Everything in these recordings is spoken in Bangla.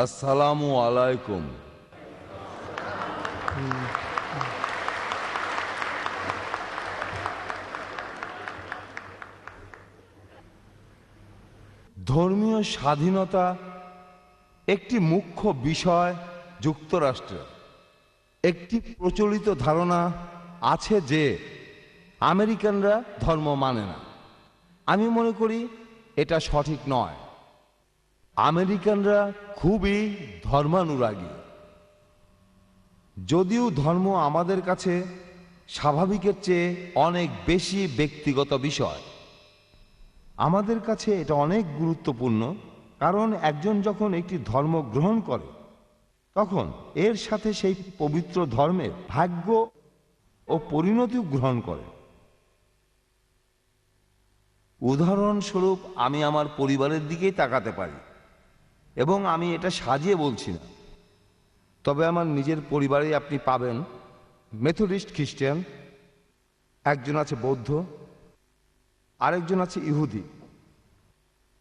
আসসালামু আলাইকুম। ধর্মীয় স্বাধীনতা একটি মুখ্য বিষয় যুক্তরাষ্ট্রে। একটি প্রচলিত ধারণা আছে যে আমেরিকানরা ধর্ম মানে না। আমি মনে করি এটা সঠিক নয়। আমেরিকানরা খুবই ধর্মানুরাগী। যদিও ধর্ম আমাদের কাছে স্বাভাবিকের চেয়ে অনেক বেশি ব্যক্তিগত বিষয়, আমাদের কাছে এটা অনেক গুরুত্বপূর্ণ। কারণ একজন যখন একটি ধর্ম গ্রহণ করে তখন এর সাথে সেই পবিত্র ধর্মের ভাগ্য ও পরিণতিও গ্রহণ করে। উদাহরণস্বরূপ আমি আমার পরিবারের দিকেই তাকাতে পারি, এবং আমি এটা সাজিয়ে বলছি না। তবে আমার নিজের পরিবারে আপনি পাবেন মেথডিস্ট খ্রিস্টান, একজন আছে বৌদ্ধ, আরেকজন আছে ইহুদি,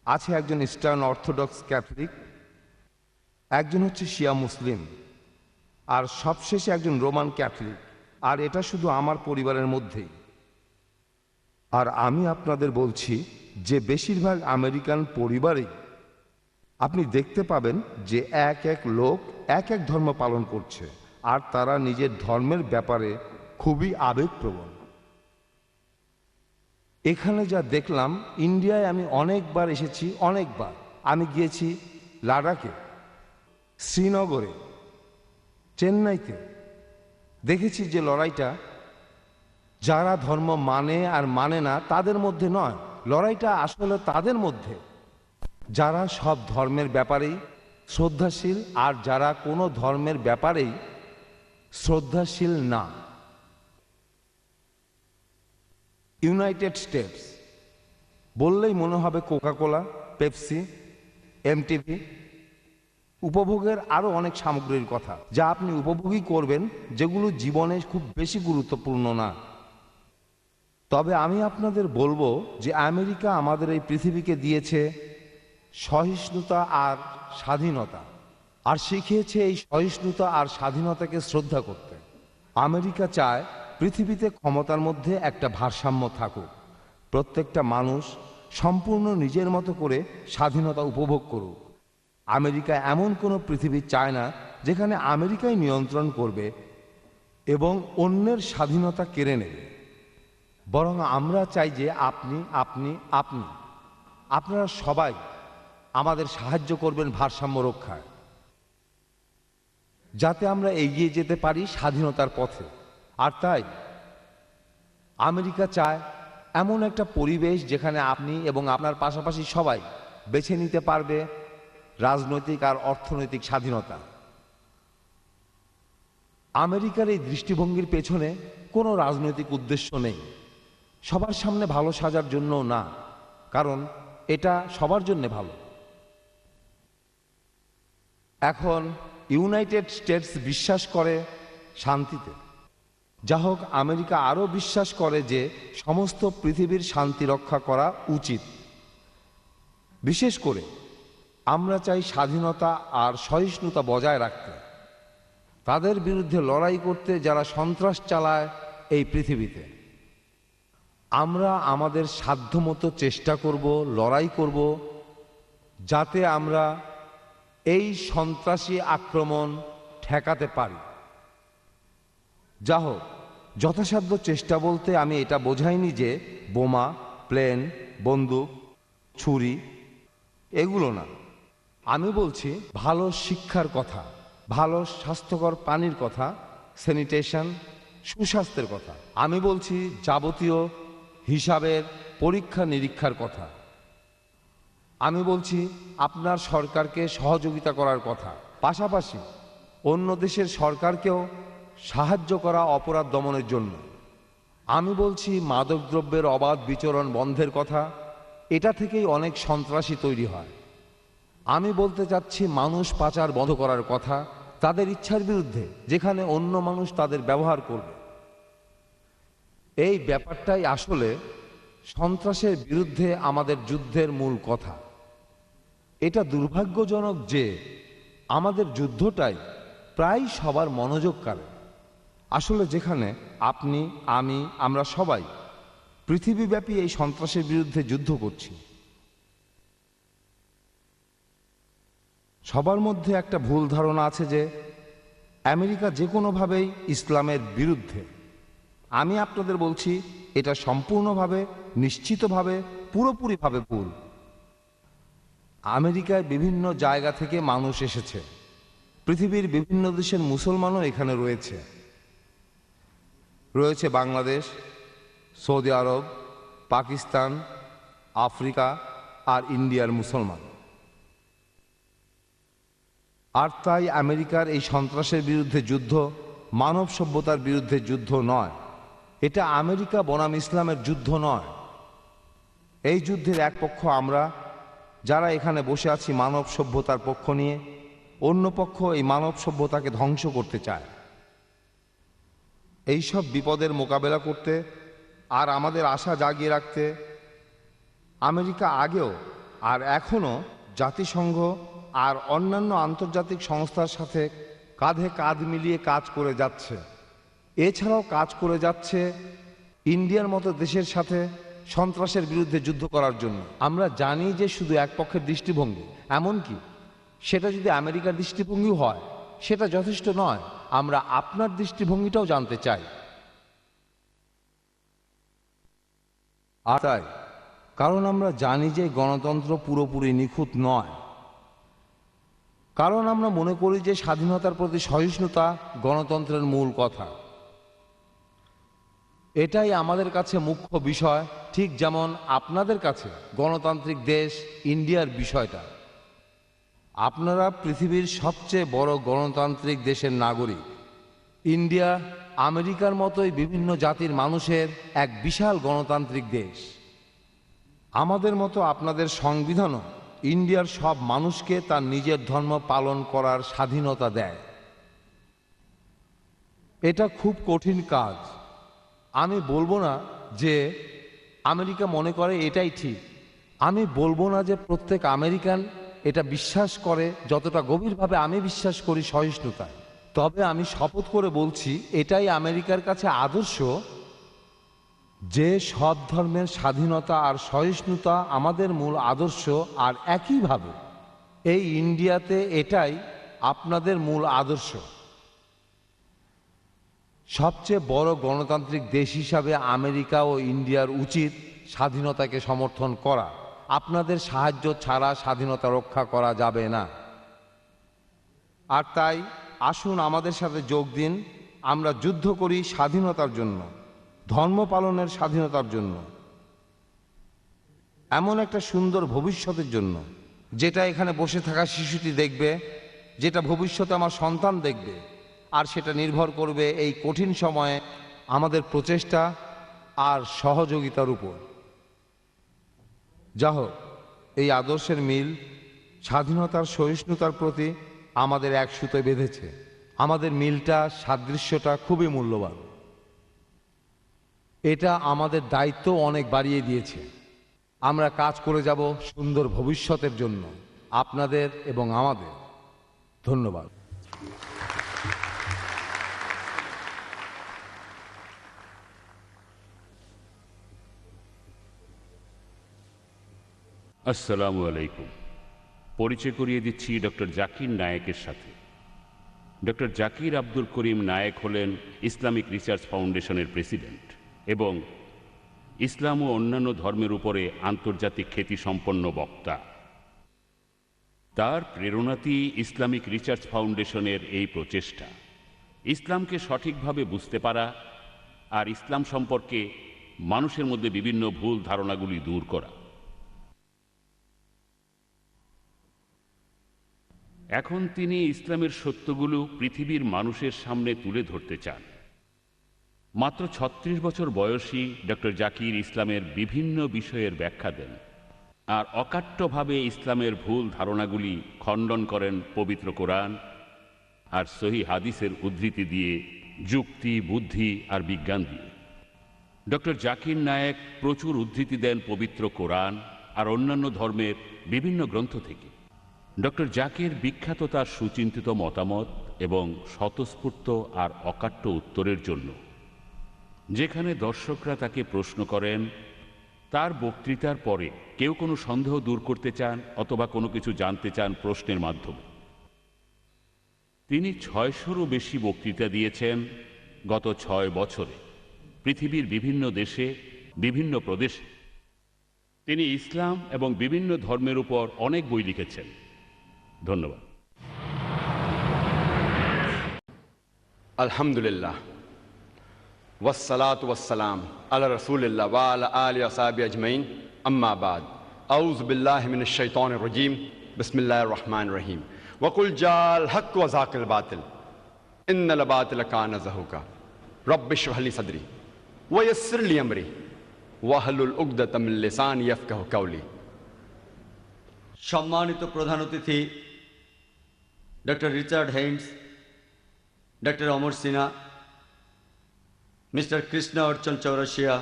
আছে একজন ইস্টার্ন অর্থোডক্স ক্যাথলিক, একজন হচ্ছে শিয়া মুসলিম, আর সবশেষে একজন রোমান ক্যাথলিক। আর এটা শুধু আমার পরিবারের মধ্যেই। আর আমি আপনাদের বলছি যে বেশিরভাগ আমেরিকান পরিবারেই আপনি দেখতে পাবেন যে এক এক লোক এক এক ধর্ম পালন করছে, আর তারা নিজের ধর্মের ব্যাপারে খুবই আবেগপ্রবণ। এখানে যা দেখলাম, ইন্ডিয়ায় আমি অনেকবার এসেছি, অনেকবার আমি গিয়েছি লাদাখে, শ্রীনগরে, চেন্নাইতে। দেখেছি যে লড়াইটা যারা ধর্ম মানে আর মানে না তাদের মধ্যে নয়, লড়াইটা আসলে তাদের মধ্যে যারা সব ধর্মের ব্যাপারেই শ্রদ্ধাশীল আর যারা কোনো ধর্মের ব্যাপারেই শ্রদ্ধাশীল না। ইউনাইটেড স্টেটস বললেই মনে হবে কোকাকোলা, পেপসি, এমটিভি, উপভোগের আরও অনেক সামগ্রীর কথা যা আপনি উপভোগই করবেন, যেগুলো জীবনে খুব বেশি গুরুত্বপূর্ণ না। তবে আমি আপনাদের বলবো যে আমেরিকা আমাদের এই পৃথিবীকে দিয়েছে সহিষ্ণুতা আর স্বাধীনতা, আর শিখিয়েছে এই সহিষ্ণুতা আর স্বাধীনতাকে শ্রদ্ধা করতে। আমেরিকা চায় পৃথিবীতে ক্ষমতার মধ্যে একটা ভারসাম্য থাকুক, প্রত্যেকটা মানুষ সম্পূর্ণ নিজের মতো করে স্বাধীনতা উপভোগ করুক। আমেরিকা এমন কোনো পৃথিবী চায় না যেখানে আমেরিকাই নিয়ন্ত্রণ করবে এবং অন্যের স্বাধীনতা কেড়ে নেবে। বরং আমরা চাই যে আপনি আপনি আপনি আপনারা সবাই আমাদের সাহায্য করবেন ভারসাম্য রক্ষায়, যাতে আমরা এগিয়ে যেতে পারি স্বাধীনতার পথে। আর তাই আমেরিকা চায় এমন একটা পরিবেশ যেখানে আপনি এবং আপনার পাশাপাশি সবাই বেছে নিতে পারবে রাজনৈতিক আর অর্থনৈতিক স্বাধীনতা। আমেরিকার এই দৃষ্টিভঙ্গির পেছনে কোনো রাজনৈতিক উদ্দেশ্য নেই, সবার সামনে ভালো সাজার জন্য না, কারণ এটা সবার জন্য ভালো। এখন ইউনাইটেড স্টেটস বিশ্বাস করে শান্তিতে, যা হোক আমেরিকা আরও বিশ্বাস করে যে সমস্ত পৃথিবীর শান্তি রক্ষা করা উচিত। বিশেষ করে আমরা চাই স্বাধীনতা আর সহিষ্ণুতা বজায় রাখতে, তাদের বিরুদ্ধে লড়াই করতে যারা সন্ত্রাস চালায় এই পৃথিবীতে। আমরা আমাদের সাধ্যমতো চেষ্টা করব, লড়াই করব, যাতে আমরা এই সন্ত্রাসী আক্রমণ ঠেকাতে পারি। যা হোক, যথাসাধ্য চেষ্টা বলতে আমি এটা বোঝাইনি যে বোমা, প্লেন, বন্দুক, ছুরি এগুলো না। আমি বলছি ভালো শিক্ষার কথা, ভালো স্বাস্থ্যকর পানির কথা, স্যানিটেশন, সুস্বাস্থ্যের কথা। আমি বলছি যাবতীয় হিসাবের পরীক্ষা নিরীক্ষার কথা। আমি বলছি আপনার সরকারকে সহযোগিতা করার কথা, পাশাপাশি অন্য দেশের সরকারকেও সাহায্য করা অপরাধ দমনের জন্য। আমি বলছি মাদকদ্রব্যের অবাধ বিচরণ বন্ধের কথা, এটা থেকেই অনেক সন্ত্রাসী তৈরি হয়। আমি বলতে চাচ্ছি মানুষ পাচার বন্ধ করার কথা, তাদের ইচ্ছার বিরুদ্ধে, যেখানে অন্য মানুষ তাদের ব্যবহার করবে। এই ব্যাপারটাই আসলে সন্ত্রাসের বিরুদ্ধে আমাদের যুদ্ধের মূল কথা। এটা দুর্ভাগ্যজনক যে আমাদের যুদ্ধটাই প্রায় সবার মনোযোগ কাড়ে। আসলে যেখানে আপনি, আমি, আমরা সবাই পৃথিবীব্যাপী এই সন্ত্রাসের বিরুদ্ধে যুদ্ধ করছি। সবার মধ্যে একটা ভুল ধারণা আছে যে আমেরিকা যে কোনোভাবেই ইসলামের বিরুদ্ধে। আমি আপনাদের বলছি এটা সম্পূর্ণভাবে, নিশ্চিতভাবে, পুরোপুরিভাবে ভুল। আমেরিকায় বিভিন্ন জায়গা থেকে মানুষ এসেছে, পৃথিবীর বিভিন্ন দেশের মুসলমানও এখানে রয়েছে। রয়েছে বাংলাদেশ, সৌদি আরব, পাকিস্তান, আফ্রিকা আর ইন্ডিয়ার মুসলমান। আর তাই আমেরিকার এই সন্ত্রাসের বিরুদ্ধে যুদ্ধ মানব সভ্যতার বিরুদ্ধে যুদ্ধ নয়, এটা আমেরিকা বনাম ইসলামের যুদ্ধ নয়। এই যুদ্ধের এক পক্ষ আমরা, যারা এখানে বসে আছি মানব সভ্যতার পক্ষ নিয়ে, অন্য পক্ষ এই মানব সভ্যতাকে ধ্বংস করতে চায়। এই সব বিপদের মোকাবেলা করতে আর আমাদের আশা জাগিয়ে রাখতে আমেরিকা আগেও আর এখনও জাতিসংঘ আর অন্যান্য আন্তর্জাতিক সংস্থার সাথে কাঁধে কাঁধ মিলিয়ে কাজ করে যাচ্ছে। এছাড়াও কাজ করে যাচ্ছে ইন্ডিয়ার মতো দেশের সাথে সন্ত্রাসের বিরুদ্ধে যুদ্ধ করার জন্য। আমরা জানি যে শুধু এক পক্ষের দৃষ্টিভঙ্গি, এমনকি সেটা যদি আমেরিকার দৃষ্টিভঙ্গি হয় সেটা যথেষ্ট নয়। আমরা আপনার দৃষ্টিভঙ্গিটাও জানতে চাই। আর তাই, কারণ আমরা জানি যে গণতন্ত্র পুরোপুরি নিখুঁত নয়, কারণ আমরা মনে করি যে স্বাধীনতার প্রতি সহিষ্ণুতা গণতন্ত্রের মূল কথা। এটাই আমাদের কাছে মুখ্য বিষয়, ঠিক যেমন আপনাদের কাছে গণতান্ত্রিক দেশ ইন্ডিয়ার বিষয়টা। আপনারা পৃথিবীর সবচেয়ে বড় গণতান্ত্রিক দেশের নাগরিক। ইন্ডিয়া আমেরিকার মতোই বিভিন্ন জাতির মানুষের এক বিশাল গণতান্ত্রিক দেশ। আমাদের মতো আপনাদের সংবিধানও ইন্ডিয়ার সব মানুষকে তার নিজের ধর্ম পালন করার স্বাধীনতা দেয়। এটা খুব কঠিন কাজ। আমি বলবো না যে আমেরিকা মনে করে এটাই ঠিক। আমি বলবো না যে প্রত্যেক আমেরিকান এটা বিশ্বাস করে যতটা গভীরভাবে আমি বিশ্বাস করি সহিষ্ণুতায়। তবে আমি শপথ করে বলছি এটাই আমেরিকার কাছে আদর্শ, যে সব ধর্মের স্বাধীনতা আর সহিষ্ণুতা আমাদের মূল আদর্শ। আর একইভাবে এই ইন্ডিয়াতে এটাই আপনাদের মূল আদর্শ। সবচেয়ে বড় গণতান্ত্রিক দেশ হিসাবে আমেরিকা ও ইন্ডিয়ার উচিত স্বাধীনতাকে সমর্থন করা। আপনাদের সাহায্য ছাড়া স্বাধীনতা রক্ষা করা যাবে না। আর তাই আসুন আমাদের সাথে যোগ দিন। আমরা যুদ্ধ করি স্বাধীনতার জন্য, ধর্ম পালনের স্বাধীনতার জন্য, এমন একটা সুন্দর ভবিষ্যতের জন্য যেটা এখানে বসে থাকা শিশুটি দেখবে, যেটা ভবিষ্যতে আমার সন্তান দেখবে। আর সেটা নির্ভর করবে এই কঠিন সময়ে আমাদের প্রচেষ্টা আর সহযোগিতার উপর। যা হোক, এই আদর্শের মিল স্বাধীনতার সহিষ্ণুতার প্রতি আমাদের এক সুতোয় বেঁধেছে। আমাদের মিলটা, সাদৃশ্যটা খুবই মূল্যবান। এটা আমাদের দায়িত্ব অনেক বাড়িয়ে দিয়েছে। আমরা কাজ করে যাব সুন্দর ভবিষ্যতের জন্য, আপনাদের এবং আমাদের। ধন্যবাদ। আসসালামু আলাইকুম। পরিচয় করিয়ে দিচ্ছি ডক্টর জাকির নায়েকের সাথে। ডক্টর জাকির আব্দুল করিম নায়েক হলেন ইসলামিক রিসার্চ ফাউন্ডেশনের প্রেসিডেন্ট এবং ইসলাম ও অন্যান্য ধর্মের উপরে আন্তর্জাতিক খ্যাতিসম্পন্ন বক্তা। তার প্রেরণাতেই ইসলামিক রিসার্চ ফাউন্ডেশনের এই প্রচেষ্টা, ইসলামকে সঠিকভাবে বুঝতে পারা আর ইসলাম সম্পর্কে মানুষের মধ্যে বিভিন্ন ভুল ধারণাগুলি দূর করা। এখন তিনি ইসলামের সত্যগুলো পৃথিবীর মানুষের সামনে তুলে ধরতে চান। মাত্র ৩৬ বছর বয়সী ডক্টর জাকির ইসলামের বিভিন্ন বিষয়ের ব্যাখ্যা দেন আর অকাট্যভাবে ইসলামের ভুল ধারণাগুলি খণ্ডন করেন পবিত্র কোরআন আর সহি হাদিসের উদ্ধৃতি দিয়ে, যুক্তি, বুদ্ধি আর বিজ্ঞান দিয়ে। ডক্টর জাকির নায়েক প্রচুর উদ্ধৃতি দেন পবিত্র কোরআন আর অন্যান্য ধর্মের বিভিন্ন গ্রন্থ থেকে। ডক্টর জাকির বিখ্যাত তার সুচিন্তিত মতামত এবং স্বতঃস্ফূর্ত আর অকাট্য উত্তরের জন্য। যেখানে দর্শকরা তাকে প্রশ্ন করেন, তার বক্তৃতার পরে কেউ কোনো সন্দেহ দূর করতে চান অথবা কোনো কিছু জানতে চান প্রশ্নের মাধ্যমে। তিনি 600-রও বেশি বক্তৃতা দিয়েছেন গত 6 বছরে পৃথিবীর বিভিন্ন দেশে, বিভিন্ন প্রদেশে। তিনি ইসলাম এবং বিভিন্ন ধর্মের উপর অনেক বই লিখেছেন। ধন্যবাদ। আলহামদুলিল্লাহ ওয়াসসালাতু ওয়াসসালাম আলা রাসূলিল্লাহ ওয়া আলা আলিহি ওয়া সাহবিহি আজমাইন, আম্মা বাদ। আউযু বিল্লাহি মিনাশ শাইতানির রাজীম, বিসমিল্লাহির রহমানির রহিম। ওয়া কুল জাল হক ওয়া যাকাল বাতিল, ইন্নাল বাতিলা কানা যাহুকা। রব্বি ইশরাহ লি সাদরি ওয়া ইয়াসসির লি আমরি ওয়াহলুল উকদাতাম মিন লিসানি ইয়াফকাহু কাওলি। সম্মানিত প্রধান অতিথি ডক্টর রিচার্ড হেইন্স, ডক্টর অমর সিনহা, মিস্টার কৃষ্ণ অর্চন চৌরাশিয়া,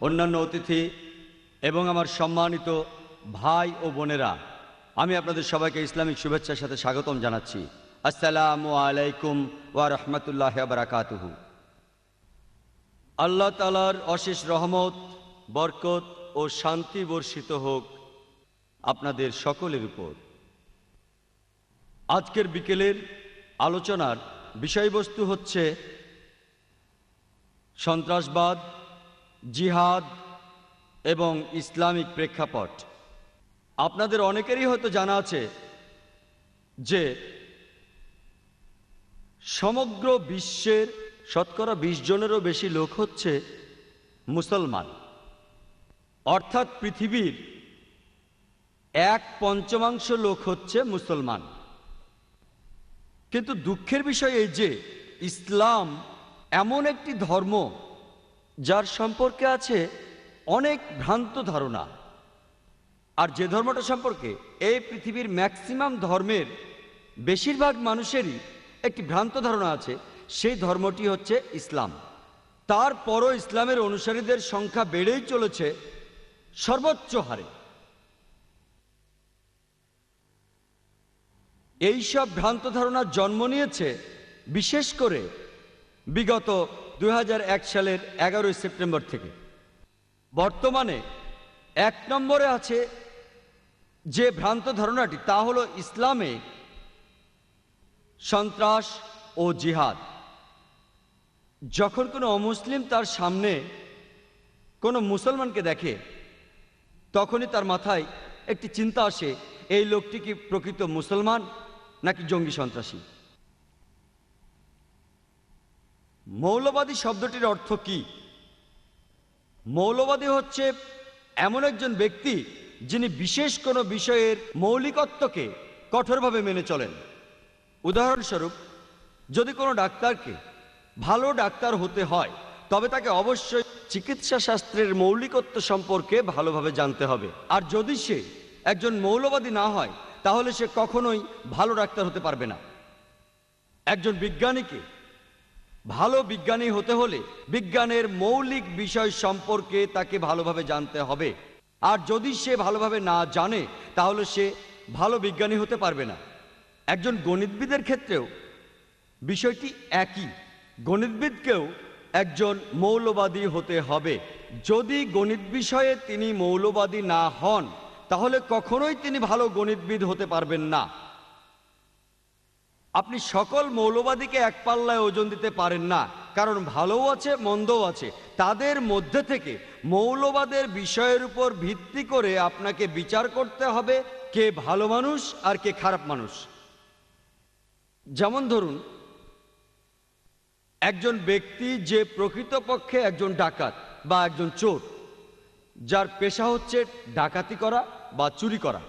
অন্যান্য অতিথি এবং আমার সম্মানিত ভাই ও বোনেরা, আমি আপনাদের সবাইকে ইসলামিক শুভেচ্ছার সাথে স্বাগতম জানাচ্ছি। আসসালামু আলাইকুম ওয়া রাহমাতুল্লাহি ওয়া বারাকাতুহু। আল্লাহ তাআলার অশেষ রহমত, বরকত ও শান্তি বর্ষিত হোক আপনাদের সকলের উপর। আজকের বিকেলের আলোচনার বিষয়বস্তু হচ্ছে সন্ত্রাসবাদ, জিহাদ এবং ইসলামিক প্রেক্ষাপট। আপনাদের অনেকেরই হয়তো জানা আছে যে সমগ্র বিশ্বের শতকরা 20 জনেরও বেশি লোক হচ্ছে মুসলমান, অর্থাৎ পৃথিবীর 1/5 লোক হচ্ছে মুসলমান। কিন্তু দুঃখের বিষয় এই যে ইসলাম এমন একটি ধর্ম যার সম্পর্কে আছে অনেক ভ্রান্ত ধারণা। আর যে ধর্মটা সম্পর্কে এই পৃথিবীর ম্যাক্সিমাম ধর্মের বেশিরভাগ মানুষেরই একটি ভ্রান্ত ধারণা আছে, সেই ধর্মটি হচ্ছে ইসলাম। তারপরও ইসলামের অনুসারীদের সংখ্যা বেড়েই চলেছে সর্বোচ্চ হারে। এইসব ভ্রান্ত ধারণা জন্ম নিয়েছে বিশেষ করে বিগত 2001 সালের 11 সেপ্টেম্বর থেকে। বর্তমানে 1 নম্বরে আছে যে ভ্রান্ত ধারণাটি, তা হলো ইসলামে সন্ত্রাস ও জিহাদ। যখন কোনো অমুসলিম তার সামনে কোনো মুসলমানকে দেখে, তখনই তার মাথায় একটি চিন্তা আসে, এই লোকটি কি প্রকৃত মুসলমান নাকি জঙ্গি সন্ত্রাসী। মৌলবাদী শব্দটির অর্থ কি? মৌলবাদী হচ্ছে এমন একজন ব্যক্তি যিনি বিশেষ কোনো বিষয়ের মৌলিকত্বকে কঠোরভাবে মেনে চলেন। উদাহরণস্বরূপ, যদি কোনো ডাক্তারকে ভালো ডাক্তার হতে হয় তবে তাকে অবশ্যই চিকিৎসা শাস্ত্রের মৌলিকত্ব সম্পর্কে ভালোভাবে জানতে হবে। আর যদি সে একজন মৌলবাদী না হয় তাহলে সে কখনোই ভালো ডাক্তার হতে পারবে না। একজন বিজ্ঞানীকে ভালো বিজ্ঞানী হতে হলে বিজ্ঞানের মৌলিক বিষয় সম্পর্কে তাকে ভালোভাবে জানতে হবে। আর যদি সে ভালোভাবে না জানে তাহলে সে ভালো বিজ্ঞানী হতে পারবে না। একজন গণিতবিদের ক্ষেত্রেও বিষয়টি একই। গণিতবিদকেও একজন মৌলবাদী হতে হবে। যদি গণিত বিষয়ে তিনি মৌলবাদী না হন তাহলে কখনোই তিনি ভালো গণিতবিদ হতে পারবেন না। আপনি সকল মৌলবাদীকে এক পাল্লায় ওজন দিতে পারেন না, কারণ ভালোও আছে মন্দও আছে। তাদের মধ্যে থেকে মৌলবাদের বিষয়ের উপর ভিত্তি করে আপনাকে বিচার করতে হবে কে ভালো মানুষ আর কে খারাপ মানুষ। যেমন ধরুন, একজন ব্যক্তি যে প্রকৃতপক্ষে একজন ডাকাত বা একজন চোর, যার পেশা হচ্ছে ডাকাতি করা বা চুরি করা,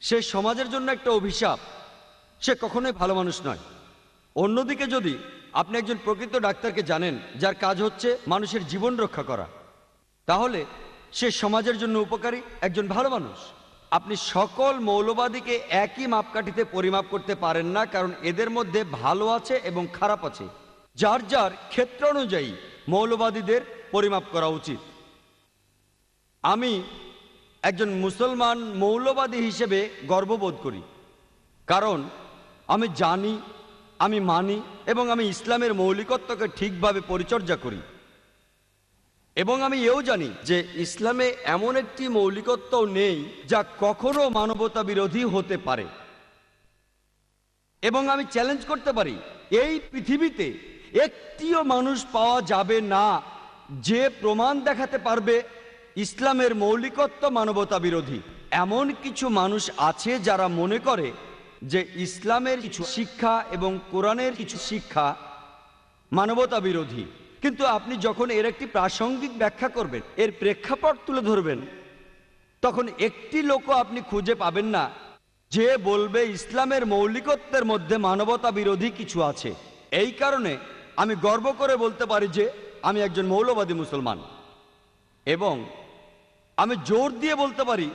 সে সমাজের জন্য একটা অভিশাপ, সে কখনোই ভালো মানুষ নয়। অন্যদিকে যদি আপনি একজন প্রকৃত ডাক্তারকে জানেন যার কাজ হচ্ছে মানুষের জীবন রক্ষা করা, তাহলে সে সমাজের জন্য উপকারী একজন ভালো মানুষ। আপনি সকল মৌলবাদীকে একই মাপকাঠিতে পরিমাপ করতে পারেন না, কারণ এদের মধ্যে ভালো আছে এবং খারাপ আছে। যার যার ক্ষেত্র অনুযায়ী মৌলবাদীদের পরিমাপ করা উচিত। আমি একজন মুসলমান মৌলবাদী হিসেবে গর্ববোধ করি, কারণ আমি জানি, আমি মানি এবং আমি ইসলামের মৌলিকত্বকে ঠিকভাবে পরিচর্যা করি। এবং আমি এও জানি যে ইসলামে এমন একটি মৌলিকত্ব নেই যা কখনো মানবতা বিরোধী হতে পারে। এবং আমি চ্যালেঞ্জ করতে পারি, এই পৃথিবীতে একটিও মানুষ পাওয়া যাবে না যে প্রমাণ দেখাতে পারবে ইসলামের মৌলিকত্ব মানবতা বিরোধী। এমন কিছু মানুষ আছে যারা মনে করে যে ইসলামের কিছু শিক্ষা এবং কোরআনের কিছু শিক্ষা মানবতা বিরোধী, কিন্তু আপনি যখন এর একটি প্রাসঙ্গিক ব্যাখ্যা করবেন, এর প্রেক্ষাপট তুলে ধরবেন, তখন একটি লোকও আপনি খুঁজে পাবেন না যে বলবে ইসলামের মৌলিকত্বের মধ্যে মানবতা বিরোধী কিছু আছে। এই কারণে আমি গর্ব করে বলতে পারি যে আমি একজন মৌলবাদী মুসলমান, এবং আমি জোর দিয়ে বলতে পারি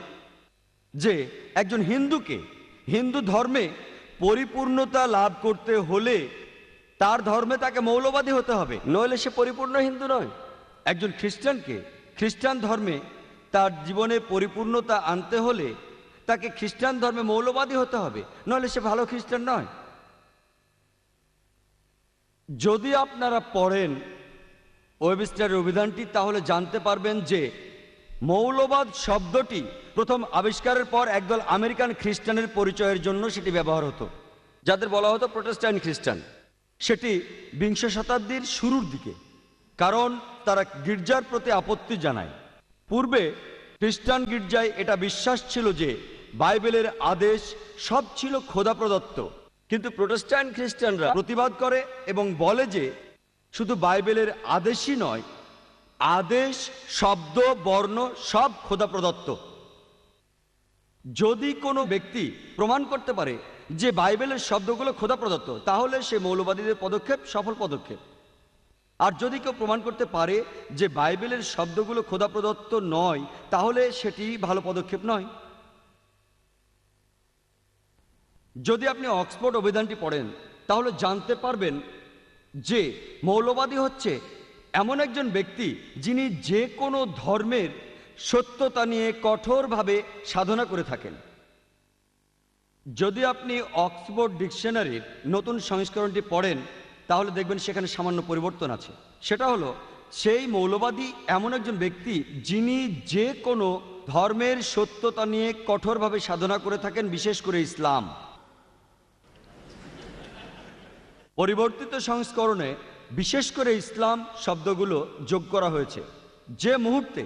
যে একজন হিন্দুকে হিন্দু ধর্মে পরিপূর্ণতা লাভ করতে হলে তার ধর্মে তাকে মৌলবাদী হতে হবে, নইলে সে পরিপূর্ণ হিন্দু নয়। একজন খ্রিস্টানকে খ্রিস্টান ধর্মে তার জীবনে পরিপূর্ণতা আনতে হলে তাকে খ্রিস্টান ধর্মে মৌলবাদী হতে হবে, নইলে সে ভালো খ্রিস্টান নয়। যদি আপনারা পড়েন ওয়েবস্টারের অভিধানটি, তাহলে জানতে পারবেন যে মৌলবাদ শব্দটি প্রথম আবিষ্কারের পর একদল আমেরিকান খ্রিস্টানের পরিচয়ের জন্য সেটি ব্যবহার হতো, যাদের বলা হতো প্রোটেস্ট্যান্ট খ্রিস্টান। সেটি বিংশ শতাব্দীর শুরুর দিকে, কারণ তারা গির্জার প্রতি আপত্তি জানায়। পূর্বে খ্রিস্টান গির্জায় এটা বিশ্বাস ছিল যে বাইবেলের আদেশ সব ছিল খোদা প্রদত্ত, কিন্তু প্রোটেস্ট্যান্ট খ্রিস্টানরা প্রতিবাদ করে এবং বলে যে শুধু বাইবেলের আদেশই নয়, আদেশ, শব্দ, বর্ণ সব খোদা প্রদত্ত। যদি কোনো ব্যক্তি প্রমাণ করতে পারে যে বাইবেলের শব্দগুলো খোদা প্রদত্ত, তাহলে সে মৌলবাদীদের পদক্ষেপ সফল পদক্ষেপ। আর যদি কেউ প্রমাণ করতে পারে যে বাইবেলের শব্দগুলো খোদা প্রদত্ত নয়, তাহলে সেটি ভালো পদক্ষেপ নয়। যদি আপনি অক্সফোর্ড অভিধানটি পড়েন, তাহলে জানতে পারবেন যে মৌলবাদী হচ্ছে এমন একজন ব্যক্তি যিনি যে কোনো ধর্মের সত্যতা নিয়ে কঠোরভাবে সাধনা করে থাকেন। যদি আপনি অক্সফোর্ড ডিকশনারির নতুন সংস্করণটি পড়েন, তাহলে দেখবেন সেখানে সামান্য পরিবর্তন আছে। সেটা হলো, সেই মৌলবাদী এমন একজন ব্যক্তি যিনি যে কোনো ধর্মের সত্যতা নিয়ে কঠোরভাবে সাধনা করে থাকেন, বিশেষ করে ইসলাম। পরিবর্তিত সংস্করণে বিশেষ করে ইসলাম শব্দগুলো যোগ করা হয়েছে। যে মুহূর্তে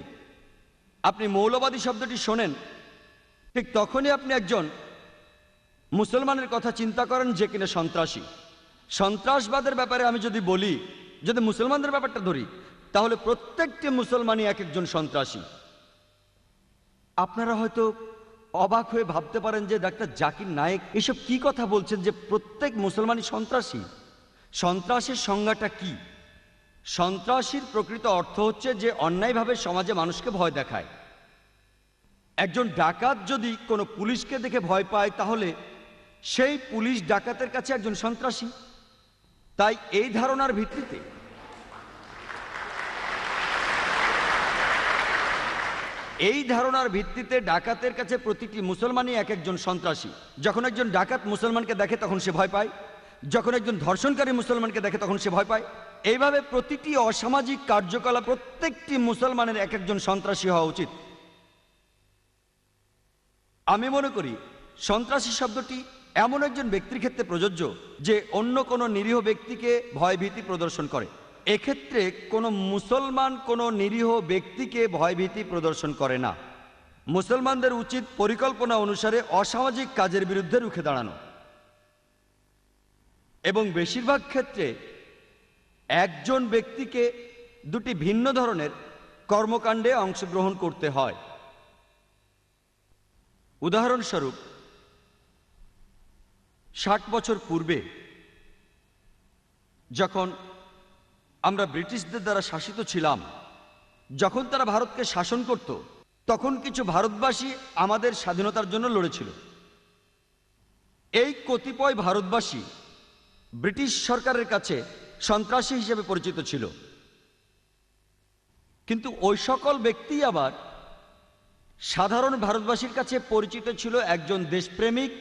আপনি মৌলবাদী শব্দটি শোনেন, ঠিক তখনই আপনি একজন মুসলমানের কথা চিন্তা করেন যে কিনা সন্ত্রাসী। সন্ত্রাসবাদের ব্যাপারে আমি যদি বলি, যদি মুসলমানদের ব্যাপারটা ধরি, তাহলে প্রত্যেকটি মুসলমানই এক একজন সন্ত্রাসী। আপনারা হয়তো অবাক হয়ে ভাবতে পারেন যে ডাক্তার জাকির নায়েক এসব কি কথা বলছেন যে প্রত্যেক মুসলমানই সন্ত্রাসী। সন্ত্রাসের সংজ্ঞাটা কি? সন্ত্রাসীর প্রকৃত অর্থ হচ্ছে যে অন্যায়ভাবে সমাজে মানুষকে ভয় দেখায়। একজন ডাকাত যদি কোনো পুলিশকে দেখে ভয় পায়, তাহলে সেই পুলিশ ডাকাতের কাছে একজন সন্ত্রাসী। তাই এই ধারণার ভিত্তিতে ডাকাতের কাছে প্রতিটি মুসলমানই এক একজন সন্ত্রাসী। যখন একজন ডাকাত মুসলমানকে দেখে তখন সে ভয় পায়, যখন একজন ধর্ষণকারী মুসলমানকে দেখে তখন সে ভয় পায়। এইভাবে প্রতিটি অসামাজিক কার্যকলাপ প্রত্যেকটি মুসলমানের এক একজন সন্ত্রাসী হওয়া উচিত। আমি মনে করি সন্ত্রাসী শব্দটি এমন একজন ব্যক্তির ক্ষেত্রে প্রযোজ্য যে অন্য কোনো নিরীহ ব্যক্তিকে ভয়ভীতি প্রদর্শন করে। এক্ষেত্রে কোনো মুসলমান কোনো নিরীহ ব্যক্তিকে ভয়ভীতি প্রদর্শন করে না। মুসলমানদের উচিত পরিকল্পনা অনুসারে অসামাজিক কাজের বিরুদ্ধে রুখে দাঁড়ানো, এবং বেশিরভাগ ক্ষেত্রে একজন ব্যক্তিকে দুটি ভিন্ন ধরনের কর্মকাণ্ডে অংশগ্রহণ করতে হয়। উদাহরণস্বরূপ, 60 বছর পূর্বে যখন আমরা ব্রিটিশদের দ্বারা শাসিত ছিলাম, যখন তারা ভারতকে শাসন করত, তখন কিছু ভারতবাসী আমাদের স্বাধীনতার জন্য লড়েছিল। এই কতিপয় ভারতবাসী ব্রিটিশ সরকারের কাছে সন্ত্রাসী হিসেবে পরিচিত ছিল, কিন্তু ওই সকল ব্যক্তি আবার সাধারণ ভারতবাসীর কাছে পরিচিত ছিল একজন দেশপ্রেমিক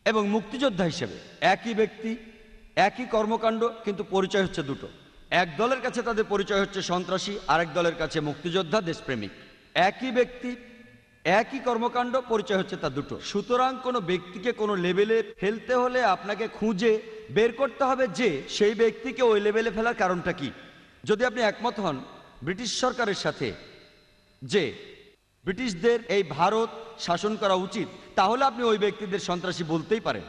এবং মুক্তিযোদ্ধা হিসেবে। একই ব্যক্তি, একই কর্মকাণ্ড, কিন্তু পরিচয় হচ্ছে দুটো। এক দলের কাছে তাদের পরিচয় হচ্ছে সন্ত্রাসী, আরেক দলের কাছে মুক্তিযোদ্ধা, দেশপ্রেমিক। একই ব্যক্তি, একই কর্মকাণ্ড, পরিচয় হচ্ছে তা দুটো। সুতরাং কোনো ব্যক্তিকে কোনো লেভেলে ফেলতে হলে আপনাকে খুঁজে বের করতে হবে যে সেই ব্যক্তিকে ওই লেভেলে ফেলার কারণটা কি। যদি আপনি একমত হন ব্রিটিশ সরকারের সাথে যে ব্রিটিশদের এই ভারত শাসন করা উচিত, তাহলে আপনি ওই ব্যক্তিদের সন্ত্রাসী বলতেই পারেন।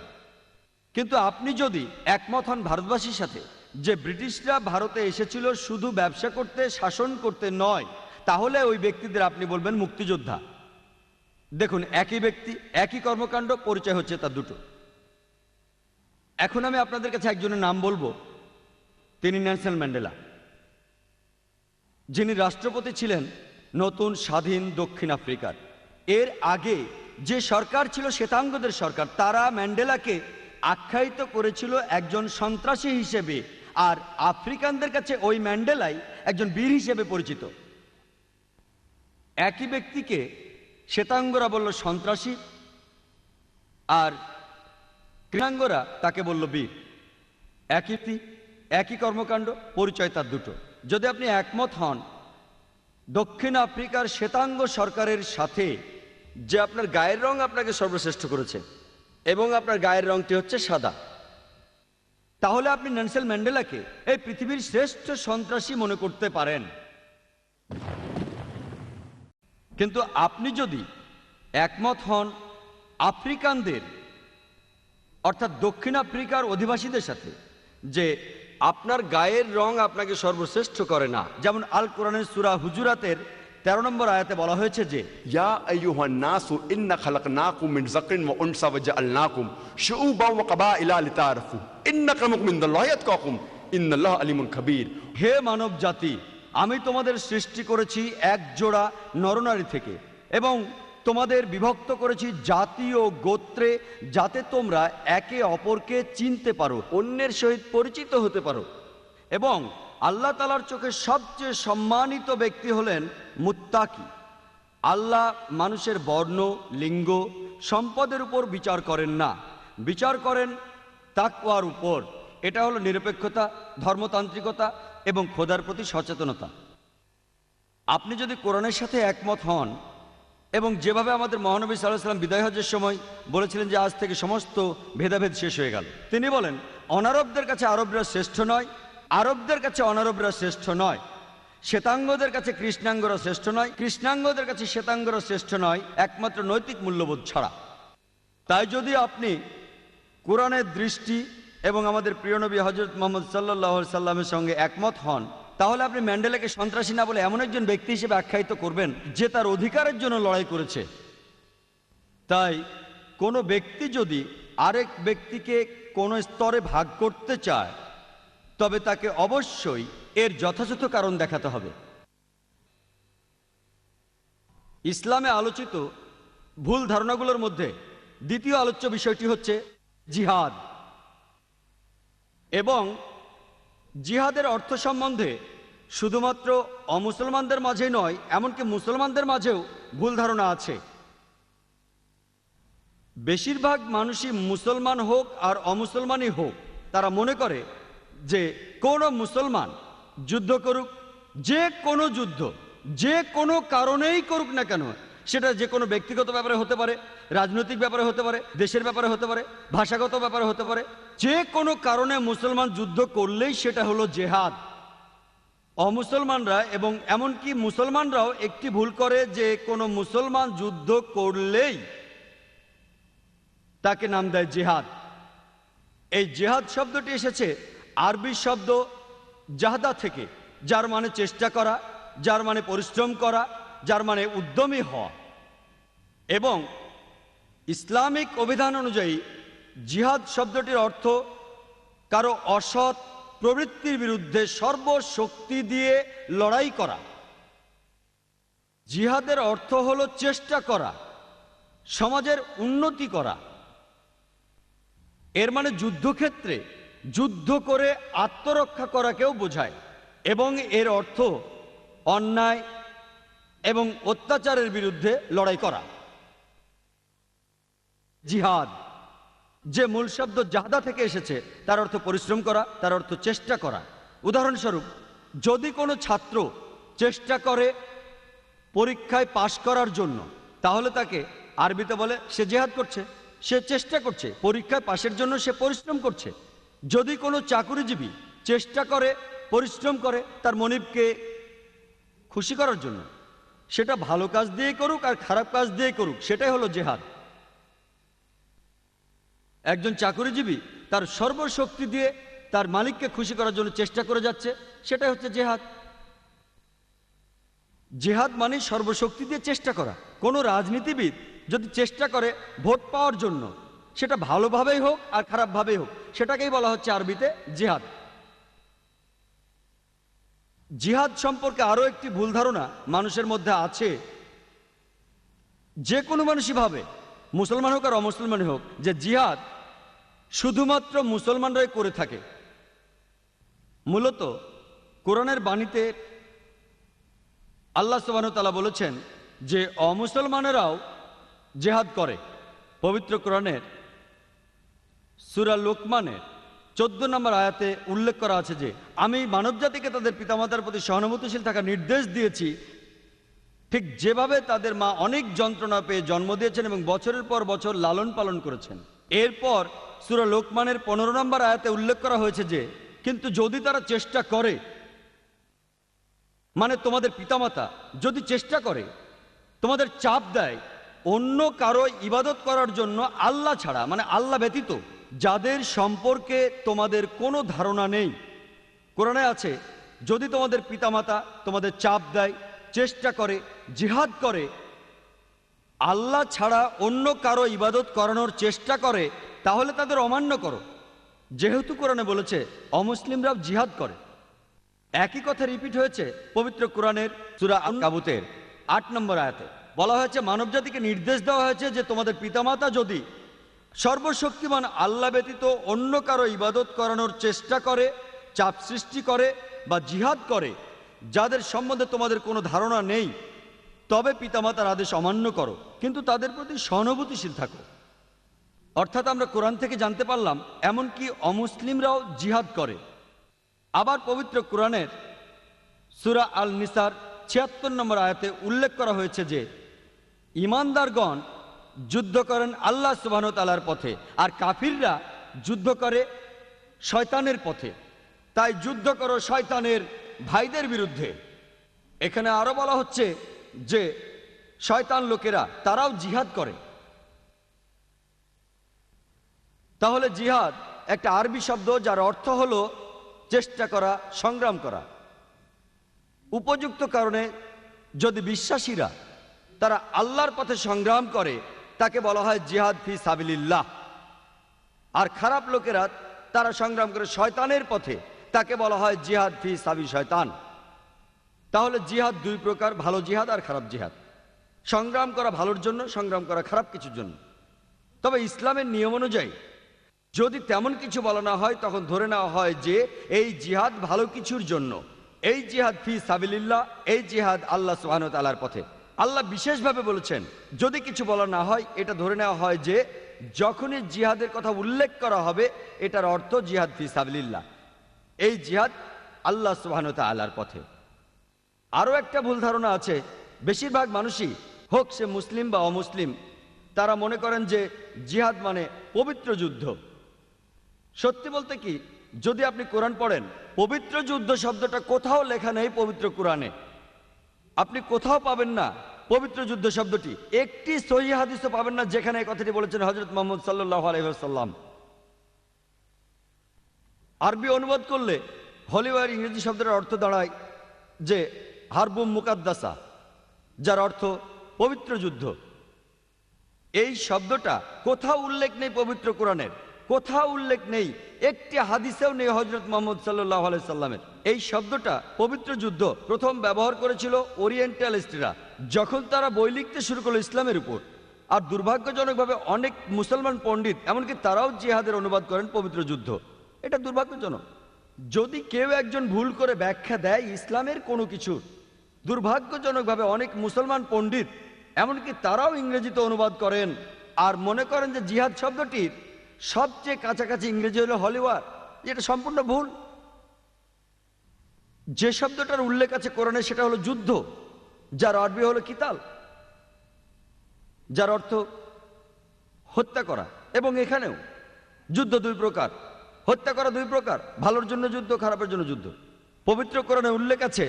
কিন্তু আপনি যদি একমত হন ভারতবাসীর সাথে যে ব্রিটিশরা ভারতে এসেছিল শুধু ব্যবসা করতে, শাসন করতে নয়, তাহলে ওই ব্যক্তিদের আপনি বলবেন মুক্তিযোদ্ধা। দেখুন, একই ব্যক্তি, একই কর্মকাণ্ড, পরিচয় হচ্ছে তা দুটো। এখন আমি আপনাদের কাছে একজনের নাম বলবো, তিনি নেলসন ম্যান্ডেলা, যিনি রাষ্ট্রপতি ছিলেন নতুন স্বাধীন দক্ষিণ আফ্রিকার। এর আগে যে সরকার ছিল শ্বেতাঙ্গদের সরকার, তারা ম্যান্ডেলাকে আখ্যায়িত করেছিল একজন সন্ত্রাসী হিসেবে, আর আফ্রিকানদের কাছে ওই ম্যান্ডেলাই একজন বীর হিসেবে পরিচিত। একই ব্যক্তিকে শ্বেতাঙ্গরা বলল সন্ত্রাসী, আর কৃষ্ণাঙ্গরা তাকে বলল বীর। একই একই কর্মকাণ্ড, পরিচয় তার দুটো। যদি আপনি একমত হন দক্ষিণ আফ্রিকার শ্বেতাঙ্গ সরকারের সাথে যে আপনার গায়ের রং আপনাকে সর্বশ্রেষ্ঠ করেছে এবং আপনার গায়ের রংটি হচ্ছে সাদা, তাহলে আপনি নেলসন ম্যান্ডেলাকে এই পৃথিবীর শ্রেষ্ঠ সন্ত্রাসী মনে করতে পারেন। কিন্তু আপনি যদি একমত হন আফ্রিকানদের, অর্থাৎ দক্ষিণ আফ্রিকার অধিবাসীদের সাথে যে আপনার গায়ের রং আপনাকে সর্বশ্রেষ্ঠ করে না, যেমন আল কোরআনের সূরা হুজুরাতের 13 নম্বর আয়াতে বলা হয়েছে যে या अय्युहन नासु इन्ना खलकनाकुम मिन ज़क्रिन व उनसा व जअलनाकुम शुऊबा व क़बाइला लितारफू इन्न अक्रमकुम इनदल्लाहि अत्क़ाकुम इन्नल्लाह अलीमुन खबीर। হে মানব জাতি, আমি তোমাদের সৃষ্টি করেছি এক জোড়া নরনারী থেকে এবং তোমাদের বিভক্ত করেছি জাতি ও গোত্রে, যাতে তোমরা একে অপরকে চিনতে পারো, অন্যের সহিত পরিচিত হতে পারো। এবং আল্লাহ তাআলার চোখে সবচেয়ে সম্মানিত ব্যক্তি হলেন মুত্তাকি। আল্লাহ মানুষের বর্ণ, লিঙ্গ, সম্পদের উপর বিচার করেন না, বিচার করেন তাকওয়ার উপর। এটা হলো নিরপেক্ষতা, ধর্মতান্ত্রিকতা এবং খোদার প্রতি সচেতনতা। আপনি যদি কোরআনের সাথে একমত হন এবং যেভাবে আমাদের মহানবী সাল্লাল্লাহু আলাইহি ওয়াসাল্লাম বিদায় হজ্জের সময় বলেছিলেন যে আজ থেকে সমস্ত ভেদাভেদ শেষ হয়ে গেল, তিনি বলেন অনারবদের কাছে আরবরা শ্রেষ্ঠ নয়, আরবদের কাছে অনারবরা শ্রেষ্ঠ নয়, শ্বেতাঙ্গদের কাছে কৃষ্ণাঙ্গরা শ্রেষ্ঠ নয়, কৃষ্ণাঙ্গদের কাছে শ্বেতাঙ্গরা শ্রেষ্ঠ নয়, একমাত্র নৈতিক মূল্যবোধ ছাড়া। তাই যদি আপনি কোরআনের দৃষ্টি এবং আমাদের প্রিয় নবী হযরত মুহাম্মদ সাল্লাল্লাহু আলাইহি সাল্লামের সঙ্গে একমত হন, তাহলে আপনি ম্যান্ডেলাকে সন্ত্রাসী না বলে এমন একজন ব্যক্তি হিসেবে আখ্যায়িত করবেন যে তার অধিকারের জন্য লড়াই করেছে। তাই কোনো ব্যক্তি যদি আরেক ব্যক্তিকে কোনো স্তরে ভাগ করতে চায়, তবে তাকে অবশ্যই এর যথাযথ কারণ দেখাতে হবে। ইসলামে আলোচিত ভুল ধারণাগুলোর মধ্যে দ্বিতীয় আলোচ্য বিষয়টি হচ্ছে জিহাদ। এবং জিহাদের অর্থ সম্বন্ধে শুধুমাত্র অমুসলমানদের মাঝেই নয়, এমনকি মুসলমানদের মাঝেও ভুল ধারণা আছে। বেশিরভাগ মানুষই, মুসলমান হোক আর অমুসলমানই হোক, তারা মনে করে যে কোনো মুসলমান যুদ্ধ করুক, যে কোনো যুদ্ধ যে কোনো কারণেই করুক না কেন, সেটা যে কোনো ব্যক্তিগত ব্যাপারে হতে পারে, রাজনৈতিক ব্যাপারে হতে পারে, দেশের ব্যাপারে হতে পারে, ভাষাগত ব্যাপারে হতে পারে, যে কোনো কারণে মুসলমান যুদ্ধ করলেই সেটা হলো জেহাদ। অমুসলমানরা এবং এমনকি মুসলমানরাও একটি ভুল করে যে কোনো মুসলমান যুদ্ধ করলেই তাকে নাম দেয় জিহাদ। এই জিহাদ শব্দটি এসেছে আরবি শব্দ জাহদা থেকে, যার মানে চেষ্টা করা, যার মানে পরিশ্রম করা, যার মানে উদ্যমী হওয়া। এবং ইসলামিক অভিধান অনুযায়ী জিহাদ শব্দটির অর্থ কারো অসৎ প্রবৃত্তির বিরুদ্ধে সর্বশক্তি দিয়ে লড়াই করা। জিহাদের অর্থ হলো চেষ্টা করা, সমাজের উন্নতি করা। এর মানে যুদ্ধক্ষেত্রে যুদ্ধ করে আত্মরক্ষা করাকেও বোঝায়। এবং এর অর্থ অন্যায়, এবং অত্যাচারের বিরুদ্ধে লড়াই করা। জিহাদ, যে মূল শব্দ জাহাদা থেকে এসেছে, তার অর্থ পরিশ্রম করা, তার অর্থ চেষ্টা করা। উদাহরণস্বরূপ, যদি কোনো ছাত্র চেষ্টা করে পরীক্ষায় পাশ করার জন্য, তাহলে তাকে আরবিতে বলে সে জিহাদ করছে, সে চেষ্টা করছে, পরীক্ষায় পাশের জন্য সে পরিশ্রম করছে। যদি কোনো চাকুরিজীবী চেষ্টা করে, পরিশ্রম করে তার মনিবকে খুশি করার জন্য, সেটা ভালো কাজ দিয়ে করুক আর খারাপ কাজ দিয়ে করুক, সেটাই হলো জিহাদ। একজন চাকুরিজীবী তার সর্বশক্তি দিয়ে তার মালিককে খুশি করার জন্য চেষ্টা করে যাচ্ছে, সেটাই হচ্ছে জিহাদ। জিহাদ মানে সর্বশক্তি দিয়ে চেষ্টা করা। কোনো রাজনীতিবিদ যদি চেষ্টা করে ভোট পাওয়ার জন্য, সেটা ভালোভাবেই হোক আর খারাপভাবেই হোক, সেটাকেই বলা হচ্ছে আরবিতে জিহাদ। জিহাদ সম্পর্কে আরো একটি ভুল ধারণা মানুষের মধ্যে আছে। যে কোনো মানুষই ভাবে, মুসলমান হোক আর অমুসলমান হোক, যে জিহাদ শুধুমাত্র মুসলমানরাই করে থাকে। মূলত কোরআনের বাণীতে আল্লাহ সুবহানাহু ওয়া তাআলা বলেছেন যে অমুসলমানেরাও জিহাদ করে। পবিত্র কোরআনের সূরা লোকমানের 14 নম্বর আয়াতে উল্লেখ করা আছে যে আমি মানবজাতিকে তাদের পিতামাতার প্রতি সহানুভূতিশীল থাকার নির্দেশ দিয়েছি, ঠিক যেভাবে তাদের মা অনেক যন্ত্রণা পেয়ে জন্ম দিয়েছেন এবং বছরের পর বছর লালন পালন করেছেন। এরপর সূরা লোকমানের 15 নম্বর আয়াতে উল্লেখ করা হয়েছে যে কিন্তু যদি তারা চেষ্টা করে, মানে তোমাদের পিতামাতা যদি চেষ্টা করে, তোমাদের চাপ দেয় অন্য কারো ইবাদত করার জন্য আল্লাহ ছাড়া, মানে আল্লাহ ব্যতীত, যাদের সম্পর্কে তোমাদের কোনো ধারণা নেই। কোরআনে আছে যদি তোমাদের পিতামাতা তোমাদের চাপ দেয়, চেষ্টা করে, জিহাদ করে, আল্লাহ ছাড়া অন্য কারো ইবাদত করানোর চেষ্টা করে, তাহলে তাদের অমান্য করো। যেহেতু কোরআনে বলেছে অমুসলিমরাও জিহাদ করে, একই কথা রিপিট হয়েছে পবিত্র কোরআনের সূরা আনকাবুতের 8 নম্বর আয়াতে। বলা হয়েছে মানবজাতিকে নির্দেশ দেওয়া হয়েছে যে তোমাদের পিতামাতা যদি সর্বশক্তিমান আল্লাহ ব্যতীত অন্য কারো ইবাদত করানোর চেষ্টা করে, চাপ সৃষ্টি করে বা জিহাদ করে, যাদের সম্বন্ধে তোমাদের কোনো ধারণা নেই, তবে পিতামাতার আদেশ অমান্য করো, কিন্তু তাদের প্রতি সহানুভূতিশীল থাকো। অর্থাৎ আমরা কোরআন থেকে জানতে পারলাম এমনকি অমুসলিমরাও জিহাদ করে। আবার পবিত্র কোরআনের সূরা আল নিসার 76 নম্বর আয়াতে উল্লেখ করা হয়েছে যে ঈমানদারগণ যুদ্ধ করেন আল্লাহ সুবহানাহু ওয়া তাআলার পথে, আর কাফিররা যুদ্ধ করে শয়তানের পথে। তাই যুদ্ধ করো শয়তানের ভাইদের বিরুদ্ধে। এখানে আরো বলা হচ্ছে যে শয়তান লোকেরা তারাও জিহাদ করে। তাহলে জিহাদ একটা আরবি শব্দ যার অর্থ হলো চেষ্টা করা, সংগ্রাম করা। উপযুক্ত কারণে যদি বিশ্বাসীরা তারা আল্লাহর পথে সংগ্রাম করে, তাকে বলা হয় জিহাদ ফি সাবিলিল্লাহ। আর খারাপ লোকেরা তারা সংগ্রাম করে শয়তানের পথে, তাকে বলা হয় জিহাদ ফি সাবি শয়তান। তাহলে জিহাদ দুই প্রকার, ভালো জিহাদ আর খারাপ জিহাদ। সংগ্রাম করা ভালোর জন্য, সংগ্রাম করা খারাপ কিছুর জন্য। তবে ইসলামের নিয়ম অনুযায়ী যদি তেমন কিছু বলা না হয়, তখন ধরে নেওয়া হয় যে এই জিহাদ ভালো কিছুর জন্য, এই জিহাদ ফি সাবিলিল্লাহ, এই জিহাদ আল্লাহ সুবহানাহু ওয়া তাআলার পথে। আল্লাহ বিশেষভাবে বলেছেন যদি কিছু বলা না হয়, এটা ধরে নেওয়া হয় যে যখনই জিহাদের কথা উল্লেখ করা হবে, এটার অর্থ জিহাদ ফি সাবিলিল্লাহ, এই জিহাদ আল্লাহ সুবহানাহু ওয়া তাআলার পথে। আরও একটা ভুল ধারণা আছে, বেশিরভাগ মানুষই, হোক সে মুসলিম বা অমুসলিম, তারা মনে করেন যে জিহাদ মানে পবিত্র যুদ্ধ। সত্যি বলতে কি, যদি আপনি কোরআন পড়েন, পবিত্র যুদ্ধ শব্দটা কোথাও লেখা নেই পবিত্র কোরআনে। আপনি কোথাও পাবেন না পবিত্র যুদ্ধ শব্দটি। একটি সহিহ হাদিসও পাবেন না যেখানে এই কথাটি বলেছেন হযরত মুহাম্মদ সাল্লাল্লাহু আলাইহি ওয়াসাল্লাম। আরবি অনুবাদ করলে হলিওয়ার ইংরেজি শব্দের অর্থ দাঁড়ায় যে হারবুম মুকাদ্দাসা, যার অর্থ পবিত্র যুদ্ধ। এই শব্দটা কোথাও উল্লেখ নেই পবিত্র কোরআনের, কোথাও উল্লেখ নেই, একটি হাদিসেও নেই হযরত মুহাম্মদ সাল্লাল্লাহু আলাইহি সাল্লামের। এই শব্দটা পবিত্র যুদ্ধ প্রথম ব্যবহার করেছিল ওরিয়েন্টালিস্টরা, যখন তারা বই লিখতে শুরু করলো ইসলামের উপর। আর দুর্ভাগ্যজনকভাবে অনেক মুসলমান পণ্ডিত, এমনকি তারাও জিহাদের অনুবাদ করেন পবিত্র যুদ্ধ। এটা দুর্ভাগ্যজনক। যদি কেউ একজন ভুল করে ব্যাখ্যা দেয় ইসলামের কোনো কিছু, দুর্ভাগ্যজনকভাবে অনেক মুসলমান পণ্ডিত এমনকি তারাও ইংরেজিতে অনুবাদ করেন আর মনে করেন যে জিহাদ শব্দটির সবচেয়ে কাছাকাছি ইংরেজি হলো হলিওয়ার। এটা সম্পূর্ণ ভুল। যে শব্দটার উল্লেখ আছে কোরআনে সেটা হলো যুদ্ধ, যার আরবি হলো কিতাল, যার অর্থ হত্যা করা। এবং এখানেও যুদ্ধ দুই প্রকার, হত্যা করা দুই প্রকার, ভালোর জন্য যুদ্ধ, খারাপের জন্য যুদ্ধ। পবিত্র কোরআনে উল্লেখ আছে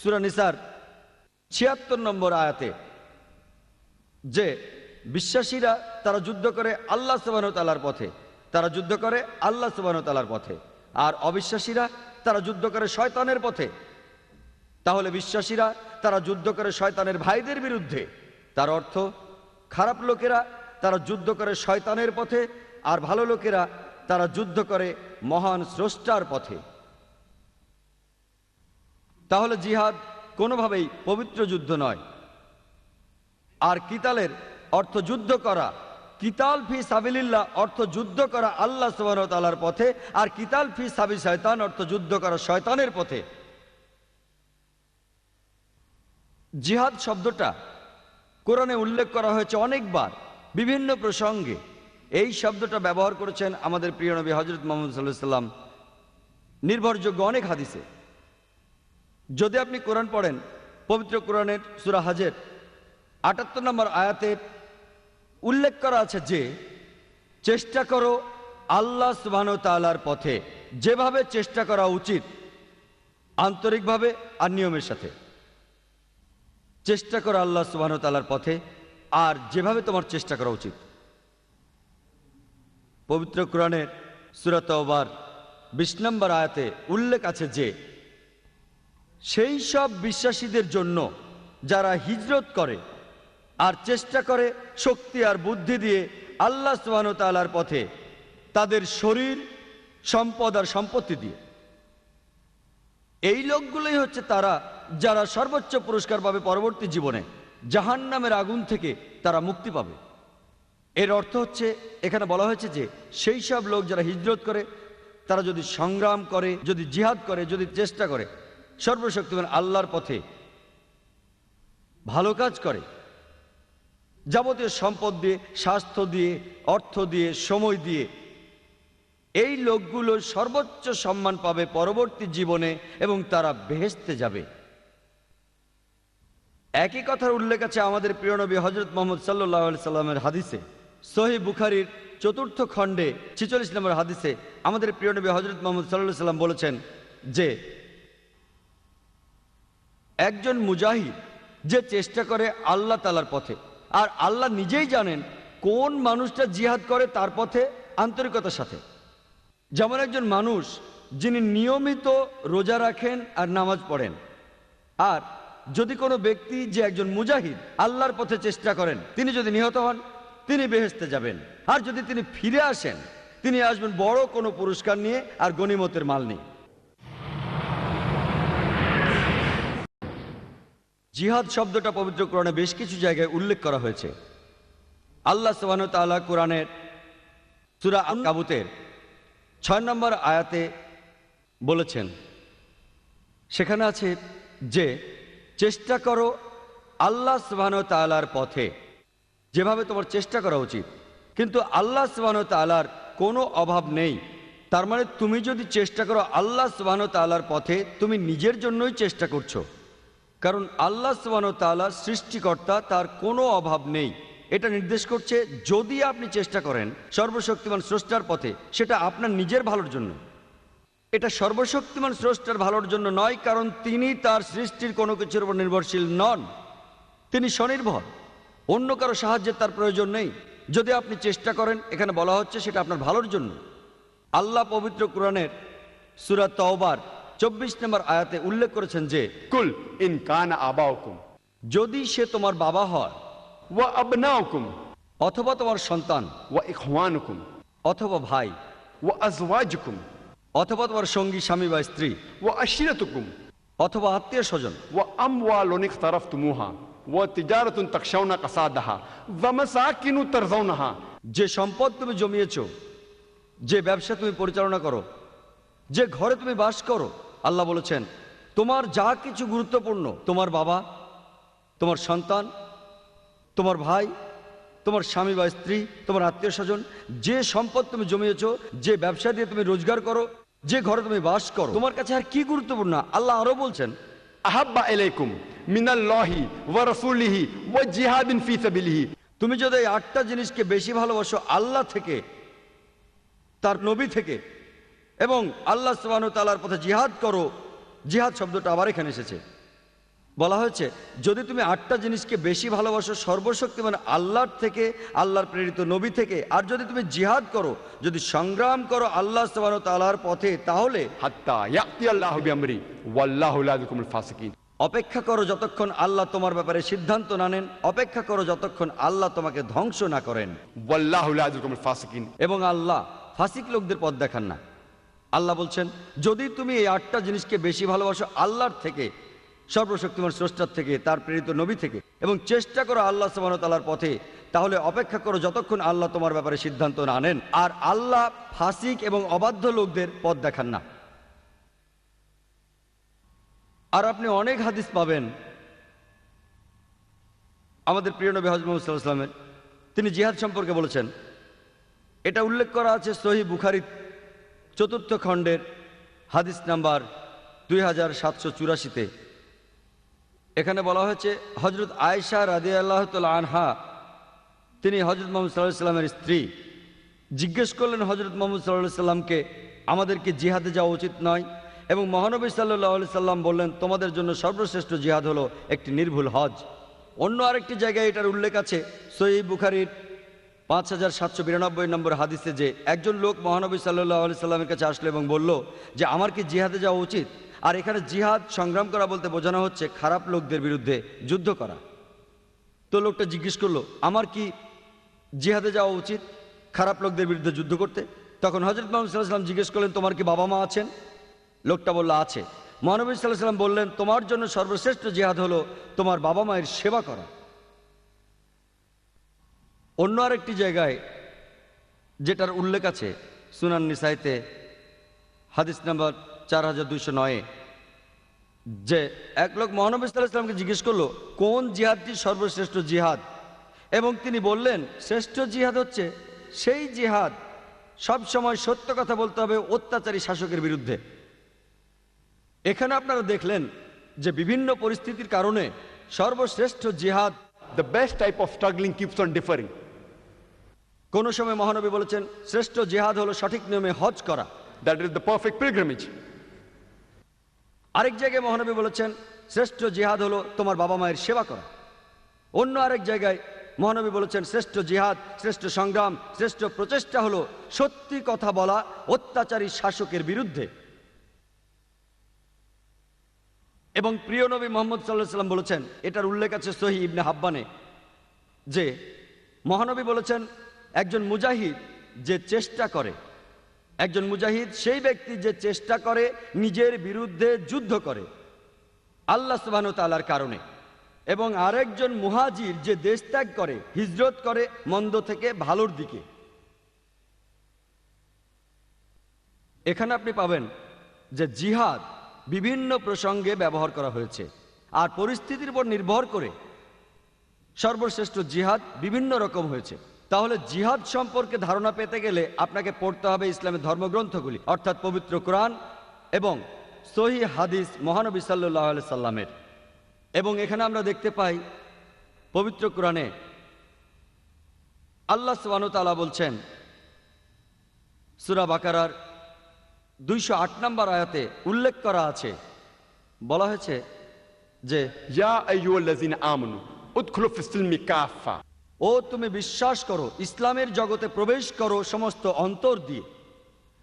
সূরা নিসার ৭৬ নম্বর আয়াতে যে বিশ্বাসীরা তারা যুদ্ধ করে আল্লাহ সুবহানাহু ওয়া তাআলার পথে, তারা যুদ্ধ করে আল্লাহ সুবহানাহু ওয়া তাআলার পথে, আর অবিশ্বাসীরা তারা যুদ্ধ করে শয়তানের পথে। তাহলে বিশ্বাসীরা তারা যুদ্ধ করে শয়তানের ভাইদের বিরুদ্ধে, তার অর্থ খারাপ লোকেরা তারা যুদ্ধ করে শয়তানের পথে, আর ভালো লোকেরা তারা যুদ্ধ করে মহান স্রষ্টার পথে। তাহলে জিহাদ কোনোভাবেই পবিত্র যুদ্ধ নয়। আর কিতালের অর্থ যুদ্ধ করা, কিতাল ফি সাবিলিল্লাহ অর্থ যুদ্ধ করা আল্লাহ সুবহানাহু ওয়া তাআলার পথে, আর কিতাল ফি সাবিল শয়তান অর্থ যুদ্ধ করা শয়তানের পথে। জিহাদ শব্দটা কোরআনে উল্লেখ করা হয়েছে অনেকবার বিভিন্ন প্রসঙ্গে। এই শব্দটা ব্যবহার করেছেন আমাদের প্রিয় নবী হযরত মুহাম্মদ সাল্লাল্লাহু আলাইহি ওয়াসাল্লাম নির্ভরযোগ্য অনেক হাদিসে। যদি আপনি কোরআন পড়েন, পবিত্র কোরআনের সূরা হজের ৭৮ নম্বর আয়াতে উল্লেখ করা আছে যে চেষ্টা করো আল্লাহ সুবহানাহু ওয়া তাআলার পথে, যেভাবে চেষ্টা করা উচিত, আন্তরিকভাবে আর নিয়মের সাথে। চেষ্টা করো আল্লাহ সুবহানাহু ওয়া তাআলার পথে আর যেভাবে তোমার চেষ্টা করা উচিত। পবিত্র কোরআনের সূরা তাওবার ২০ নম্বর আয়াতে উল্লেখ আছে যে সেই সব বিশ্বাসীদের জন্য যারা হিজরত করে আর চেষ্টা করে শক্তি আর বুদ্ধি দিয়ে আল্লাহ সুবহানাহু ওয়া তাআলার পথে, তাদের শরীর, সম্পদ আর সম্পত্তি দিয়ে। এই লোকগুলোই হচ্ছে তারা যারা সর্বোচ্চ পুরস্কার পাবে পরবর্তী জীবনে, জাহান্নামের আগুন থেকে তারা মুক্তি পাবে। এর অর্থ হচ্ছে এখানে বলা হয়েছে যে সেই সব লোক যারা হিজরত করে, তারা যদি সংগ্রাম করে, যদি জিহাদ করে, যদি চেষ্টা করে সর্বশক্তিমান আল্লাহর পথে, ভালো কাজ করে, যাবতীয় সম্পদ দিয়ে, স্বাস্থ্য দিয়ে, অর্থ দিয়ে, সময় দিয়ে, এই লোকগুলো সর্বোচ্চ সম্মান পাবে পরবর্তী জীবনে এবং তারা বেহেশতে যাবে। একই কথার উল্লেখ আছে আমাদের প্রিয় নবী হযরত মুহাম্মদ সাল্লাল্লাহু আলাইহি সাল্লামের হাদিসে। সহিহ বুখারীর ৪র্থ খণ্ডে ৪৬ নম্বর হাদিসে আমাদের প্রিয় নবী হযরত মুহাম্মদ সাল্লাল্লাহু আলাইহি সাল্লাম বলেছেন যে একজন মুজাহিদ যে চেষ্টা করে আল্লাহ তাআলার পথে, আর আল্লাহ নিজেই জানেন কোন মানুষটা জিহাদ করে তার পথে আন্তরিকতার সাথে। যেমন একজন মানুষ যিনি নিয়মিত রোজা রাখেন আর নামাজ পড়েন, আর যদি কোনো ব্যক্তি যে একজন মুজাহিদ আল্লাহর পথে চেষ্টা করেন, তিনি যদি নিহত হন তিনি বেহেশতে যাবেন। আর যদি তিনি ফিরে আসেন তিনি আসবেন বড় কোনো পুরস্কার নিয়ে আর গনিমতের মাল নিয়ে। জিহাদ শব্দটা পবিত্র কোরআনে বেশ কিছু জায়গায় উল্লেখ করা হয়েছে। আল্লাহ সুবহানাহু ওয়া তাআলা কোরআনের সূরা আনকাবুতের ৬ নম্বর আয়াতে বলেছেন, সেখানে আছে যে চেষ্টা করো আল্লাহ সুবহানাহু ওয়া তাআলার পথে, যেভাবে তোমার চেষ্টা করা উচিত। কিন্তু আল্লাহ সুবহানাহু ওয়া তাআলার কোনো অভাব নেই। তার মানে তুমি যদি চেষ্টা করো আল্লাহ সুবহানাহু ওয়া তাআলার পথে, তুমি নিজের জন্যই চেষ্টা করছো, কারণ আল্লাহ সুবহানাহু ওয়া তাআলা সৃষ্টিকর্তা, তার কোনো অভাব নেই। এটা নির্দেশ করছে যদি আপনি চেষ্টা করেন সর্বশক্তিমান স্রষ্টার পথে, সেটা আপনার নিজের ভালোর জন্য। এটা সর্বশক্তিমান স্রষ্টার ভালোর জন্য নয়, কারণ তিনি তার সৃষ্টির কোনো কিছুর উপর নির্ভরশীল নন, তিনি স্বনির্ভর, অন্য কারো সাহায্যের তার প্রয়োজন নেই। যদি আপনি চেষ্টা করেন, এখানে বলা হচ্ছে সেটা আপনার ভালোর জন্য। আল্লাহ পবিত্র কোরআনের সূরা তাওবার ২৪ নম্বর আয়াতে উল্লেখ করেছেন যে कुल इन कान आबाउकुम যদি সে তোমার বাবা হয়, व अबनाउकुम অথবা তোমার সন্তান, व इखवानुकुम অথবা ভাই, व अज़वाजुकुम অথবা তোমার সঙ্গী, স্বামী বা স্ত্রী, व अशीरतुकुम অথবা আত্মীয় স্বজন, व अमवालुन इख्तरफ्तुमुहा व तिजारतुन तखशाउना कसादहा व मसाकिनु तरज़ौनहा, যে সম্পদ তুমি জমিয়েছো, যে ব্যবসা তুমি পরিচালনা করো, যে ঘরে তুমি বাস করো। আল্লাহ বলেছেন তোমার যা কিছু গুরুত্বপূর্ণ, তোমার বাবা, তোমার সন্তান, তোমার ভাই, তোমার স্বামী বা স্ত্রী, তোমার আত্মীয় স্বজন, যে সম্পদ তুমি জমিয়েছো, যে ব্যবসা দিয়ে তুমি রোজগার করো, যে ঘরে তুমি বাস করো, তোমার কাছে আর কি গুরুত্বপূর্ণ? আল্লাহ আরো বলছেন, আহাব্বা ইলাইকুম মিনাল্লাহি ওয়া রাসূলিহি ওয়া জিহাদিন ফি সাবিলিহি। তুমি যদি এই 8টা জিনিসকে বেশি ভালোবাসো, আল্লাহ থেকে, তার নবী থেকে, এবং আল্লাহ সুবহানাহু ওয়া তাআলার পথে জিহাদ করো। জিহাদ শব্দটা আবার এখানে এসেছে, বলা হয়েছে যদি তুমি 8টা জিনিসকে বেশি ভালোবাসো সর্বশক্তিমান আল্লাহর থেকে, আল্লাহর প্রেরিত নবী থেকে, আর যদি তুমি জিহাদ করো, যদি সংগ্রাম করো আল্লাহ সুবহানাহু ওয়া তাআলার পথে, তাহলে হাত্তা ইয়াতি আল্লাহু বিআমরি ওয়াল্লাহু লা ইয়াহদিল ফাসিকিন। অপেক্ষা করো যতক্ষণ আল্লাহ তোমার ব্যাপারে সিদ্ধান্ত না নেন, অপেক্ষা করো যতক্ষণ আল্লাহ তোমাকে ধ্বংস না করেন, ওয়াল্লাহু লা ইয়াহদিল ফাসিকিন। এবং আল্লাহ ফাসিক লোকদের পথ দেখান না। আল্লাহ বলছেন যদি তুমি এই 8টা জিনিসকে বেশি ভালোবাসো আল্লাহর থেকে, সর্বশক্তিমান স্রষ্টার থেকে, তার প্রেরিত নবী থেকে, এবং চেষ্টা করো আল্লাহ সুবহানাহু ওয়া তাআলার পথে, তাহলে অপেক্ষা করো যতক্ষণ আল্লাহ তোমার ব্যাপারে সিদ্ধান্ত না নেন। আর আল্লাহ ফাসিক এবং অবাধ্য লোকদের পথ দেখান না। আর আপনি অনেক হাদিস পাবেন আমাদের প্রিয় নবী হযরত মুহাম্মদ সাল্লাল্লাহু আলাইহি ওয়াসাল্লামের, তিনি জিহাদ সম্পর্কে বলেছেন। এটা উল্লেখ করা আছে সহিহ বুখারী 4th খণ্ডের হাদিস নাম্বার 2784-তে। এখানে বলা হয়েছে হযরত আয়েশা রাদিয়াল্লাহু তাআলা আনহা, তিনি হযরত মুহাম্মদ সাল্লাল্লাহু আলাইহি ওয়াসাল্লামের স্ত্রী, জিজ্ঞেস করলেন হযরত মুহাম্মদ সাল্লাল্লাহু আলাইহি ওয়াসাল্লামকে, আমাদের কি জিহাদে যাওয়া উচিত নয়? এবং মহানবী সাল্লাল্লাহু আলাইহি সাল্লাম বললেন, তোমাদের জন্য সর্বশ্রেষ্ঠ জিহাদ হলো একটি নির্ভুল হজ। অন্য আরেকটি জায়গায় এটার উল্লেখ আছে সহিহ বুখারীর 5792 নম্বর হাদিসে, যে একজন লোক মহানবী সাল্লাল্লাহু আলাইহি সাল্লামের কাছে আসলো এবং বলল যে আমার কি জিহাদে যাওয়া উচিত? আর এখানে জিহাদ সংগ্রাম করা বলতে বোঝানো হচ্ছে খারাপ লোকদের বিরুদ্ধে যুদ্ধ করা। তো লোকটা জিজ্ঞেস করলো, আমার কি জিহাদে যাওয়া উচিত খারাপ লোকদের বিরুদ্ধে যুদ্ধ করতে? তখন হযরত মুহাম্মদ সাল্লাল্লাহু আলাইহি সাল্লাম জিজ্ঞেস করলেন, তোমার কি বাবা মা আছেন? লোকটা বলল আছে। মহানবী সাল্লাল্লাহু আলাইহি সাল্লাম বললেন, তোমার জন্য সর্বশ্রেষ্ঠ জিহাদ হলো তোমার বাবা মায়ের সেবা করা। অন্য আরেকটি জায়গায় যেটার উল্লেখ আছে সুনান নিসাইতে হাদিস নাম্বার 4209, যে এক লোক মহানবী সাল্লাল্লাহু আলাইহি সাল্লামকে জিজ্ঞেস করলো কোন জিহাদটি সর্বশ্রেষ্ঠ জিহাদ, এবং তিনি বললেন শ্রেষ্ঠ জিহাদ হচ্ছে সেই জিহাদ সব সময় সত্য কথা বলতে হবে অত্যাচারী শাসকের বিরুদ্ধে। এখানে আপনারা দেখলেন যে বিভিন্ন পরিস্থিতির কারণে সর্বশ্রেষ্ঠ জিহাদ, The best type of struggling keeps on differing. কোন সময় মহানবী বলেছেন শ্রেষ্ঠ জিহাদ হলো সঠিক নিয়মে হজ করা। That is the perfect pilgrimage. আরেক জায়গায় মহানবী বলেছেন শ্রেষ্ঠ জিহাদ হলো তোমার বাবা মায়ের সেবা করা। অন্য আরেক জায়গায় মহানবী বলেছেন শ্রেষ্ঠ জিহাদ, শ্রেষ্ঠ সংগ্রাম, শ্রেষ্ঠ প্রচেষ্টা হলো সত্যি কথা বলা অত্যাচারী শাসকের বিরুদ্ধে। এবং প্রিয় নবী মুহাম্মদ সাল্লাল্লাহু আলাইহি সাল্লাম বলেছেন, এটার উল্লেখ আছে সহিহ ইবনে হাব্বানে, যে মহানবী বলেছেন একজন মুজাহিদ যে চেষ্টা করে, একজন মুজাহিদ সেই ব্যক্তি যে চেষ্টা করে নিজের বিরুদ্ধে যুদ্ধ করে আল্লাহ সুবহানাহু ওয়া তাআলার কারণে, এবং আরেকজন মুহাজির যে দেশ ত্যাগ করে, হিজরত করে মন্দ থেকে ভালোর দিকে। এখানে আপনি পাবেন যে জিহাদ বিভিন্ন প্রসঙ্গে ব্যবহার করা হয়েছে, আর পরিস্থিতির উপর নির্ভর করে সর্বশ্রেষ্ঠ জিহাদ বিভিন্ন রকম হয়েছে। তাহলে জিহাদ সম্পর্কে ধারণা পেতে গেলে আপনাকে পড়তে হবে ইসলামের ধর্মগ্রন্থগুলি, অর্থাৎ পবিত্র কোরআন এবং সহিহ হাদিস মহানবী সাল্লাল্লাহু আলাইহি সাল্লামের। এবং এখানে আমরা দেখতে পাই পবিত্র কোরআনে আল্লাহ সুবহানাহু ওয়া তাআলা বলছেন সূরা বাকারার 208 নম্বর আয়াতে উল্লেখ করা আছে, বলা হয়েছে যে Ya ayyuhallazina amanu udkhulu fis-silmi kaffa. ও তুমি বিশ্বাস করো, ইসলামের জগতে প্রবেশ করো সমস্ত অন্তর দিয়ে,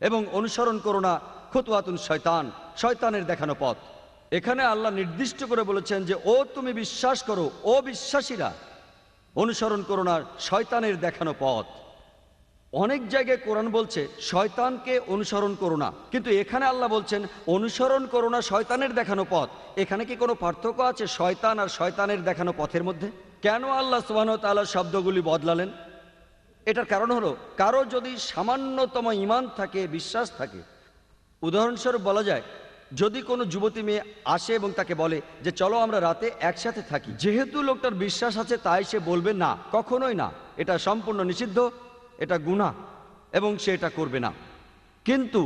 এবং অনুসরণ করো না খুতওয়াতুন শয়তান, শয়তানের দেখানো পথ। এখানে আল্লাহ নির্দিষ্ট করে বলেছেন যে ও তুমি বিশ্বাস করো, ও বিশ্বাসীরা অনুসরণ করো না শয়তানের দেখানো পথ। অনেক জায়গায় কোরআন বলছে শয়তানকে অনুসরণ করো না, কিন্তু এখানে আল্লাহ বলছেন অনুসরণ করো না শয়তানের দেখানো পথ। এখানে কি কোনো পার্থক্য আছে শয়তান আর শয়তানের দেখানো পথের মধ্যে? কেন আল্লাহ সুবহানাহু ওয়া তাআলা শব্দগুলি বদলালেন? এটার কারণ হলো কারো যদি সামান্যতম ঈমান থাকে, বিশ্বাস থাকে, উদাহরণস্বরূপ বলা যায় যদি কোনো যুবতী মেয়ে আসে এবং তাকে বলে যে চলো আমরা রাতে একসাথে থাকি, যেহেতু লোকটার বিশ্বাস আছে তাই সে বলবে না, কখনোই না, এটা সম্পূর্ণ নিষিদ্ধ, এটা গুনাহ এবং সে এটা করবে না। কিন্তু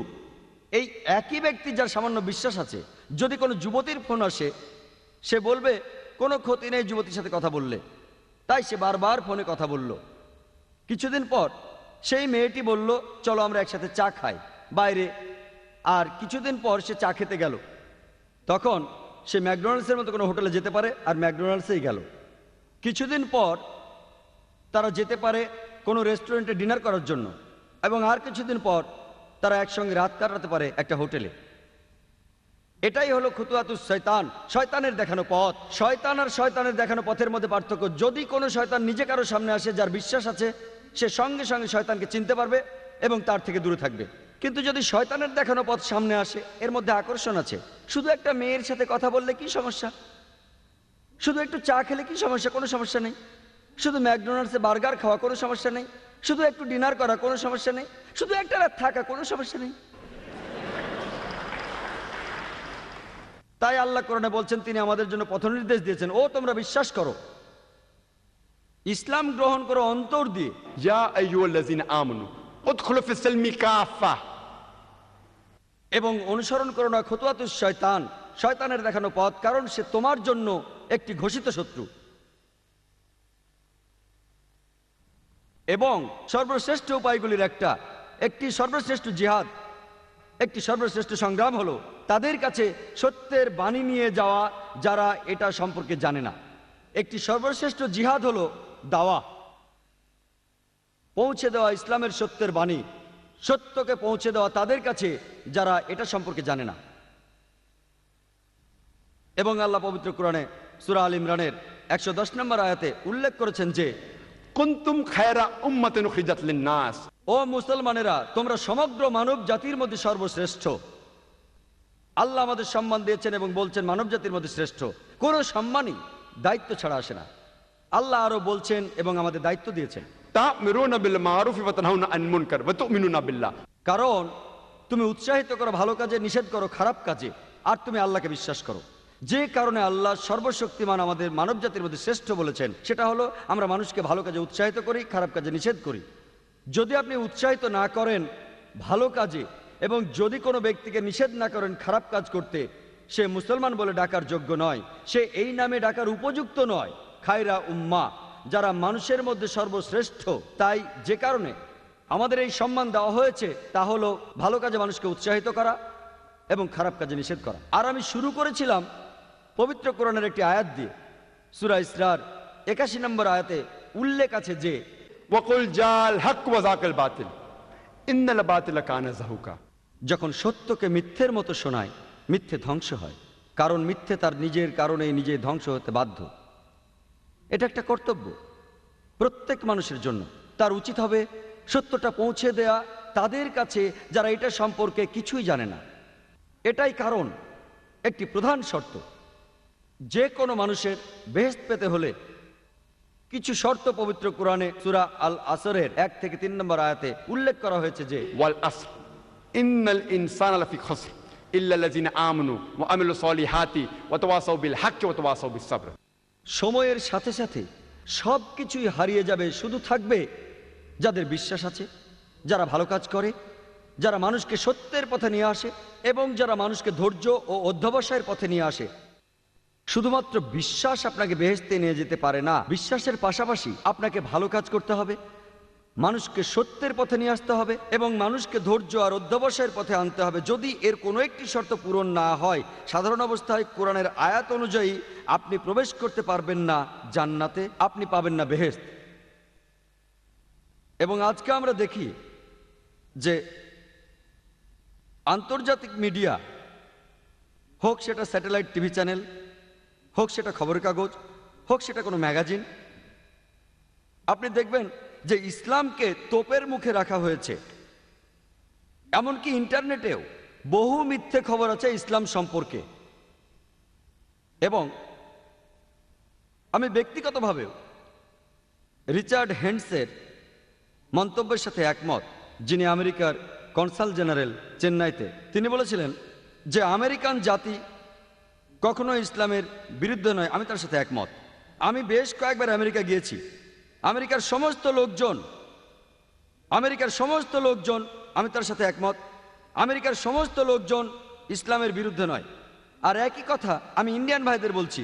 এই একই ব্যক্তি যার সামান্য বিশ্বাস আছে, যদি কোনো যুবতীর ফোন আসে, সে বলবে কোনো ক্ষতি নেই যুবতীর সাথে কথা বললে, তাই সে বারবার ফোনে কথা বলল। কিছুদিন পর সেই মেয়েটি বলল চলো আমরা একসাথে চা খাই বাইরে, আর কিছুদিন পর সে চা খেতে গেল। তখন সে ম্যাকডোনাল্ডসের মতো কোনো হোটেলে যেতে পারে আর ম্যাকডোনাল্ডসেই গেল। কিছুদিন পর তারা যেতে পারে কোনো রেস্টুরেন্টে ডিনার করার জন্য, এবং আর কিছুদিন পর তারা একসঙ্গে রাত কাটাতে পারে একটা হোটেলে। এটাই হলো খুতুয়াতুস শয়তান, শয়তানের দেখানো পথ। শয়তান আর শয়তানের দেখানো পথের মধ্যে পার্থক্য, যদি কোনো শয়তান নিজে কারো সামনে আসে যার বিশ্বাস আছে, সে সঙ্গে সঙ্গে শয়তানকে চিনতে পারবে এবং তার থেকে দূরে থাকবে। কিন্তু যদি শয়তানের দেখানো পথ সামনে আসে, এর মধ্যে আকর্ষণ আছে, শুধু একটা মেয়ের সাথে কথা বললে কি সমস্যা, শুধু একটু চা খেলে কি সমস্যা, কোনো সমস্যা নেই, শুধু ম্যাকডোনাল্ডসে বার্গার খাওয়া কোনো সমস্যা নেই, শুধু একটু ডিনার করা কোনো সমস্যা নেই, শুধু একটা রাত থাকা কোনো সমস্যা নেই। তাই আল্লাহ কোরআনে বলছেন, তিনি আমাদের জন্য পথ নির্দেশ দিয়েছেন, ও তোমরা বিশ্বাস করো, ইসলাম গ্রহণ করো অন্তর দিয়ে। या अय्युहल्लज़ीना आमनू उदखुलू फिस्सिल्मी काफ़ा। এবং অনুসরণ করো না খুতুয়াতুস শয়তান, শয়তানের দেখানো পথ, কারণ সে তোমার জন্য একটি ঘোষিত শত্রু। এবং সর্বশ্রেষ্ঠ উপায়গুলির একটি সর্বশ্রেষ্ঠ জিহাদ, একটি সর্বশ্রেষ্ঠ সংগ্রাম হলো তাদের কাছে সত্যের বাণী নিয়ে যাওয়া যারা এটা সম্পর্কে জানে না। একটি সর্বশ্রেষ্ঠ জিহাদ হলো দাওয়া, পৌঁছে দেওয়া ইসলামের সত্যের বাণী, সত্যকে পৌঁছে দেওয়া তাদের কাছে যারা এটা সম্পর্কে জানে না। এবং আল্লাহ পবিত্র কোরআনে সূরা আল ইমরানের 110 নম্বর আয়াতে উল্লেখ করেছেন যে कुन्तुम खैरा उम्मतिन उखरिजत लिन्नास। ও মুসলমানেরা, তোমরা সমগ্র মানব জাতির মধ্যে সর্বশ্রেষ্ঠ। আল্লাহ আমাদের সম্মান দিয়েছেন এবং বলছেন মানব জাতির মধ্যে শ্রেষ্ঠ। কোনো সম্মানই দায়িত্ব ছাড়া আসে না। আল্লাহ আরো বলছেন এবং আমাদের দায়িত্ব দিয়েছেন, ता'मुरूना बिल मारूफ व तनहौना अनिल मुनकर व तु'मिनूना बिल्लाह। কারণ তুমি উৎসাহিত করো ভালো কাজে, নিষেধ করো খারাপ কাজে, আর তুমি আল্লাহকে বিশ্বাস করো। যে কারণে আল্লাহ সর্বশক্তিমান আমাদের মানব জাতির মধ্যে শ্রেষ্ঠ বলেছেন, সেটা হলো আমরা মানুষকে ভালো কাজে উৎসাহিত করি, খারাপ কাজে নিষেধ করি। যদি আপনি উৎসাহিত না করেন ভালো কাজে এবং যদি কোনো ব্যক্তিকে নিষেধ না করেন খারাপ কাজ করতে, সে মুসলমান বলে ডাকার যোগ্য নয়, সে এই নামে ডাকার উপযুক্ত নয়। খায়রা উম্মা, যারা মানুষের মধ্যে সর্বশ্রেষ্ঠ। তাই যে কারণে আমাদের এই সম্মান দেওয়া হয়েছে তা হলো ভালো কাজে মানুষকে উৎসাহিত করা এবং খারাপ কাজে নিষেধ করা। আর আমি শুরু করেছিলাম পবিত্র কোরআনের একটি আয়াত দিয়ে। সূরা ইসরার 81 নম্বর আয়াতে উল্লেখ আছে যে वकुल जाल हक व ज़ाक़िल बातिल इन्नल बातिल कान ज़हूका। যখন সত্যকে মিথ্যের মতো শোনায়, মিথ্যে ধ্বংস হয়, কারণ মিথ্যে তার নিজের কারণেই নিজেই ধ্বংস হতে বাধ্য। এটা একটা কর্তব্য প্রত্যেক মানুষের জন্য। তার উচিত হবে সত্যটা পৌঁছে দেয়া তাদের কাছে যারা এটা সম্পর্কে কিছুই জানে না। এটাই কারণ একটি প্রধান শর্ত, যে কোনো মানুষের বেহেশত পেতে হলে কিছু শর্ত পবিত্র কোরআনে সূরা আল আসরের 1 থেকে 3 নম্বর আয়াতে উল্লেখ করা হয়েছে যে वल अस्र इन्नल इंसाना लफी खस्र इल्ला लज़ीना आमनू व अमिलु सॉलिहाति व तवासौ बिल हक़्क़ि व तवासौ बिस सब्र। সময়ের সাথে সাথে সব কিছুই হারিয়ে যাবে, শুধু থাকবে যাদের বিশ্বাস আছে, যারা ভালো কাজ করে, যারা মানুষকে সত্যের পথে নিয়ে আসে এবং যারা মানুষকে ধৈর্য ও অধ্যবসায়ের পথে নিয়ে আসে। শুধুমাত্র বিশ্বাস আপনাকে বেহেশতে নিয়ে যেতে পারে না, বিশ্বাসের পাশাপাশি আপনাকে ভালো কাজ করতে হবে, মানুষকে সত্যের পথে নিয়ে আসতে হবে এবং মানুষকে ধৈর্য আর অধ্যবসায়ের পথে আনতে হবে। যদি এর কোনো একটি শর্ত পূরণ না হয়, সাধারণ অবস্থায় কোরআনের আয়াত অনুযায়ী আপনি প্রবেশ করতে পারবেন না জান্নাতে, আপনি পাবেন না বেহেশত। এবং আজকে আমরা দেখি যে আন্তর্জাতিক মিডিয়া, হোক সেটা স্যাটেলাইট টিভি চ্যানেল, হোক সেটা খবরের কাগজ, হোক সেটা কোনো ম্যাগাজিন, আপনি দেখবেন যে ইসলামকে তোপের মুখে রাখা হয়েছে। এমনকি ইন্টারনেটেও বহু মিথ্যে খবর আছে ইসলাম সম্পর্কে। এবং আমি ব্যক্তিগতভাবেও রিচার্ড হেন্ডসের মন্তব্যের সাথে একমত, যিনি আমেরিকার কনসাল জেনারেল চেন্নাইতে। তিনি বলেছিলেন যে আমেরিকান জাতি কখনো ইসলামের বিরুদ্ধে নয়, আমি তার সাথে একমত। আমি বেশ কয়েকবার আমেরিকা গিয়েছি। আমেরিকার সমস্ত লোকজন আমি তার সাথে একমত। আমেরিকার সমস্ত লোকজন ইসলামের বিরুদ্ধে নয়। আর একই কথা আমি ইন্ডিয়ান ভাইদের বলছি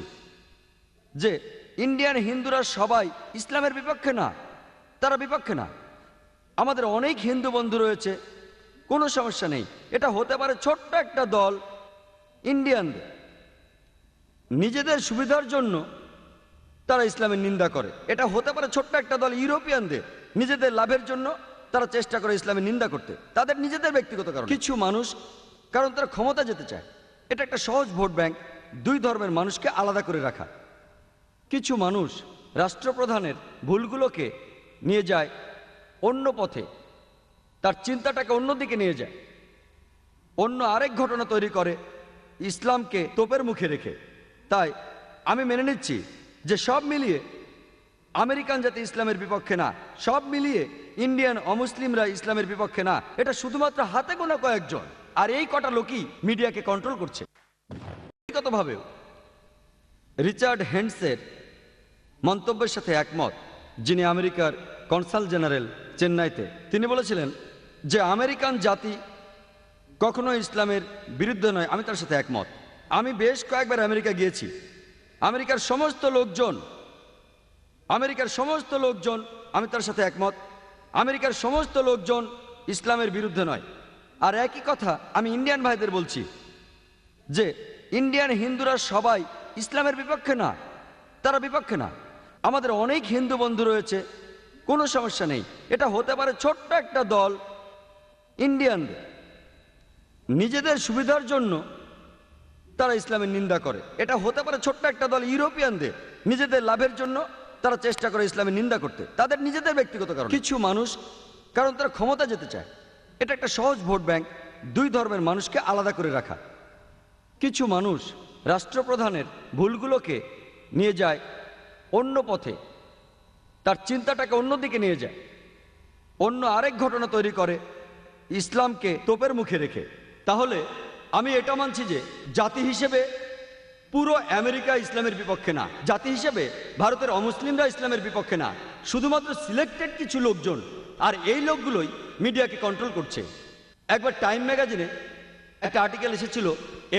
যে ইন্ডিয়ান হিন্দুরা সবাই ইসলামের বিপক্ষে না, তারা বিপক্ষে না। আমাদের অনেক হিন্দু বন্ধু রয়েছে, কোনো সমস্যা নেই। এটা হতে পারে ছোট্ট একটা দল ইন্ডিয়ানদের, নিজেদের সুবিধার জন্য তারা ইসলামের নিন্দা করে। এটা হতে পারে ছোট্ট একটা দল ইউরোপিয়ানদের, নিজেদের লাভের জন্য তারা চেষ্টা করে ইসলামের নিন্দা করতে, তাদের নিজেদের ব্যক্তিগত কারণ। কিছু মানুষ কারণ তারা ক্ষমতা যেতে চায়। এটা একটা সহজ ভোট ব্যাংক, দুই ধর্মের মানুষকে আলাদা করে রাখা। কিছু মানুষ রাষ্ট্রপ্রধানের ভুলগুলোকে নিয়ে যায় অন্য পথে, তার চিন্তাটাকে অন্যদিকে নিয়ে যায়, অন্য আরেক ঘটনা তৈরি করে ইসলামকে তোপের মুখে রেখে। তাই আমি মেনে নিচ্ছি যে সব মিলিয়ে আমেরিকান জাতি ইসলামের বিপক্ষে না, সব মিলিয়ে ইন্ডিয়ান অমুসলিমরা ইসলামের বিপক্ষে না। এটা শুধুমাত্র হাতে গোনা কয়েকজন, আর এই কটা লোকই মিডিয়াকে কন্ট্রোল করছে। ব্যক্তিগতভাবেও রিচার্ড হেন্ডসের মন্তব্যের সাথে একমত, যিনি আমেরিকার কনসাল জেনারেল চেন্নাইতে। তিনি বলেছিলেন যে আমেরিকান জাতি কখনো ইসলামের বিরুদ্ধে নয়, আমি তার সাথে একমত। আমি বেশ কয়েকবার আমেরিকা গিয়েছি। আমেরিকার সমস্ত লোকজন আমি তার সাথে একমত। আমেরিকার সমস্ত লোকজন ইসলামের বিরুদ্ধে নয়। আর একই কথা আমি ইন্ডিয়ান ভাইদের বলছি যে ইন্ডিয়ান হিন্দুরা সবাই ইসলামের বিপক্ষে না, তারা বিপক্ষে না। আমাদের অনেক হিন্দু বন্ধু রয়েছে, কোনো সমস্যা নেই। এটা হতে পারে ছোট্ট একটা দল ইন্ডিয়ানদের, নিজেদের সুবিধার জন্য তারা ইসলামের নিন্দা করে। এটা হতে পারে ছোট্ট একটা দল ইউরোপিয়ানদের, নিজেদের লাভের জন্য তারা চেষ্টা করে ইসলামের নিন্দা করতে, তাদের নিজেদের ব্যক্তিগত কারণ। কিছু মানুষ কারণ তারা ক্ষমতা যেতে চায়। এটা একটা সহজ ভোট ব্যাংক, দুই ধর্মের মানুষকে আলাদা করে রাখা। কিছু মানুষ রাষ্ট্রপ্রধানের ভুলগুলোকে নিয়ে যায় অন্য পথে, তার চিন্তাটাকে অন্যদিকে নিয়ে যায়, অন্য আরেক ঘটনা তৈরি করে ইসলামকে তোপের মুখে রেখে। তাহলে আমি এটা মানছি যে জাতি হিসেবে পুরো আমেরিকা ইসলামের বিপক্ষে না, জাতি হিসেবে ভারতের অমুসলিমরা ইসলামের বিপক্ষে না, শুধুমাত্র সিলেক্টেড কিছু লোকজন, আর এই লোকগুলোই মিডিয়াকে কন্ট্রোল করছে। একবার টাইম ম্যাগাজিনে একটা আর্টিকেল এসেছিল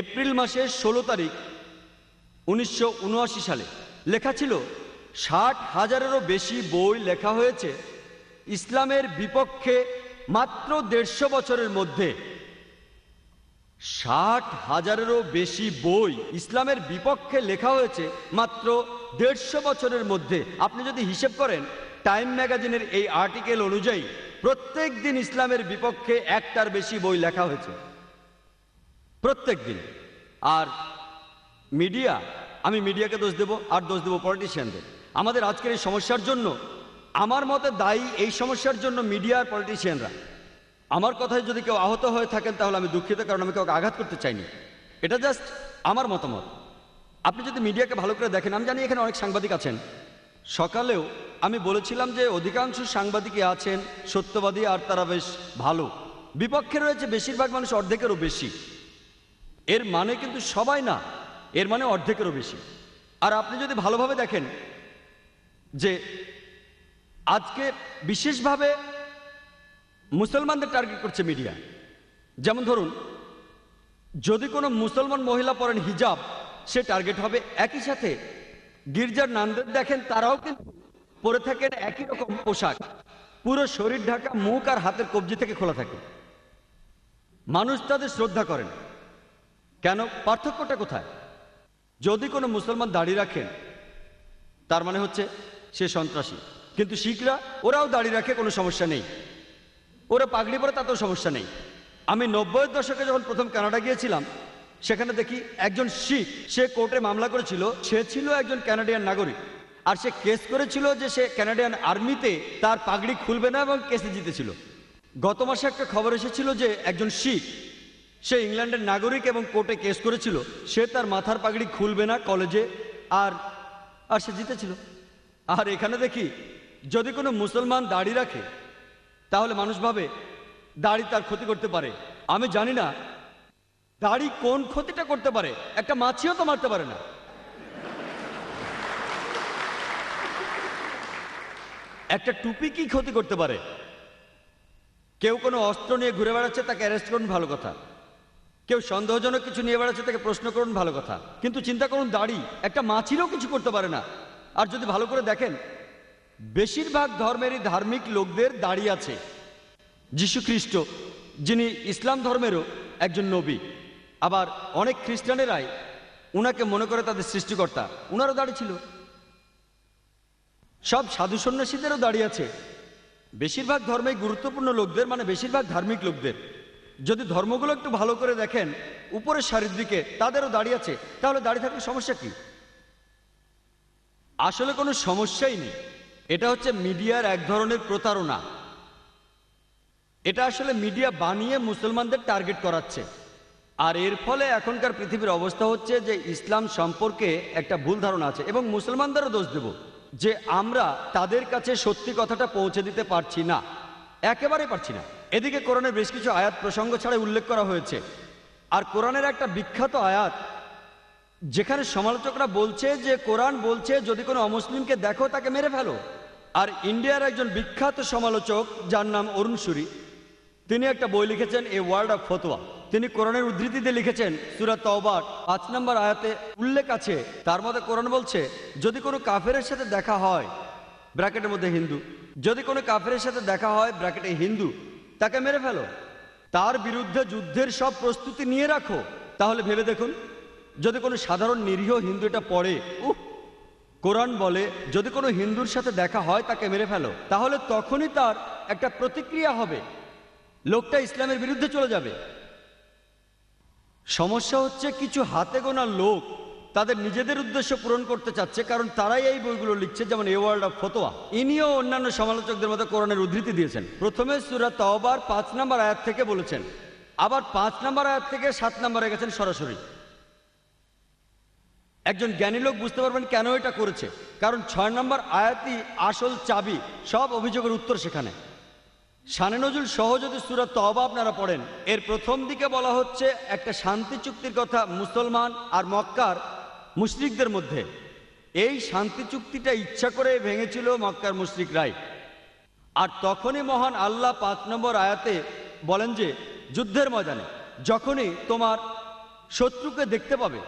এপ্রিল মাসের 16 তারিখ 1979 সালে। লেখা ছিল 60,000-এরও বেশি বই লেখা হয়েছে ইসলামের বিপক্ষে মাত্র 150 বছরের মধ্যে। 60,000-এরও বেশি বই ইসলামের বিপক্ষে লেখা হয়েছে মাত্র 150 বছরের মধ্যে। আপনি যদি হিসেব করেন টাইম ম্যাগাজিনের এই আর্টিকেল অনুযায়ী প্রত্যেক দিন ইসলামের বিপক্ষে একটার বেশি বই লেখা হয়েছে, প্রত্যেক দিন। আর মিডিয়া, আমি মিডিয়াকে দোষ দেব, আর দোষ দেব পলিটিশিয়ানদের। আমাদের আজকের এই সমস্যার জন্য আমার মতে দায়ী, এই সমস্যার জন্য মিডিয়া আর পলিটিশিয়ানরা। আমার কথায় যদি কেউ আহত হয়ে থাকেন তাহলে আমি দুঃখিত, কারণ আমি কাউকে আঘাত করতে চাইনি। এটা জাস্ট আমার মতামত। আপনি যদি মিডিয়াকে ভালো করে দেখেন, আমি জানি এখানে অনেক সাংবাদিক আছেন। সকালেও আমি বলেছিলাম যে অধিকাংশ সাংবাদিকই আছেন সত্যবাদী, আর তারা বেশ ভালো। বিপক্ষে রয়েছে বেশিরভাগ মানুষ, অর্ধেকেরও বেশি। এর মানে কিন্তু সবাই না, এর মানে অর্ধেকেরও বেশি। আর আপনি যদি ভালোভাবে দেখেন যে আজকে বিশেষভাবে মুসলমানদের টার্গেট করছে মিডিয়া। যেমন ধরুন, যদি কোনো মুসলমান মহিলা পরেন হিজাব, সে টার্গেট হবে। একই সাথে গির্জার নানদের দেখেন, তারাও কিন্তু পরে থাকেন একই রকম পোশাক, পুরো শরীর ঢাকা, মুখ আর হাতের কবজি থেকে খোলা থাকে। মানুষ তাদের শ্রদ্ধা করেন। কেন? পার্থক্যটা কোথায়? যদি কোনো মুসলমান দাড়ি রাখেন তার মানে হচ্ছে সে সন্ত্রাসী, কিন্তু শিখরা ওরাও দাড়ি রাখে, কোনো সমস্যা নেই। ওরা পাগড়ি পরে, তাতেও সমস্যা নেই। আমি 90-এর দশকে যখন প্রথম কানাডা গিয়েছিলাম, সেখানে দেখি একজন শিখ, সে কোর্টে মামলা করেছিল। সে ছিল একজন কানাডিয়ান নাগরিক, আর সে কেস করেছিল যে সে কানাডিয়ান আর্মিতে তার পাগড়ি খুলবে না, এবং কেসে জিতেছিল। গত মাসে একটা খবর এসেছিল যে একজন শিখ, সে ইংল্যান্ডের নাগরিক এবং কোর্টে কেস করেছিল, সে তার মাথার পাগড়ি খুলবে না কলেজে, আর সে জিতেছিল। আর এখানে দেখি যদি কোনো মুসলমান দাড়ি রাখে তাহলে মানুষ ভাবে দাড়ি তার ক্ষতি করতে পারে। আমি জানি না দাড়ি কোন ক্ষতিটা করতে পারে? একটা মাছিও তো মারতে পারে না। একটা টুপি কি ক্ষতি করতে পারে? কেউ কোনো অস্ত্র নিয়ে ঘুরে বেড়াচ্ছে, তাকে অ্যারেস্ট করুন, ভালো কথা। কেউ সন্দেহজনক কিছু নিয়ে বেড়াচ্ছে, তাকে প্রশ্ন করুন, ভালো কথা। কিন্তু চিন্তা করুন, দাড়ি একটা মাছিরও কিছু করতে পারে না। আর যদি ভালো করে দেখেন, বেশিরভাগ ধর্মেরই ধার্মিক লোকদের দাড়ি আছে। যীশু খ্রিস্ট, যিনি ইসলাম ধর্মেরও একজন নবী, আবার অনেক খ্রিস্টানেরাই উনাকে মনে করে তাদের সৃষ্টিকর্তা, উনারও দাড়ি ছিল। সব সাধু সন্ন্যাসীদেরও দাড়ি আছে। বেশিরভাগ ধর্মে গুরুত্বপূর্ণ লোকদের, মানে বেশিরভাগ ধার্মিক লোকদের, যদি ধর্মগুলো একটু ভালো করে দেখেন, উপরের সারির দিকে তাদেরও দাড়ি আছে। তাহলে দাড়ি থাকলে সমস্যা কি? আসলে কোনো সমস্যাই নেই। এটা হচ্ছে মিডিয়ার এক ধরনের প্রতারণা। এটা আসলে মিডিয়া বানিয়ে মুসলমানদের টার্গেট করাচ্ছে। আর এর ফলে এখনকার পৃথিবীর অবস্থা হচ্ছে যে ইসলাম সম্পর্কে একটা ভুল ধারণা আছে, এবং মুসলমানদেরও দোষ দেব যে আমরা তাদের কাছে সত্যি কথাটা পৌঁছে দিতে পারছি না, একেবারেই পারছি না। এদিকে কোরআনের বেশ কিছু আয়াত প্রসঙ্গ ছাড়াই উল্লেখ করা হয়েছে। আর কোরআনের একটা বিখ্যাত আয়াত, যেখানে সমালোচকরা বলছে যে কোরআন বলছে যদি কোনো অমুসলিমকে দেখো তাকে মেরে ফেলো। আর ইন্ডিয়ার একজন বিখ্যাত সমালোচক, যার নাম অরুণ সুরি, তিনি একটা বই লিখেছেন, এ ওয়ার্ল্ড অফ ফতোয়া। তিনি কোরআনের উদ্ধৃতি দিয়ে লিখেছেন, সূরা তাওবার 5 নম্বর আয়াতে উল্লেখ আছে, তার মধ্যে কোরআন বলছে যদি কোনো কাফেরের সাথে দেখা হয়, ব্র্যাকেটের মধ্যে হিন্দু, যদি কোনো কাফেরের সাথে দেখা হয় ব্র্যাকেটে হিন্দু, তাকে মেরে ফেলো, তার বিরুদ্ধে যুদ্ধের সব প্রস্তুতি নিয়ে রাখো। তাহলে ভেবে দেখুন, যদি কোনো সাধারণ নিরীহ হিন্দু এটা পড়ে, কোরআন বলে যদি কোনো হিন্দুর সাথে দেখা হয় তাকে মেরে ফেলো, তাহলে তখনই তার একটা প্রতিক্রিয়া হবে, লোকটা ইসলামের বিরুদ্ধে চলে যাবে। সমস্যা হচ্ছে কিছু হাতে গোনা লোক তাদের নিজেদের উদ্দেশ্য পূরণ করতে চাচ্ছে, কারণ তারাই এই বইগুলো লিখছে, যেমন এ ওয়ার্ল্ড অফ ফতোয়া। ইনিও অন্যান্য সমালোচকদের মতো কোরআনের উদ্ধৃতি দিয়েছেন। প্রথমে সূরা তাওবার 5 নম্বর আয়াত থেকে বলেছেন, আবার 5 নম্বর আয়াত থেকে 7 নম্বরে গেছেন সরাসরি। একজন জ্ঞানী লোক বুঝতে পারবেন কেন এটা করেছে, কারণ 6 নম্বর আয়াতই আসল চাবি, সব অভিযোগের উত্তর সেখানে। শানে নজুল সহ যদি সূরা তওবা আপনারা পড়েন, এর প্রথম দিকে বলা হচ্ছে একটা শান্তি চুক্তির কথা মুসলমান আর মক্কার মুশরিকদের মধ্যে। এই শান্তি চুক্তিটা ইচ্ছা করে ভেঙেছিল মক্কার মুশরিকরাই। আর তখনই মহান আল্লাহ 5 নম্বর আয়াতে বলেন যে যুদ্ধের ময়দানে যখনই তোমার শত্রুকে দেখতে পাবে,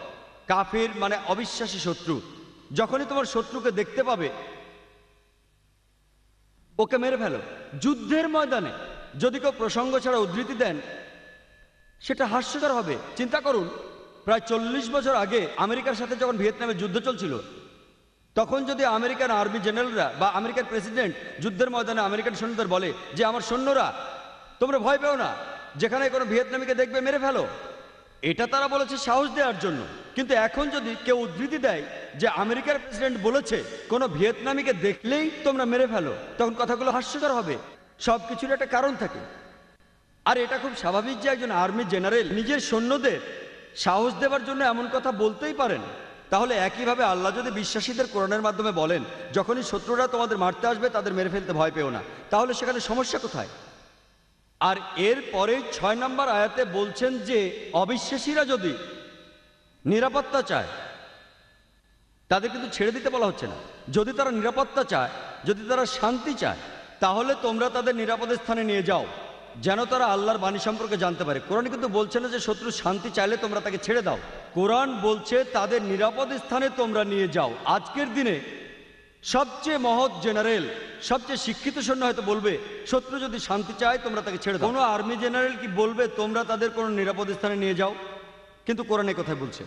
কাফির মানে অবিশ্বাসী শত্রু, যখনই তোমার শত্রুকে দেখতে পাবে ওকে মেরে ফেলো। যুদ্ধের ময়দানে যদি কেউ প্রসঙ্গ ছাড়া উদ্ধৃতি দেন, সেটা হাস্যকর হবে। চিন্তা করুন, প্রায় 40 বছর আগে আমেরিকার সাথে যখন ভিয়েতনামে যুদ্ধ চলছিল, তখন যদি আমেরিকান আর্মি জেনারেলরা বা আমেরিকার প্রেসিডেন্ট যুদ্ধের ময়দানে আমেরিকান সৈন্যদের বলে যে আমার সৈন্যরা তোমরা ভয় পেও না, যেখানে কোনো ভিয়েতনামীকে দেখবে মেরে ফেলো, এটা তারা বলেছে সাহস দেওয়ার জন্য। কিন্তু এখন যদি কেউ উদ্ধৃতি দেয় যে আমেরিকার প্রেসিডেন্ট বলেছে কোনো ভিয়েতনামীকে দেখলেই তোমরা মেরে ফেলো, তখন কথাগুলো হাস্যকর হবে। সব কিছুর একটা কারণ থাকে। আর এটা খুব স্বাভাবিক যে একজন আর্মি জেনারেল নিজের সৈন্যদের সাহস দেওয়ার জন্য এমন কথা বলতেই পারেন। তাহলে একইভাবে আল্লাহ যদি বিশ্বাসীদের কোরআনের মাধ্যমে বলেন যখনই শত্রুরা তোমাদের মারতে আসবে তাদের মেরে ফেলতে ভয় পেও না, তাহলে সেখানে সমস্যা কোথায়? আর এর পরে 6 নম্বর আয়াতে বলছেন যে অবিশ্বাসীরা যদি নিরাপত্তা চায় তাদের কিন্তু ছেড়ে দিতে বলা হচ্ছে না। যদি তারা নিরাপত্তা চায়, যদি তারা শান্তি চায়, তাহলে তোমরা তাদের নিরাপদ স্থানে নিয়ে যাও, যেন তারা আল্লাহর বাণী সম্পর্কে জানতে পারে। কোরআন কিন্তু বলছে না যে শত্রু শান্তি চাইলে তোমরা তাকে ছেড়ে দাও। কোরআন বলছে তাদের নিরাপদ স্থানে তোমরা নিয়ে যাও। আজকের দিনে সবচেয়ে মহৎ জেনারেল, সবচেয়ে শিক্ষিত সৈন্য হয়তো বলবে শত্রু যদি শান্তি চায় তোমরা তাকে ছেড়ে দাও। কোনো আর্মি জেনারেল কি বলবে তোমরা তাদের কোনো নিরাপদ স্থানে নিয়ে যাও? কিন্তু কোরআন এই কথাই বলছে।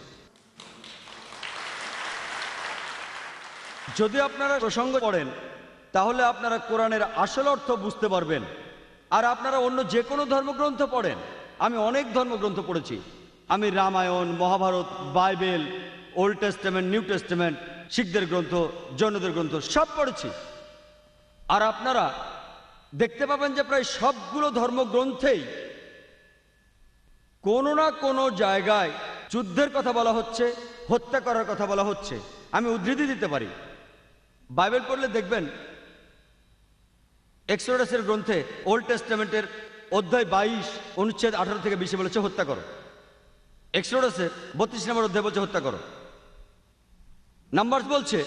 যদি আপনারা প্রসঙ্গ পড়েন তাহলে আপনারা কোরআনের আসল অর্থ বুঝতে পারবেন। আর আপনারা অন্য যে কোনো ধর্মগ্রন্থ পড়েন, আমি অনেক ধর্মগ্রন্থ পড়েছি, আমি Ramayana, Mahabharata, Bible, Old Testament, New Testament, শিখদের গ্রন্থ, জৈনদের গ্রন্থ সব পড়েছি। আর আপনারা দেখতে পাবেন যে প্রায় সবগুলো ধর্মগ্রন্থেই কোনো না কোনো জায়গায় যুদ্ধের কথা বলা হচ্ছে, হত্যা করার কথা বলা হচ্ছে। আমি উদ্ধৃতি দিতে পারি, বাইবেল পড়লে দেখবেন এক্সোডাসের গ্রন্থে ওল্ড টেস্টামেন্টের অধ্যায় 22 অনুচ্ছেদ 18 থেকে 20 বলেছে হত্যা করো। এক্সোডাসের 32 নম্বর অধ্যায় বলছে হত্যা করো, নাম্বারস বলছে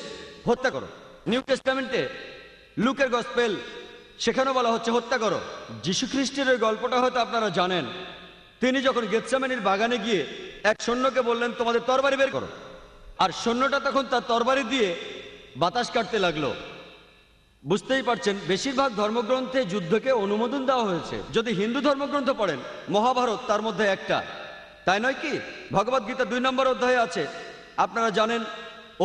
হত্যা করো, নিউ টেস্টামেন্টে লুকের গসপেল সেখানেও বলা হচ্ছে হত্যা করো। যীশু খ্রিস্টের ওই গল্পটা হয়তো আপনারা জানেন। তিনি যখন গেতসেমানির বাগানে গিয়ে এক সৈন্যকে বললেন তোমাদের তরবারি বের করো, আর সৈন্যটা তখন তার তরবারি দিয়ে বাতাস কাটতে লাগলো। বুঝতেই পারছেন বেশিরভাগ ধর্মগ্রন্থে যুদ্ধকে অনুমোদন দেওয়া হয়েছে। যদি হিন্দু ধর্মগ্রন্থ পড়েন, মহাভারত তার মধ্যে একটা, তাই নয় কি? ভগবদ গীতা 2 নম্বর অধ্যায়ে আছে। আপনারা জানেন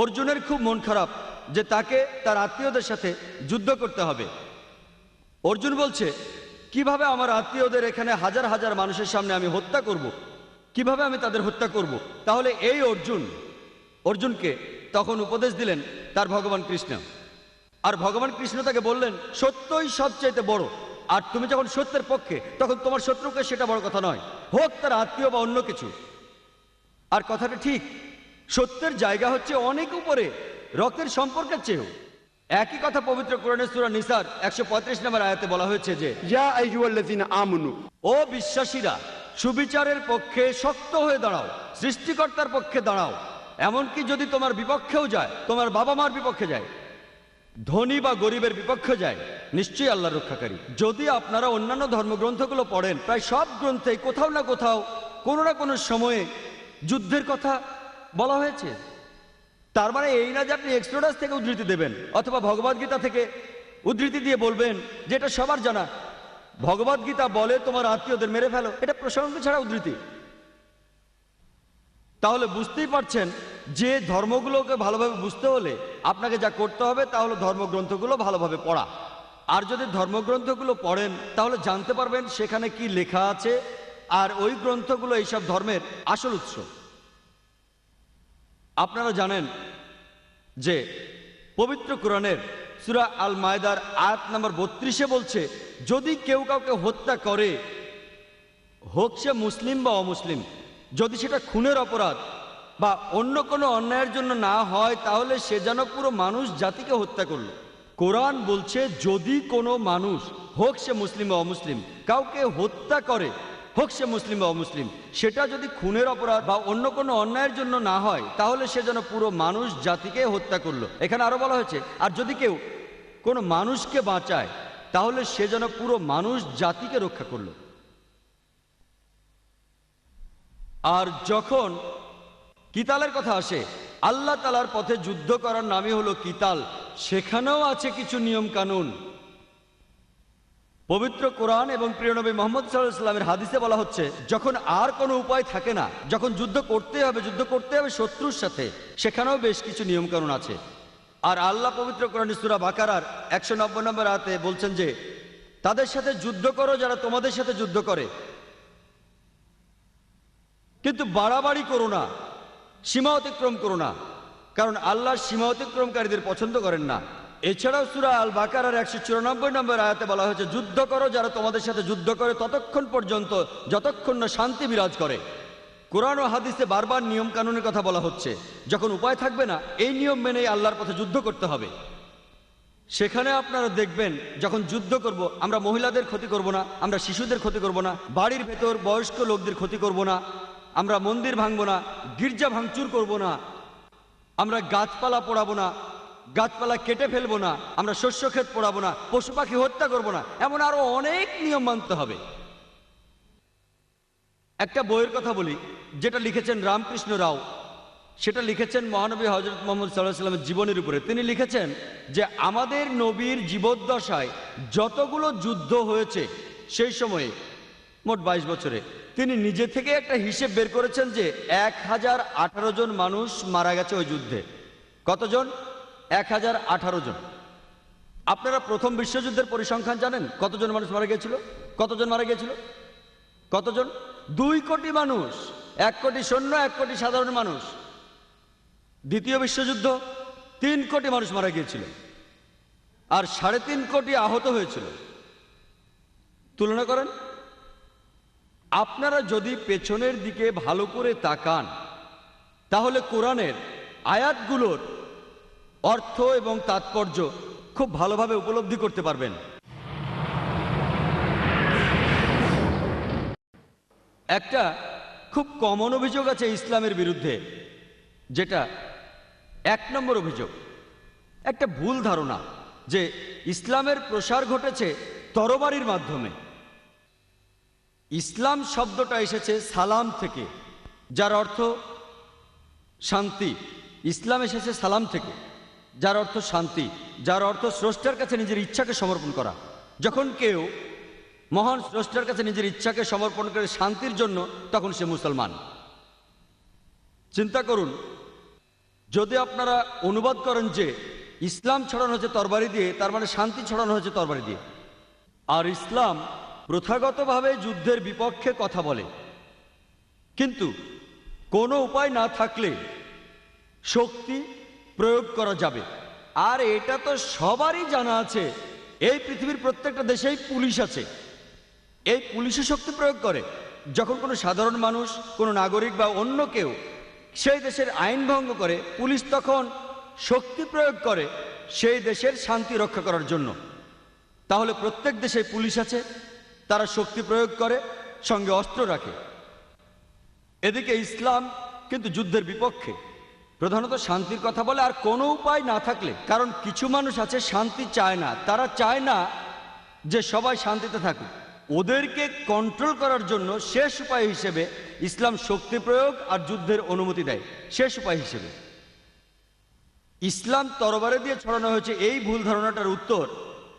অর্জুনের খুব মন খারাপ যে তাকে তার আত্মীয়দের সাথে যুদ্ধ করতে হবে। অর্জুন বলছে কিভাবে আমার আত্মীয়দের এখানে হাজার হাজার মানুষের সামনে আমি হত্যা করব, কিভাবে আমি তাদের হত্যা করব? তাহলে এই অর্জুনকে তখন উপদেশ দিলেন তার ভগবান কৃষ্ণ। আর ভগবান কৃষ্ণ তাকে বললেন সত্যই সবচাইতে বড়, আর তুমি যখন সত্যের পক্ষে তখন তোমার শত্রুকে সেটা বড় কথা নয়, হোক তার আত্মীয় বা অন্য কিছু। আর কথাটা ঠিক, সত্যের জায়গা হচ্ছে অনেক উপরে, রক্তের সম্পর্কের চেয়েও। একই কথা পবিত্র কোরআনের সূরা নিসার 135 নম্বর আয়াতে বলা হয়েছে যে ইয়া আইয়ুহাল্লাযীনা আমানু, ও বিশ্বাসীরা, সুবিচারের পক্ষে শক্ত হয়ে দাঁড়াও, সৃষ্টিকর্তার পক্ষে দাঁড়াও। এমনকি যদি তোমার বিপক্ষেও যায়, তোমার বাবা মার বিপক্ষে যায়, ধনী বা গরিবের বিপক্ষে যায়, নিশ্চয়ই আল্লাহর রক্ষাকারী। যদি আপনারা অন্যান্য ধর্মগ্রন্থগুলো পড়েন, প্রায় সব গ্রন্থে কোথাও না কোথাও কোনো না কোনো সময়ে যুদ্ধের কথা বলা হয়েছে। তার মানে এই না যে আপনি এক্সোডাস থেকে উদ্ধৃতি দেবেন অথবা ভগবদ্গীতা থেকে উদ্ধৃতি দিয়ে বলবেন যে এটা সবার জানা। ভগবদ্গীতা বলে তোমার আত্মীয়দের মেরে ফেলো, এটা প্রসঙ্গ ছাড়া উদ্ধৃতি। তাহলে বুঝতেই পারছেন যে ধর্মগুলোকে ভালোভাবে বুঝতে হলে আপনাকে যা করতে হবে তা হলো ধর্মগ্রন্থগুলো ভালোভাবে পড়া। আর যদি ধর্মগ্রন্থগুলো পড়েন তাহলে জানতে পারবেন সেখানে কি লেখা আছে, আর ওই গ্রন্থগুলো এইসব ধর্মের আসল উৎস। আপনারা জানেন যে পবিত্র কোরআনের সূরা আল মায়দার আয়াত নম্বর 32-এ বলছে যদি কেউ কাউকে হত্যা করে, হোক সে মুসলিম বা অমুসলিম, যদি সেটা খুনের অপরাধ বা অন্য কোনো অন্যায়ের জন্য না হয়, তাহলে সে যেন পুরো মানুষ জাতিকে হত্যা করলো। কোরআন বলছে যদি কোনো মানুষ, হোক সে মুসলিম বা অমুসলিম, কাউকে হত্যা করে, হোক সে মুসলিম বা অমুসলিম, সেটা যদি খুনের অপরাধ বা অন্য কোনো অন্যায়ের জন্য না হয়, তাহলে সে যেন পুরো মানুষ জাতিকে হত্যা করলো। এখানে আরো বলা হয়েছে আর যদি কেউ কোনো মানুষকে বাঁচায়, তাহলে সে যেন পুরো মানুষ জাতিকে রক্ষা করলো। আর যখন কিতালের কথা আসে, আল্লাহ তাআলার পথে যুদ্ধ করার নামই হলো কিতাল। সেখানেও আছে কিছু নিয়ম কানুন। পবিত্র কোরআন এবং প্রিয় নবী মুহাম্মদ সাল্লাল্লাহু আলাইহি ওয়াসাল্লামের হাদিসে বলা হচ্ছে যখন আর কোনো উপায় থাকে না, যখন যুদ্ধ করতে হবে শত্রুর সাথে, সেখানেও বেশ কিছু নিয়ম কানুন আছে। আর আল্লাহ পবিত্র কোরআনের সূরা বাকারার 190 নম্বর আয়াতে বলছেন যে তাদের সাথে যুদ্ধ করো যারা তোমাদের সাথে যুদ্ধ করে, কিন্তু বাড়াবাড়ি করো না, সীমা অতিক্রম করো না, কারণ আল্লাহ সীমা অতিক্রমকারীদের পছন্দ করেন না। এছাড়াও সূরা আল বাকারার 194 নম্বর আয়াতে বলা হয়েছে যুদ্ধ করো যারা তোমাদের সাথে যুদ্ধ করে ততক্ষণ পর্যন্ত যতক্ষণ না শান্তি বিরাজ করে। কোরআন ও হাদিসে বারবার নিয়ম কানুনের কথা বলা হচ্ছে। যখন উপায় থাকবে না, এই নিয়ম মেনেই আল্লাহর পথে যুদ্ধ করতে হবে। সেখানে আপনারা দেখবেন যখন যুদ্ধ করব, আমরা মহিলাদের ক্ষতি করব না, আমরা শিশুদের ক্ষতি করব না, বাড়ির ভেতর বয়স্ক লোকদের ক্ষতি করব না, আমরা মন্দির ভাঙবো না, গির্জা ভাঙচুর করব না, আমরা গাছপালা পোড়াবো না, গাছপালা কেটে ফেলবো না, আমরা শস্য ক্ষেত পোড়াবো না, পশু পাখি হত্যা করবো না, এমন আরো অনেক নিয়ম মানতে হবে। একটা বইয়ের কথা বলি যেটা লিখেছেন রামকৃষ্ণ রাও, সেটা লিখেছেন মহানবী হযরত মুহাম্মদ সাল্লাল্লাহু আলাইহি ওয়াসাল্লামের জীবনের উপরে। তিনি লিখেছেন যে আমাদের নবীর জীবদ্দশায় যতগুলো যুদ্ধ হয়েছে সেই সময়ে মোট 22 বছরে, তিনি নিজে থেকে একটা হিসেব বের করেছেন যে 1018 জন মানুষ মারা গেছে ওই যুদ্ধে। কতজন? 1018 জন। আপনারা প্রথম বিশ্বযুদ্ধের পরিসংখ্যান জানেন? কতজন মানুষ মারা গিয়েছিল? কতজন মারা গিয়েছিল? কতজন? 2 কোটি মানুষ, 1 কোটি সৈন্য, 1 কোটি সাধারণ মানুষ। দ্বিতীয় বিশ্বযুদ্ধ 3 কোটি মানুষ মারা গিয়েছিল আর 3.5 কোটি আহত হয়েছিল। তুলনা করেন। আপনারা যদি পেছনের দিকে ভালো করে তাকান, তাহলে কোরআনের আয়াতগুলোর অর্থ এবং তাৎপর্য খুব ভালোভাবে উপলব্ধি করতে পারবেন। একটা খুব কমন অভিযোগ আছে ইসলামের বিরুদ্ধে, যেটা 1 নম্বর অভিযোগ, একটা ভুল ধারণা যে ইসলামের প্রসার ঘটেছে তরবারির মাধ্যমে। ইসলাম শব্দটা এসেছে সালাম থেকে, যার অর্থ শান্তি। ইসলাম এসেছে সালাম থেকে, যার অর্থ শান্তি, যার অর্থ স্রষ্টার কাছে নিজের ইচ্ছাকে সমর্পণ করা। যখন কেউ মহান স্রষ্টার কাছে নিজের ইচ্ছাকে সমর্পণ করে শান্তির জন্য, তখন সে মুসলমান। চিন্তা করুন, যদি আপনারা অনুবাদ করেন যে ইসলাম ছড়ানো হয়েছে তরবারি দিয়ে, তার মানে শান্তি ছড়ানো হয়েছে তরবারি দিয়ে। আর ইসলাম প্রথাগতভাবে যুদ্ধের বিপক্ষে কথা বলে, কিন্তু কোনো উপায় না থাকলে শক্তি প্রয়োগ করা যাবে। আর এটা তো সবারই জানা আছে, এই পৃথিবীর প্রত্যেকটা দেশেই পুলিশ আছে, এই পুলিশও শক্তি প্রয়োগ করে। যখন কোনো সাধারণ মানুষ, কোনো নাগরিক বা অন্য কেউ সেই দেশের আইন ভঙ্গ করে, পুলিশ তখন শক্তি প্রয়োগ করে সেই দেশের শান্তি রক্ষা করার জন্য। তাহলে প্রত্যেক দেশে পুলিশ আছে, তারা শক্তি প্রয়োগ করে, সঙ্গে অস্ত্র রাখে। এদিকে ইসলাম কিন্তু যুদ্ধের বিপক্ষে, প্রধানত শান্তির কথা বলে। আর কোনো উপায় না থাকলে, কারণ কিছু মানুষ আছে শান্তি চায় না, তারা চায় না যে সবাই শান্তিতে থাকুক, ওদেরকে কন্ট্রোল করার জন্য শেষ উপায় হিসেবে ইসলাম শক্তি প্রয়োগ আর যুদ্ধের অনুমতি দেয়। শেষ উপায় হিসেবে ইসলাম তরবারি দিয়ে ছড়ানো হয়েছে, এই ভুল ধারণাটার উত্তর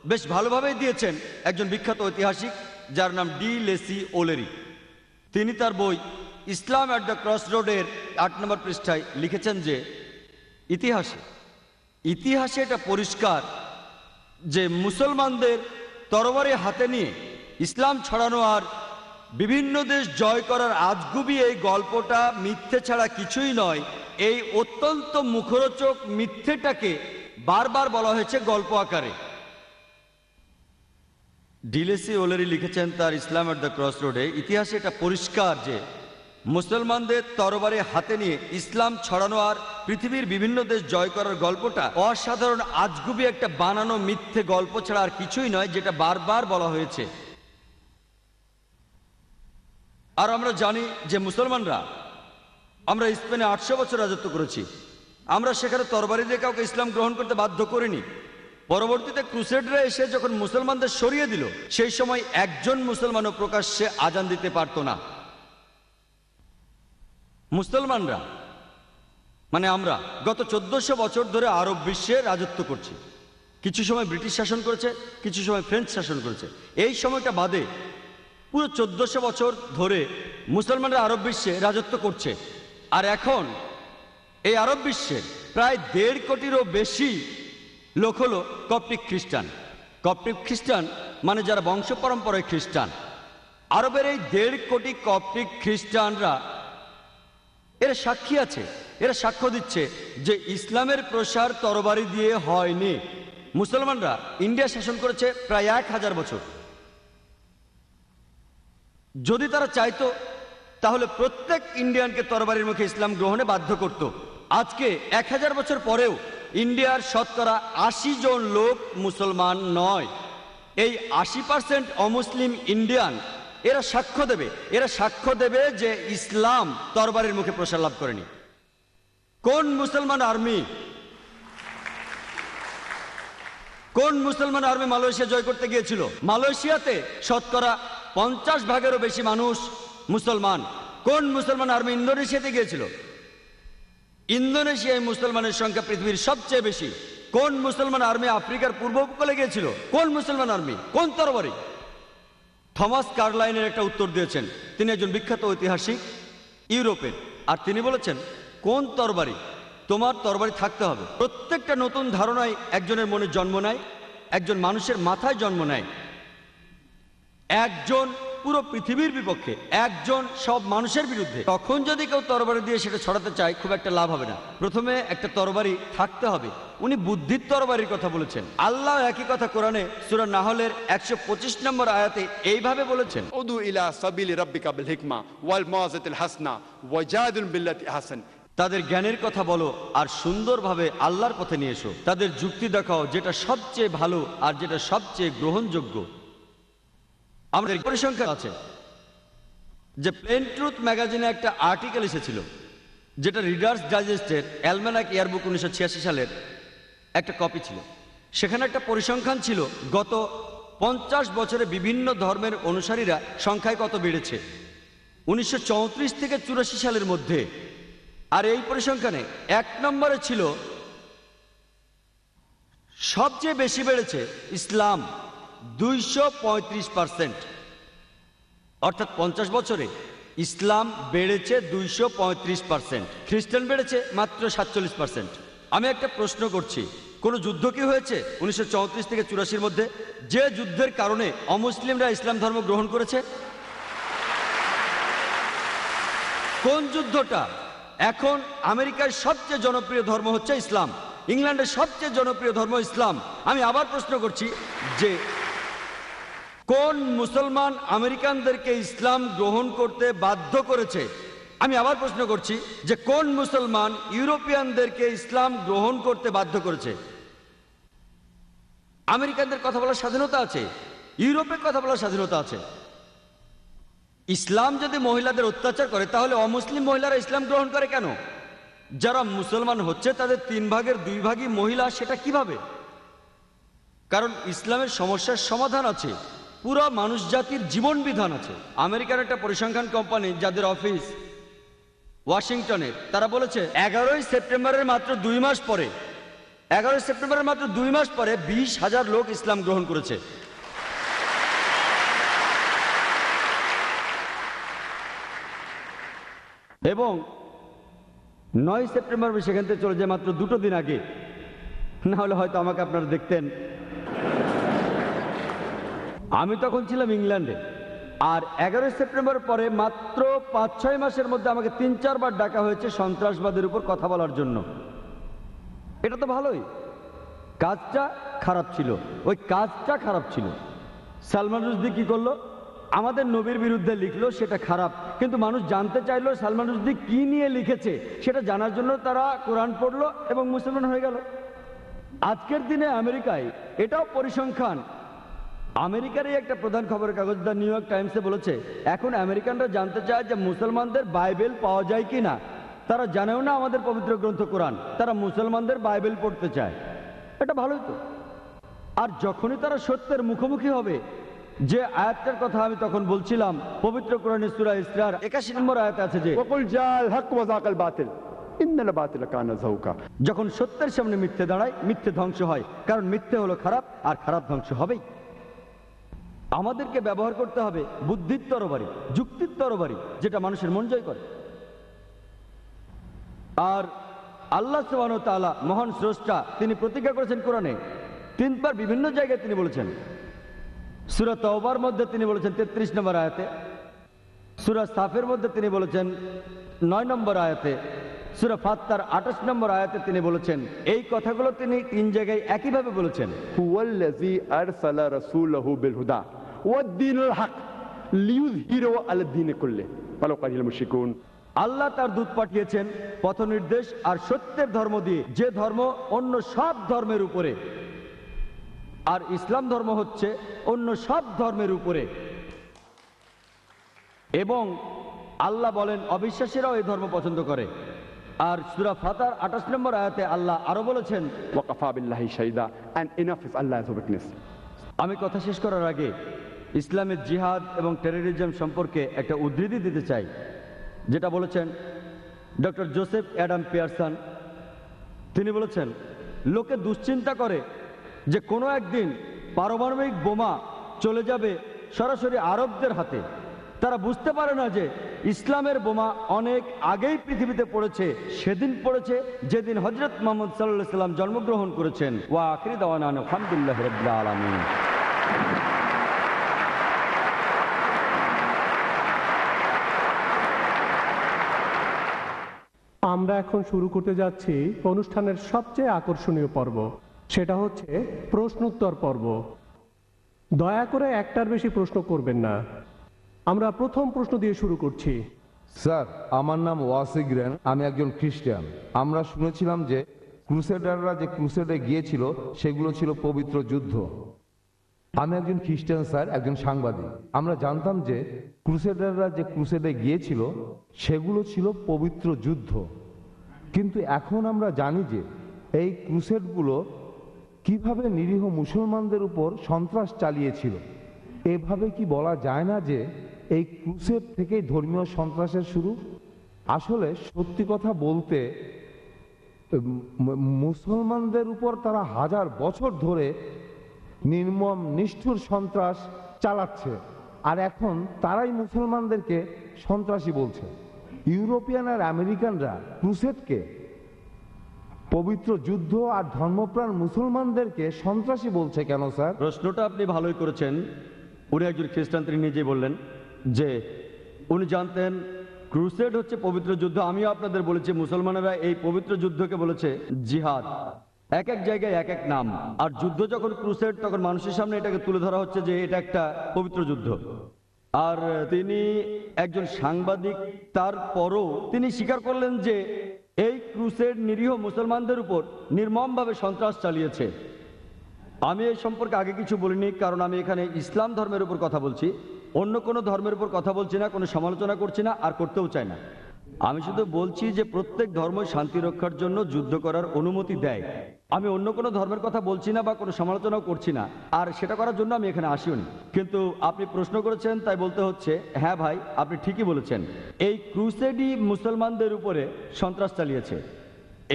বেশ ভালোভাবেই দিয়েছেন একজন বিখ্যাত ঐতিহাসিক, যার নাম ডি লেসি ওলেরি। তিনি তার বই ইসলাম অ্যাট দ্য ক্রস রোডের 8 নম্বর পৃষ্ঠায় লিখেছেন যে ইতিহাসে এটা পরিষ্কার যে মুসলমানদের তরবারি হাতে নিয়ে ইসলাম ছড়ানো আর বিভিন্ন দেশ জয় করার আজগুবি এই গল্পটা মিথ্যে ছাড়া কিছুই নয়। এই অত্যন্ত মুখরোচক মিথ্যেটাকে বারবার বলা হয়েছে গল্প আকারে। ডিলেসি ওলেরি লিখেছেন তার ইসলাম অ্যাট দ্য ক্রস রোডে, ইতিহাসে এটা পরিষ্কার যে মুসলমানদের তরবারি হাতে নিয়ে ইসলাম ছড়ানো আর পৃথিবীর বিভিন্ন দেশ জয় করার গল্পটা অসাধারণ আজগুবি একটা বানানো মিথ্যে গল্প ছাড়া আর কিছুই নয়, যেটা বারবার বলা হয়েছে। আর আমরা জানি যে মুসলমানরা, আমরা স্পেনে 800 বছর রাজত্ব করেছি, আমরা সেখানে তরবারি দিয়ে কাউকে ইসলাম গ্রহণ করতে বাধ্য করিনি। পরবর্তীতে ক্রুসেডরা এসে যখন মুসলমানদের সরিয়ে দিল, সেই সময় একজন মুসলমানও প্রকাশ্যে আজান দিতে পারত না। মুসলমানরা মানে আমরা গত 1400 বছর ধরে আরব বিশ্বে রাজত্ব করছি। কিছু সময় ব্রিটিশ শাসন করেছে, কিছু সময় ফ্রেঞ্চ শাসন করেছে। এই সময়টা বাদে পুরো 1400 বছর ধরে মুসলমানরা আরব বিশ্বে রাজত্ব করছে। আর এখন এই আরব বিশ্বের প্রায় 1.5 কোটিরও বেশি লোক হলো কপ্টিক খ্রিস্টান। কপ্টিক খ্রিস্টান মানে যারা বংশ পরম্পরায় খ্রিস্টান। আরবের এই 1.5 কোটি কপ্টিক খ্রিস্টানরা, এরা সাক্ষী আছে, এরা সাক্ষ্য দিচ্ছে যে ইসলামের প্রসার তরবারি দিয়ে হয়নি। মুসলমানরা ইন্ডিয়া শাসন করেছে প্রায় 1000 বছর। যদি তারা চাইতো তাহলে প্রত্যেক ইন্ডিয়ানকে তরবারির মুখে ইসলাম গ্রহণে বাধ্য করত। আজকে 1000 বছর পরেও ইন্ডিয়ার শতকরা 80 জন লোক মুসলমান নয়। এই 80% অমুসলিম ইন্ডিয়ান, এরা সাক্ষ্য দেবে যে ইসলাম তরবারির মুখে প্রসার লাভ করেনি। কোন মুসলমান আর্মি মালয়েশিয়া জয় করতে গিয়েছিল? মালয়েশিয়াতে শতকরা 50 ভাগেরও বেশি মানুষ মুসলমান। কোন মুসলমান আর্মি ইন্দোনেশিয়াতে গিয়েছিল? ইন্দোনেশিয়ায় মুসলমানের সংখ্যা পৃথিবীর সবচেয়ে বেশি। কোন মুসলমান আর্মি আফ্রিকার পূর্ব উপকূলে গিয়েছিল? কোন মুসলমান আর্মি? কোন তরবারি? থমাস কার্লাইনের একটা উত্তর দিয়েছেন। তিনি একজন বিখ্যাত ঐতিহাসিক ইউরোপের, আর তিনি বলেছেন, কোন তরবারি? তোমার তরবারি থাকতে হবে। প্রত্যেকটা নতুন ধারণায় একজনের মনে জন্ম নেয়, একজন মানুষের মাথায় জন্ম নেয়। একজন পুরো পৃথিবীর বিপক্ষে, একজন সব মানুষের বিরুদ্ধে। তখন যদি কেউ তরবারি দিয়ে সেটা ছড়াতে চায়, খুব একটা লাভ হবে না। প্রথমে একটা তরবারি থাকতে হবে। উনি বুদ্ধির তরবারির কথা বলেছেন। আল্লাহ একই কথা কোরআনে সূরা নাহলের 125 নম্বর আয়াতে এইভাবে বলেছেন, উদু ইলা সাবিলি রাব্বিকা বিল হিকমা ওয়াল মাওয়াযাতিল হাসনা ওয়াজাদিল বিল্লাতি আহসান। তাদের জ্ঞানের কথা বলো আর সুন্দরভাবে আল্লাহর পথে নিয়ে এসো। তাদের যুক্তি দেখাও যেটা সবচেয়ে ভালো আর যেটা সবচেয়ে গ্রহণযোগ্য। আমাদের পরিসংখ্যান আছে, যে প্লেন ট্রুথ ম্যাগাজিনে একটা আর্টিকেল এসেছিল, যেটা রিডার্স ডাইজেস্টের অ্যালম্যানাক ইয়ারবুক 1986 সালের একটা কপি ছিল। সেখানে একটা পরিসংখ্যান ছিল গত 50 বছরে বিভিন্ন ধর্মের অনুসারীরা সংখ্যায় কত বেড়েছে 1934 থেকে 84 সালের মধ্যে। আর এই পরিসংখ্যানে 1 নম্বরে ছিল সবচেয়ে বেশি বেড়েছে ইসলাম, 235%। অর্থাৎ 50 বছরে ইসলাম বেড়েছে 235%, খ্রিস্টান বেড়েছে মাত্র 47%। আমি একটা প্রশ্ন করছি, কোন যুদ্ধ কি হয়েছে 1934 থেকে 84 মধ্যে, যে যুদ্ধের কারণে অমুসলিমরা ইসলাম ধর্ম গ্রহণ করেছে? কোন যুদ্ধটা? এখন আমেরিকার সবচেয়ে জনপ্রিয় ধর্ম হচ্ছে ইসলাম, ইংল্যান্ডের সবচেয়ে জনপ্রিয় ধর্ম ইসলাম। আমি আবার প্রশ্ন করছি যে কোন মুসলমান আমেরিকানদেরকে ইসলাম গ্রহণ করতে বাধ্য করেছে? আমি আবার প্রশ্ন করছি যে কোন মুসলমান ইউরোপিয়ানদেরকে ইসলাম গ্রহণ করতে বাধ্য করেছে? আমেরিকানদের কথা বলার স্বাধীনতা আছে, ইউরোপের কথা বলার স্বাধীনতা আছে। ইসলাম যদি মহিলাদের অত্যাচার করে, তাহলে অমুসলিম মহিলারা ইসলাম গ্রহণ করে কেন? যারা মুসলমান হচ্ছে তাদের 3 ভাগের 2 ভাগই মহিলা, সেটা কিভাবে? কারণ ইসলামের সমস্যার সমাধান আছে, পুরো মানুষ জাতির জীবন বিধান আছে। আমেরিকার একটা পরিসংখ্যান কোম্পানি যাদের অফিস ওয়াশিংটনে, তারা বলেছে 11 সেপ্টেম্বরের মাত্র 2 মাস পরে 20,000 লোক ইসলাম গ্রহণ করেছে। এবং 9 সেপ্টেম্বর সেখান থেকে চলে যায় মাত্র 2 দিন আগে, না হলে হয়তো আমাকে আপনারা দেখতেন। আমি তখন ছিলাম ইংল্যান্ডে। আর 11 সেপ্টেম্বর পরে মাত্র 5-6 মাসের মধ্যে আমাকে 3-4 বার ডাকা হয়েছে সন্ত্রাসবাদের উপর কথা বলার জন্য। এটা তো ভালোই, কাজটা খারাপ ছিল, ওই কাজটা খারাপ ছিল। সালমান রুশদি কি করলো? আমাদের নবীর বিরুদ্ধে লিখলো, সেটা খারাপ, কিন্তু মানুষ জানতে চাইলো সালমান রুশদি কি নিয়ে লিখেছে, সেটা জানার জন্য তারা কোরআন পড়লো এবং মুসলমান হয়ে গেল। আজকের দিনে আমেরিকায় এটাও পরিসংখ্যান, আমেরিকারই একটা প্রধান খবরের কাগজ দ্য নিউ ইয়র্ক টাইমসে বলেছে এখন আমেরিকানরা জানতে চায় যে মুসলমানদের বাইবেল পাওয়া যায় কি না। তারা জানেও না আমাদের পবিত্র গ্রন্থ কোরআন, তারা মুসলমানদের বাইবেল পড়তে চায়। এটা ভালোই তো। আর যখনই তারা সত্যের মুখোমুখি হবে, যে আয়াতটার কথা আমি তখন বলছিলাম, পবিত্র কোরআনের সূরা ইসরার 81 নম্বর আয়াতে আছে যে वकुल जाल हक वजाकल बातिल इन्नल बातिल काना ज़हुका। যখন সত্যের সামনে মিথ্যে দাঁড়ায়, মিথ্যে ধ্বংস হয়, কারণ মিথ্যে হলো খারাপ আর খারাপ ধ্বংস হবেই। আমাদেরকে ব্যবহার করতে হবে বুদ্ধির তরবারি, যুক্তির তরবারি, যেটা মানুষের মন জয় করে। আর আল্লাহ সুবহানাহু ওয়া তাআলা মহান স্রষ্টা, তিনি প্রতিজ্ঞা করেছেন কোরআনে 3 বার বিভিন্ন জায়গায় তিনি বলেছেন। সূরা তাওবার মধ্যে তিনি বলেছেন 33 নম্বর আয়াতে, সূরা সাফের মধ্যে তিনি বলেছেন 9 নম্বর আয়াতে, সূরা ফাত্তার 28 নম্বর আয়াতে তিনি বলেছেন। এই কথাগুলো তিনি 3 জায়গায় একইভাবে বলেছেন। हुवल्लज़ी अरसला रसूलहु बिलहुदा वद्दीनिल हक लियुज़हिरहु अलद्दीनि कुल्लिहि वलाउ कारिहल मुशरिकून। আল্লাহ তার দূত পাঠিয়েছেন পথ নির্দেশ আর সত্যের ধর্ম দিয়ে, যে ধর্ম অন্য সব ধর্মের উপরে, আর ইসলাম ধর্ম হচ্ছে অন্য সব ধর্মের উপরে। এবং আল্লাহ বলেন অবিশ্বাসীরাও এই ধর্ম পছন্দ করে। আর সূরা ফাতার 28 নম্বর আয়াতে আল্লাহ আরো বলেছেন ওয়াকাফা বিল্লাহি Shahida, and enough is Allah as a witness. আমি কথা শেষ করার আগে ইসলামের জিহাদ এবং টেররিজম সম্পর্কে একটা উদ্ধৃতি দিতে চাই, যেটা বলেছেন ডক্টর জোসেফ অ্যাডাম পিয়ারসন। তিনি বলেছেন লোকে দুশ্চিন্তা করে যে কোনো একদিন পারমাণবিক বোমা চলে যাবে সরাসরি আরবদের হাতে। তারা বুঝতে পারে না যে ইসলামের বোমা অনেক আগেই পৃথিবীতে পড়েছে, সেদিন পড়েছে যেদিন হযরত মুহাম্মদ সাল্লাল্লাহু আলাইহি ওয়াসাল্লাম জন্মগ্রহণ করেছেন। ওয়া আখিরু দাওয়ানা আলহামদুলিল্লাহি রাব্বিল আলামিন। আমরা এখন শুরু করতে যাচ্ছি অনুষ্ঠানের সবচেয়ে আকর্ষণীয় পর্ব, সেটা হচ্ছে প্রশ্নোত্তর পর্ব। দয়া করে একটার বেশি প্রশ্ন করবেন না। আমরা প্রথম প্রশ্ন দিয়ে শুরু করছি। স্যার, আমার নাম ওয়াসিগ্রেন, আমি একজন খ্রিস্টান। আমরা শুনেছিলাম যে ক্রুসেডাররা যে ক্রুসেডে গিয়েছিল সেগুলো ছিল পবিত্র যুদ্ধ। আমি একজন খ্রিস্টান স্যার, একজন সাংবাদিক। আমরা জানতাম যে ক্রুসেডাররা যে ক্রুসেডে গিয়েছিল সেগুলো ছিল পবিত্র যুদ্ধ, কিন্তু এখন আমরা জানি যে এই ক্রুসেডগুলো কিভাবে নিরীহ মুসলমানদের উপর সন্ত্রাস চালিয়েছিল। এভাবে কি বলা যায় না যে এই ক্রুসেড থেকেই ধর্মীয় সন্ত্রাসের শুরু? আসলে সত্যি কথা বলতে মুসলমানদের উপর তারা হাজার বছর ধরে নির্মম নিষ্ঠুর সন্ত্রাস চালাচ্ছে, আর এখন তারাই মুসলমানদেরকে সন্ত্রাসী বলছে। ইউরোপিয়ান আর আমেরিকানরা ক্রুসেডকে পবিত্র যুদ্ধ আর ধর্মপ্রাণ মুসলমানদেরকে সন্ত্রাসী বলছে কেন স্যার? প্রশ্নটা আপনি ভালোই করেছেন। উনি একজন খ্রিস্টান, তিনি নিজেই বললেন যে উনি জানতেন ক্রুসেড হচ্ছে পবিত্র যুদ্ধ। আমিও আপনাদের বলেছি মুসলমানেরা এই পবিত্র যুদ্ধকে বলেছে জিহাদ। এক এক জায়গায় এক এক নাম। আর যুদ্ধ যখন ক্রুসেড, তখন মানুষের সামনে এটাকে তুলে ধরা হচ্ছে যে এটা একটা পবিত্র যুদ্ধ। আর তিনি একজন সাংবাদিক, তারপরও তিনি স্বীকার করলেন যে এই ক্রুসেড নিরীহ মুসলমানদের উপর নির্মমভাবে সন্ত্রাস চালিয়েছে। আমি এই সম্পর্কে আগে কিছু বলিনি, কারণ আমি এখানে ইসলাম ধর্মের উপর কথা বলছি, অন্য কোনো ধর্মের উপর কথা বলছি না, কোনো সমালোচনা করছি না, আর করতেও চাই না। আমি শুধু বলছি যে প্রত্যেক ধর্ম শান্তি রক্ষার জন্য যুদ্ধ করার অনুমতি দেয়। আমি অন্য কোনো ধর্মের কথা বলছি না বা কোনো সমালোচনাও করছি না, আর সেটা করার জন্য আমি এখানে আসিওনি। কিন্তু আপনি প্রশ্ন করেছেন, তাই বলতে হচ্ছে হ্যাঁ ভাই, আপনি ঠিকই বলেছেন। এই ক্রুসেডই মুসলমানদের উপরে সন্ত্রাস চালিয়েছে।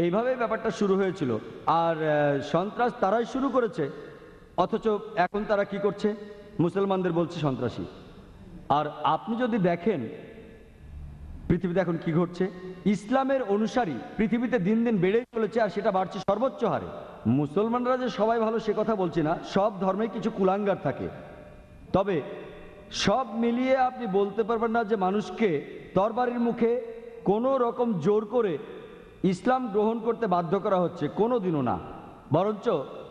এইভাবে ব্যাপারটা শুরু হয়েছিল, আর সন্ত্রাস তারাই শুরু করেছে, অথচ এখন তারা কি করছে? মুসলমানদের বলছে সন্ত্রাসী। আর আপনি যদি দেখেন পৃথিবীতে এখন কি ঘটছে, ইসলামের অনুসারী পৃথিবীতে দিন দিন বেড়েই চলেছে, আর সেটা বাড়ছে সর্বোচ্চ হারে। মুসলমানরা যে সবাই ভালো সে কথা বলছি না, সব ধর্মে কিছু কুলাঙ্গার থাকে, তবে সব মিলিয়ে আপনি বলতে পারবেন না যে মানুষকে তরবারির মুখে কোনো রকম জোর করে ইসলাম গ্রহণ করতে বাধ্য করা হচ্ছে, কোনো দিনও না। বরঞ্চ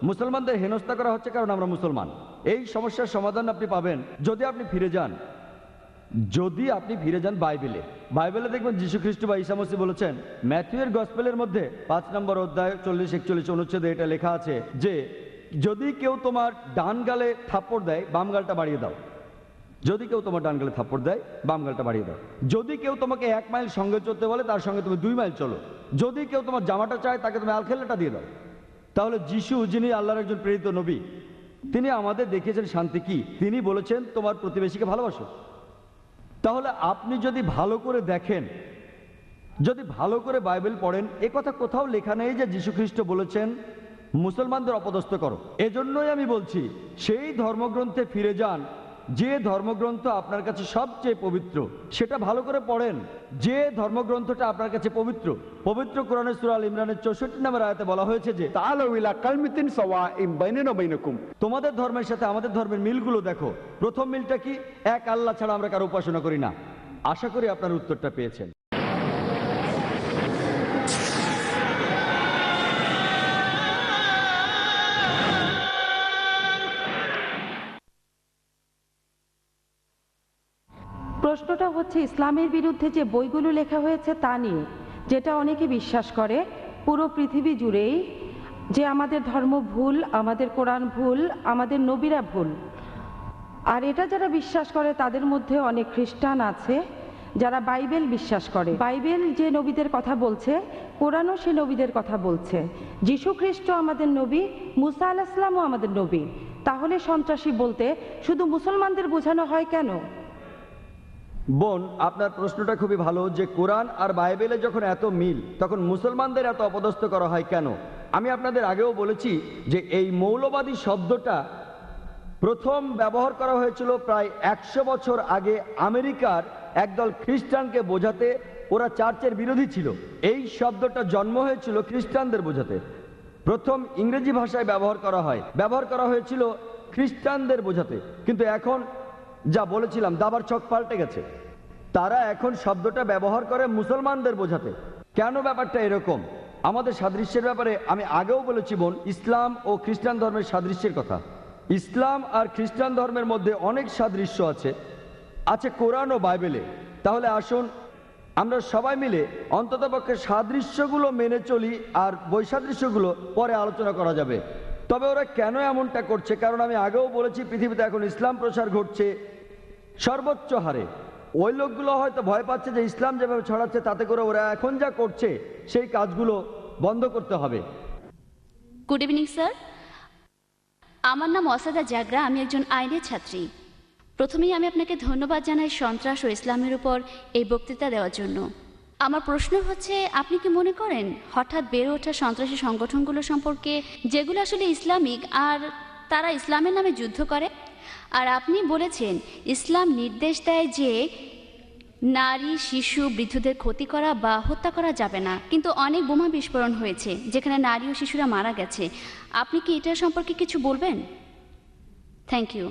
মুসলমানদের হেনস্থা করা হচ্ছে কারণ আমরা মুসলমান। এই সমস্যার সমাধান আপনি পাবেন যদি আপনি ফিরে যান বাইবেলে দেখবেন যীশু খ্রিস্ট বা ঈসা মসীহ বলেছেন, ম্যাথিউয়ের গসপেলের মধ্যে 5 নম্বর অধ্যায় 40, 41 অনুচ্ছেদে এটা লেখা আছে যে যদি কেউ তোমার ডান গালে থাপ্পড় দেয়, বাম গালটা বাড়িয়ে দাও। যদি কেউ তোমার ডান গালে থাপ্পড় দেয়, বাম গালটা বাড়িয়ে দাও। যদি কেউ তোমাকে 1 মাইল সঙ্গে চলতে বলে, তার সঙ্গে তুমি 2 মাইল চলো। যদি কেউ তোমার জামাটা চায়, তাকে তুমি আলখেল্লাটা দিয়ে দাও। তাহলে যিশু, যিনি আল্লাহর একজন প্রেরিত নবী, তিনি আমাদের দেখিয়েছেন শান্তি কি। তিনি বলেছেন তোমার প্রতিবেশীকে ভালোবাসো। তাহলে আপনি যদি ভালো করে দেখেন, যদি ভালো করে বাইবেল পড়েন, এ কথা কোথাও লেখা নেই যে যীশু খ্রিস্ট বলেছেন মুসলমানদের অপদস্থ করো। এজন্যই আমি বলছি সেই ধর্মগ্রন্থে ফিরে যান, যে ধর্মগ্রন্থ আপনার কাছে সবচেয়ে পবিত্র, সেটা ভালো করে পড়েন। যে ধর্মগ্রন্থটা আপনার কাছে পবিত্র, পবিত্র কোরআনের সূরা আল ইমরানের 64 নম্বর আয়াতে বলা হয়েছে যে তাআলাউ ইলা কালমাতিন সাওয়াইন বাইনানা ওয়া বাইনাকুম। তোমাদের ধর্মের সাথে আমাদের ধর্মের মিলগুলো দেখো। প্রথম মিলটা কি? এক আল্লাহ ছাড়া আমরা কারো উপাসনা করি না। আশা করি আপনার উত্তরটা পেয়েছেন। প্রশ্নটা হচ্ছে ইসলামের বিরুদ্ধে যে বইগুলো লেখা হয়েছে তা নিয়ে, যেটা অনেকে বিশ্বাস করে পুরো পৃথিবী জুড়েই যে আমাদের ধর্ম ভুল, আমাদের কোরআন ভুল, আমাদের নবীরা ভুল। আর এটা যারা বিশ্বাস করে তাদের মধ্যে অনেক খ্রিস্টান আছে যারা বাইবেল বিশ্বাস করে। বাইবেল যে নবীদের কথা বলছে, কোরআনও সে নবীদের কথা বলছে। যীশু খ্রিস্ট আমাদের নবী, মুসা আলাইহিস সালামও আমাদের নবী। তাহলে সন্ত্রাসী বলতে শুধু মুসলমানদের বোঝানো হয় কেন? বোন, আপনার প্রশ্নটা খুবই ভালো যে কোরআন আর বাইবেলে যখন এত মিল, তখন মুসলমানদের এত অপদস্থ করা হয় কেন। আমি আপনাদের আগেও বলেছি যে এই মৌলবাদী শব্দটা প্রথম ব্যবহার করা হয়েছিল প্রায় 100 বছর আগে আমেরিকার একদল খ্রিস্টানকে বোঝাতে। ওরা চার্চের বিরোধী ছিল। এই শব্দটা জন্ম হয়েছিল খ্রিস্টানদের বোঝাতে। প্রথম ইংরেজি ভাষায় ব্যবহার করা হয়েছিল খ্রিস্টানদের বোঝাতে। কিন্তু এখন যা বলেছিলাম, দাবার ছক পাল্টে গেছে। তারা এখন শব্দটা ব্যবহার করে মুসলমানদের বোঝাতে। কেন ব্যাপারটা এরকম? আমাদের সাদৃশ্যের ব্যাপারে আমি আগেও বলেছি বোন, ইসলাম ও খ্রিস্টান ধর্মের সাদৃশ্যের কথা। ইসলাম আর খ্রিস্টান ধর্মের মধ্যে অনেক সাদৃশ্য আছে কোরআন ও বাইবেলে। তাহলে আসুন আমরা সবাই মিলে অন্ততপক্ষে সাদৃশ্যগুলো মেনে চলি, আর বৈসাদৃশ্যগুলো পরে আলোচনা করা যাবে। তবে ওরা কেন এমনটা করছে, কারণ আমি আগেও বলেছি পৃথিবীতে এখন ইসলাম প্রসার ঘটছে সর্বোচ্চ হারে। ওই লোকগুলো হয়তো ভয় পাচ্ছে যে ইসলাম যেভাবে ছড়াচ্ছে তাতে করে ওরা এখন যা করছে সেই কাজগুলো বন্ধ করতে হবে। গুড ইভিনিং স্যার, আমার নাম অসাদা জাগরা, আমি একজন আইনের ছাত্রী। প্রথমেই আমি আপনাকে ধন্যবাদ জানাই সন্ত্রাস ও ইসলামের উপর এই বক্তৃতা দেওয়ার জন্য। আমার প্রশ্ন হচ্ছে, আপনি কি মনে করেন হঠাৎ বেড়ে ওঠা সন্ত্রাসী সংগঠনগুলো সম্পর্কে, যেগুলো আসলে ইসলামিক আর তারা ইসলামের নামে যুদ্ধ করে? আর আপনি বলেছেন ইসলাম নির্দেশ দেয় যে নারী, শিশু, বৃদ্ধদের ক্ষতি করা বা হত্যা করা যাবে না, কিন্তু অনেক বোমা বিস্ফোরণ হয়েছে যেখানে নারী ও শিশুরা মারা গেছে। আপনি কি এটা সম্পর্কে কিছু বলবেন? Thank you.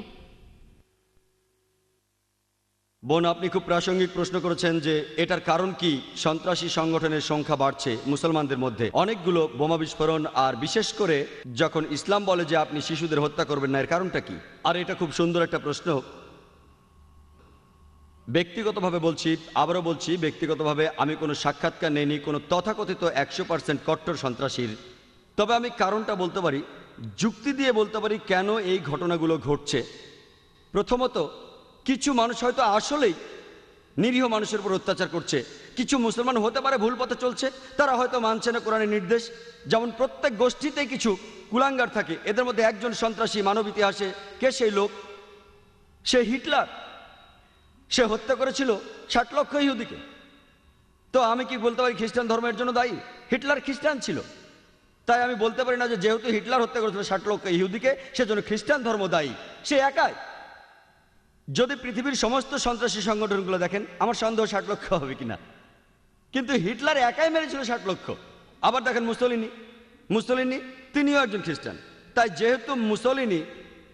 বোন, আপনি খুব প্রাসঙ্গিক প্রশ্ন করেছেন যে এটার কারণ কি সন্ত্রাসী সংগঠনের সংখ্যা বাড়ছে মুসলমানদের মধ্যে। অনেকগুলো বোমা বিস্ফোরণ, আর বিশেষ করে যখন ইসলাম বলে যে আপনি শিশুদের হত্যা করবেন না, এর কারণটা কি? আর এটা খুব সুন্দর একটা প্রশ্ন। ব্যক্তিগতভাবে বলছি, আবারও বলছি, ব্যক্তিগতভাবে আমি কোনো সাক্ষাৎকার নেইনি কোনো তথাকথিত 100% কট্টর সন্ত্রাসীর। তবে আমি কারণটা বলতে পারি, যুক্তি দিয়ে বলতে পারি কেন এই ঘটনাগুলো ঘটছে। প্রথমত, কিছু মানুষ হয়তো আসলেই নিরীহ মানুষের উপর অত্যাচার করছে। কিছু মুসলমান হতে পারে ভুল পথে চলছে, তারা হয়তো মানছে না কোরআনের নির্দেশ। যেমন প্রত্যেক গোষ্ঠীতেই কিছু কুলাঙ্গার থাকে, এদের মধ্যে একজন সন্ত্রাসী মানব ইতিহাসে। কে সেই লোক? সে হিটলার। সে হত্যা করেছিল 60 লক্ষ ইহুদিকে। তো আমি কি বলতে পারি খ্রিস্টান ধর্মের জন্য দায়ী? হিটলার খ্রিস্টান ছিল, তাই আমি বলতে পারি না যে যেহেতু হিটলার হত্যা করেছিল 60 লক্ষ ইহুদিকে সেজন্য খ্রিস্টান ধর্ম দায়ী। সে একাই। যদি পৃথিবীর সমস্ত সন্ত্রাসী সংগঠনগুলো দেখেন, আমার সন্দেহ 60 লক্ষ হবে কিনা, কিন্তু হিটলার একাই মেরেছিল 60 লক্ষ। আবার দেখেন মুসলিনি তিনিও একজন খ্রিস্টান। তাই যেহেতু মুসলিনি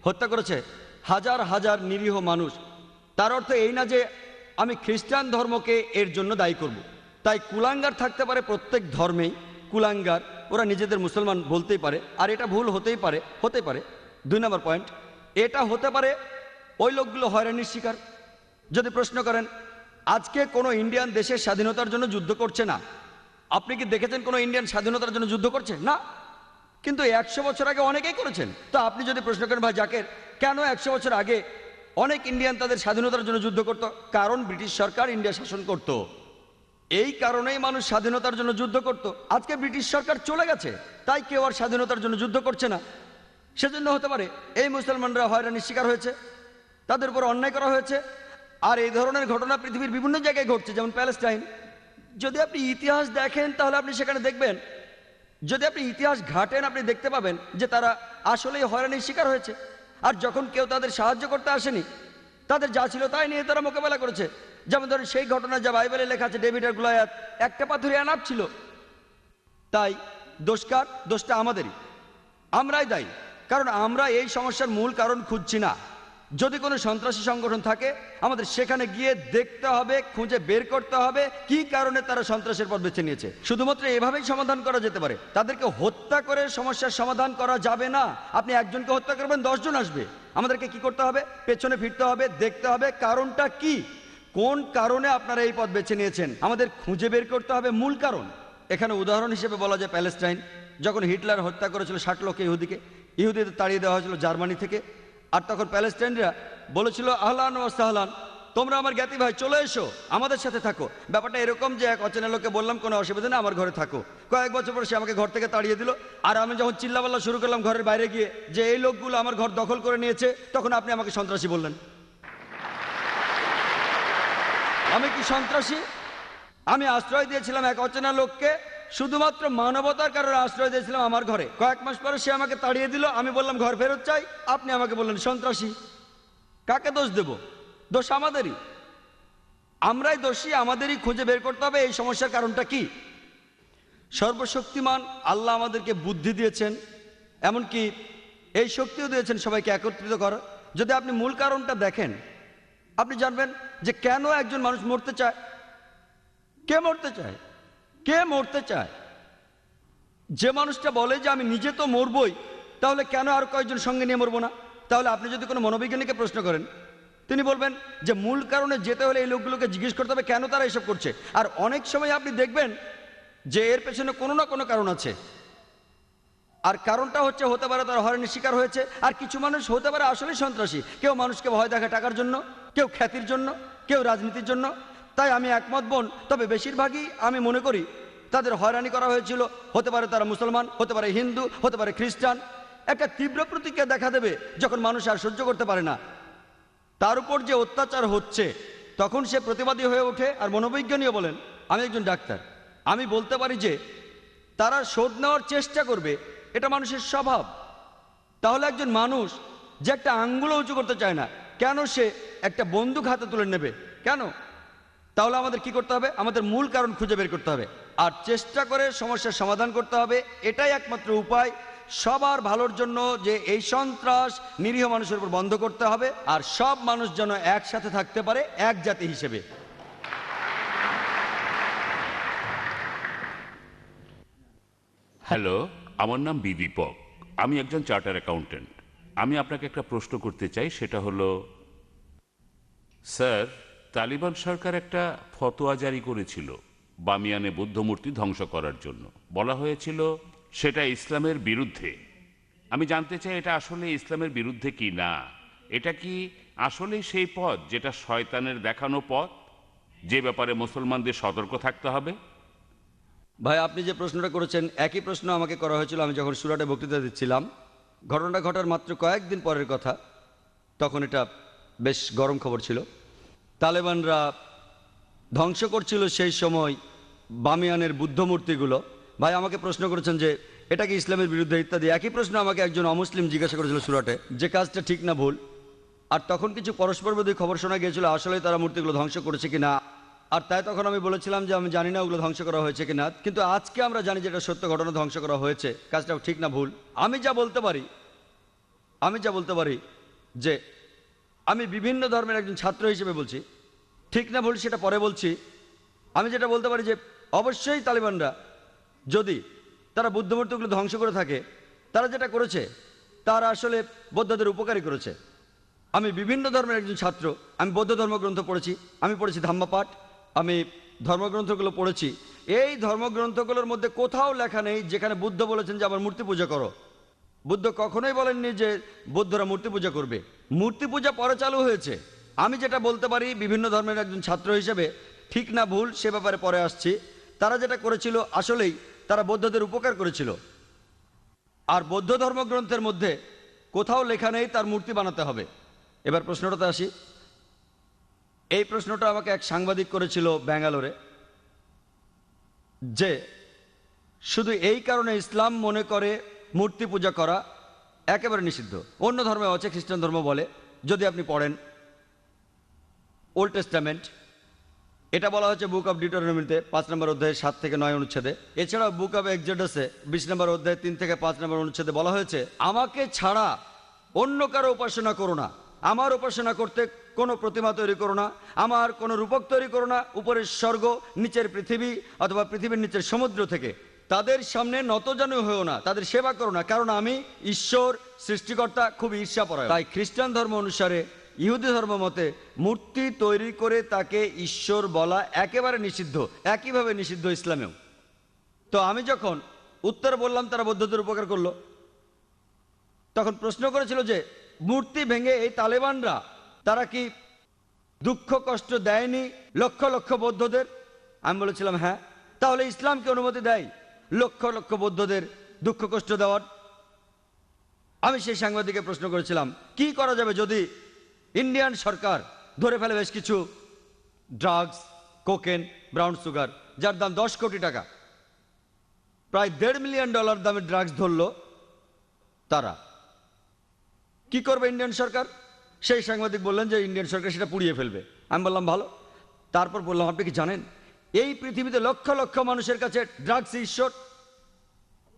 হত্যা করেছে হাজার হাজার নিরীহ মানুষ, তার অর্থ এই না যে আমি খ্রিস্টান ধর্মকে এর জন্য দায়ী করব। তাই কুলাঙ্গার থাকতে পারে প্রত্যেক ধর্মেই। কুলাঙ্গার ওরা নিজেদের মুসলমান বলতেই পারে, আর এটা ভুল হতে পারে। 2 নম্বর পয়েন্ট, এটা হতে পারে ওই লোকগুলো হয়রানির শিকার। যদি প্রশ্ন করেন আজকে কোনো ইন্ডিয়ান দেশের স্বাধীনতার জন্য যুদ্ধ করছে না, আপনি কি দেখেছেন কোনো ইন্ডিয়ান স্বাধীনতার জন্য যুদ্ধ করছে? না। কিন্তু 100 বছর আগে অনেকেই করেছেন। তো আপনি যদি প্রশ্ন করেন ভাই জাকের, কেন 100 বছর আগে অনেক ইন্ডিয়ান তাদের স্বাধীনতার জন্য যুদ্ধ করত? কারণ ব্রিটিশ সরকার ইন্ডিয়া শাসন করত। এই কারণেই মানুষ স্বাধীনতার জন্য যুদ্ধ করত। আজকে ব্রিটিশ সরকার চলে গেছে, তাই কেউ আর স্বাধীনতার জন্য যুদ্ধ করছে না। সেজন্য হতে পারে এই মুসলমানরা হয়রানির শিকার হয়েছে, তাদের উপর অন্যায় করা হয়েছে। আর এই ধরনের ঘটনা পৃথিবীর বিভিন্ন জায়গায় ঘটছে, যেমন প্যালেস্টাইন। যদি আপনি ইতিহাস দেখেন তাহলে আপনি সেখানে দেখবেন, যদি আপনি ইতিহাস ঘাটেন আপনি দেখতে পাবেন যে তারা আসলেই হয়রানির শিকার হয়েছে। আর যখন কেউ তাদের সাহায্য করতে আসেনি, তাদের যা ছিল তাই নিয়ে তারা মোকাবেলা করেছে। যেমন ধরেন সেই ঘটনা যা বাইবেলে লেখা আছে, ডেভিড আর গোলিয়াত, একটা পাথরে আনাপ ছিল। তাই দোষকার, দোষটা আমাদেরই, আমরাই দায়ী, কারণ আমরা এই সমস্যার মূল কারণ খুঁজছি না। যদি কোনো সন্ত্রাসী সংগঠন থাকে আমাদের সেখানে গিয়ে দেখতে হবে, খুঁজে বের করতে হবে কি কারণে তারা সন্ত্রাসের পথ বেছে নিয়েছে। শুধুমাত্র এভাবেই সমাধান করা যেতে পারে। তাদেরকে হত্যা করে সমস্যার সমাধান করা যাবে না। আপনি একজনকে হত্যা করবেন 10 জন আসবে। আমাদেরকে কি করতে হবে? পেছনে ফিরতে হবে, দেখতে হবে কারণটা কি, কোন কারণে আপনারা এই পথ বেছে নিয়েছেন। আমাদের খুঁজে বের করতে হবে মূল কারণ। এখানে উদাহরণ হিসেবে বলা যায় প্যালেস্টাইন, যখন হিটলার হত্যা করেছিল 60 লক্ষ ইহুদিকে, ইহুদিদের তাড়িয়ে দেওয়া হয়েছিল জার্মানি থেকে। আর তখন প্যালেস্টাইনরা বলেছিল আহলান ওয়া সাহলান, তোমরা আমার জ্ঞাতি ভাই, চলে এসো, আমাদের সাথে থাকো। ব্যাপারটা এরকম যে এক অচেনা লোককে বললাম কোনো অসুবিধা নেই, আমার ঘরে থাকো। কয়েক বছর পর সে আমাকে ঘর থেকে তাড়িয়ে দিল। আর আমি যখন চিল্লাপাল্লা শুরু করলাম ঘরের বাইরে গিয়ে যে এই লোকগুলো আমার ঘর দখল করে নিয়েছে, তখন আপনি আমাকে সন্ত্রাসী বললেন। আমি কি সন্ত্রাসী? আমি আশ্রয় দিয়েছিলাম এক অচেনা লোককে, শুধুমাত্র মানবতার কারণে আশ্রয় দিয়েছিলাম আমার ঘরে। কয়েক মাস পরে সে আমাকে তাড়িয়ে দিল, আমি বললাম ঘর ফেরত চাই, আপনি আমাকে বললেন সন্ত্রাসী। কাকে দোষ দেব? দোষ আমাদেরই, আমরাই দোষী। আমাদেরই খুঁজে বের করতে হবে এই সমস্যার কারণটা কি। সর্বশক্তিমান আল্লাহ আমাদেরকে বুদ্ধি দিয়েছেন, এমনকি এই শক্তিও দিয়েছেন সবাইকে একত্রিত করার। যদি আপনি মূল কারণটা দেখেন আপনি জানবেন যে কেন একজন মানুষ মরতে চায়। কে মরতে চায়? কে মরতে চায়? যে মানুষটা বলে যে আমি নিজে তো মরবই, তাহলে কেন আর কয়েকজন সঙ্গে নিয়ে মরবো না? তাহলে আপনি যদি কোনো মনোবিজ্ঞানীকে প্রশ্ন করেন, তিনি বলবেন যে মূল কারণে যেতে হলে এই লোকগুলোকে জিজ্ঞেস করতে হবে কেন তারা এসব করছে। আর অনেক সময় আপনি দেখবেন যে এর পেছনে কোনো না কোনো কারণ আছে। আর কারণটা হচ্ছে হতে পারে তারা হয়রানির শিকার হয়েছে, আর কিছু মানুষ হতে পারে আসলে সন্ত্রাসী। কেউ মানুষকে ভয় দেখে টাকার জন্য, কেউ খ্যাতির জন্য, কেউ রাজনীতির জন্য। তাই আমি একমত বোন, তবে বেশিরভাগই আমি মনে করি তাদের হয়রানি করা হয়েছিল। হতে পারে তারা মুসলমান, হতে পারে হিন্দু, হতে পারে খ্রিস্টান। একটা তীব্র প্রতিক্রিয়া দেখা দেবে যখন মানুষ আর সহ্য করতে পারে না, তার উপর যে অত্যাচার হচ্ছে, তখন সে প্রতিবাদী হয়ে ওঠে। আর মনোবৈজ্ঞানীয় বলেন, আমি একজন ডাক্তার, আমি বলতে পারি যে তারা শোধ নেওয়ার চেষ্টা করবে, এটা মানুষের স্বভাব। তাহলে একজন মানুষ যে একটা আঙ্গুলও উঁচু করতে চায় না, কেন সে একটা বন্দুক হাতে তুলে নেবে? কেন? তাহলে আমাদের কি করতে হবে? আমাদের মূল কারণ খুঁজে বের করতে হবে আর চেষ্টা করে সমস্যার সমাধান করতে হবে। এটাই একমাত্র উপায় সবার ভালোর জন্য, যে এই সন্ত্রাস নিরীহ মানুষের উপর বন্ধ করতে হবে আর সব মানুষ যেন একসাথে থাকতে পারে এক জাতি হিসেবে। হ্যালো, আমার নাম দীপক, আমি একজন চার্টার অ্যাকাউন্ট্যান্ট। আমি আপনাকে একটা প্রশ্ন করতে চাই, সেটা হলো, স্যার, তালিবান সরকার একটা ফতোয়া জারি করেছিল বামিয়ানে বুদ্ধমূর্তি ধ্বংস করার জন্য। বলা হয়েছিল সেটা ইসলামের বিরুদ্ধে। আমি জানতে চাই এটা আসলে ইসলামের বিরুদ্ধে কি না? এটা কি আসলেই সেই পথ যেটা শয়তানের দেখানো পথ, যে ব্যাপারে মুসলমানদের সতর্ক থাকতে হবে? ভাই, আপনি যে প্রশ্নটা করেছেন একই প্রশ্ন আমাকে করা হয়েছিল আমি যখন সুরাটে বক্তৃতা দিচ্ছিলাম। ঘটনাটা ঘটার মাত্র কয়েকদিন পরের কথা, তখন এটা বেশ গরম খবর ছিল। তালেবানরা ধ্বংস করছিল সেই সময় বামিয়ানের বুদ্ধ মূর্তিগুলো। ভাই আমাকে প্রশ্ন করেছেন যে এটা কি ইসলামের বিরুদ্ধে ইত্যাদি। একই প্রশ্ন আমাকে একজন অমুসলিম জিজ্ঞাসা করেছিল সুরাটে, যে কাজটা ঠিক না ভুল। আর তখন কিছু পরস্পরবিরোধী খবর শোনা গিয়েছিল আসলে তারা মূর্তিগুলো ধ্বংস করেছে কিনা। আর তাই তখন আমি বলেছিলাম যে আমি জানি না ওগুলো ধ্বংস করা হয়েছে কিনা, কিন্তু আজকে আমরা জানি যে এটা সত্য ঘটনা, ধ্বংস করা হয়েছে। কাজটা ঠিক না ভুল, আমি যা বলতে পারি যে আমি বিভিন্ন ধর্মের একজন ছাত্র হিসেবে বলছি, ঠিক না ভুল সেটা পরে বলছি। আমি যেটা বলতে পারি যে অবশ্যই তালিবানরা যদি তারা বুদ্ধমূর্তিগুলো ধ্বংস করে থাকে, তারা যেটা করেছে তারা আসলে বৌদ্ধদের উপকারী করেছে। আমি বিভিন্ন ধর্মের একজন ছাত্র, আমি বৌদ্ধ ধর্মগ্রন্থ পড়েছি, আমি পড়েছি ধাম্মাপাঠ, আমি ধর্মগ্রন্থগুলো পড়েছি। এই ধর্মগ্রন্থগুলোর মধ্যে কোথাও লেখা নেই যেখানে বুদ্ধ বলেছেন যে আবার মূর্তি পূজা করো। বুদ্ধ কখনোই বলেননি যে বৌদ্ধরা মূর্তি পূজা করবে। মূর্তি পূজা পরে চালু হয়েছে। আমি যেটা বলতে পারি বিভিন্ন ধর্মের একজন ছাত্র হিসেবে, ঠিক না ভুল সে ব্যাপারে পরে আসছি, তারা যেটা করেছিল আসলেই তারা বৌদ্ধদের উপকার করেছিল। আর বৌদ্ধ ধর্মগ্রন্থের মধ্যে কোথাও লেখা নেই তার মূর্তি বানাতে হবে। এবার প্রশ্নটাতে আসি। এই প্রশ্নটা আমাকে এক সাংবাদিক করেছিল ব্যাঙ্গালোরে, যে শুধু এই কারণে ইসলাম মনে করে মূর্তি পূজা করা একেবারে নিষিদ্ধ। অন্য ধর্মে আছে, খ্রিস্টান ধর্ম বলে, যদি আপনি পড়েন ওল্ড টেস্টামেন্ট, এটা বলা হচ্ছে বুক অফ ডিউটেরোনমিতে 5 নম্বর অধ্যায়ে 7 থেকে 9 অনুচ্ছেদে। এছাড়াও বুক অফ এক্সোডাসে 20 নম্বর অধ্যায়ে 3 থেকে 5 নম্বর অনুচ্ছেদে বলা হয়েছে আমাকে ছাড়া অন্য কারো উপাসনা করো না, আমার উপাসনা করতে কোনো প্রতিমা তৈরি করো না, আমার কোনো রূপক তৈরি করো না উপরের স্বর্গ নিচের পৃথিবী অথবা পৃথিবীর নিচের সমুদ্র থেকে। তাদের সামনে নতজানু হয়েও না, তাদের সেবা করো না, কারণ আমি ঈশ্বর সৃষ্টিকর্তা খুব ঈর্ষাপরায়ণ। তাই খ্রিস্টান ধর্ম অনুসারে, ইহুদি ধর্ম মতে মূর্তি তৈরি করে তাকে ঈশ্বর বলা একেবারে নিষিদ্ধ, একইভাবে নিষিদ্ধ ইসলামেও। তো আমি যখন উত্তর বললাম তারা বৌদ্ধদের উপকার করলো, তখন প্রশ্ন করেছিল যে মূর্তি ভেঙে এই তালেবানরা তারা কি দুঃখ কষ্ট দেয়নি লক্ষ লক্ষ বৌদ্ধদের? আমি বলেছিলাম হ্যাঁ। তাহলে ইসলামকে অনুমতি দেয় লক্ষ লক্ষ বৌদ্ধদের দুঃখ কষ্ট দেওয়ার? আমি সেই সাংবাদিককে প্রশ্ন করেছিলাম কি করা যাবে যদি ইন্ডিয়ান সরকার ধরে ফেলে বেশ কিছু ড্রাগস, কোকেন, ব্রাউন সুগার, যার দাম 10 কোটি টাকা, প্রায় $1.5 মিলিয়ন দামের ড্রাগস ধরলো, তারা কি করবে ইন্ডিয়ান সরকার? সেই সাংবাদিক বললেন যে ইন্ডিয়ান সরকার সেটা পুড়িয়ে ফেলবে। আমি বললাম ভালো। তারপর বললাম আপনি কি জানেন এই পৃথিবীতে লক্ষ লক্ষ মানুষের কাছে ড্রাগস ঈশ্বর?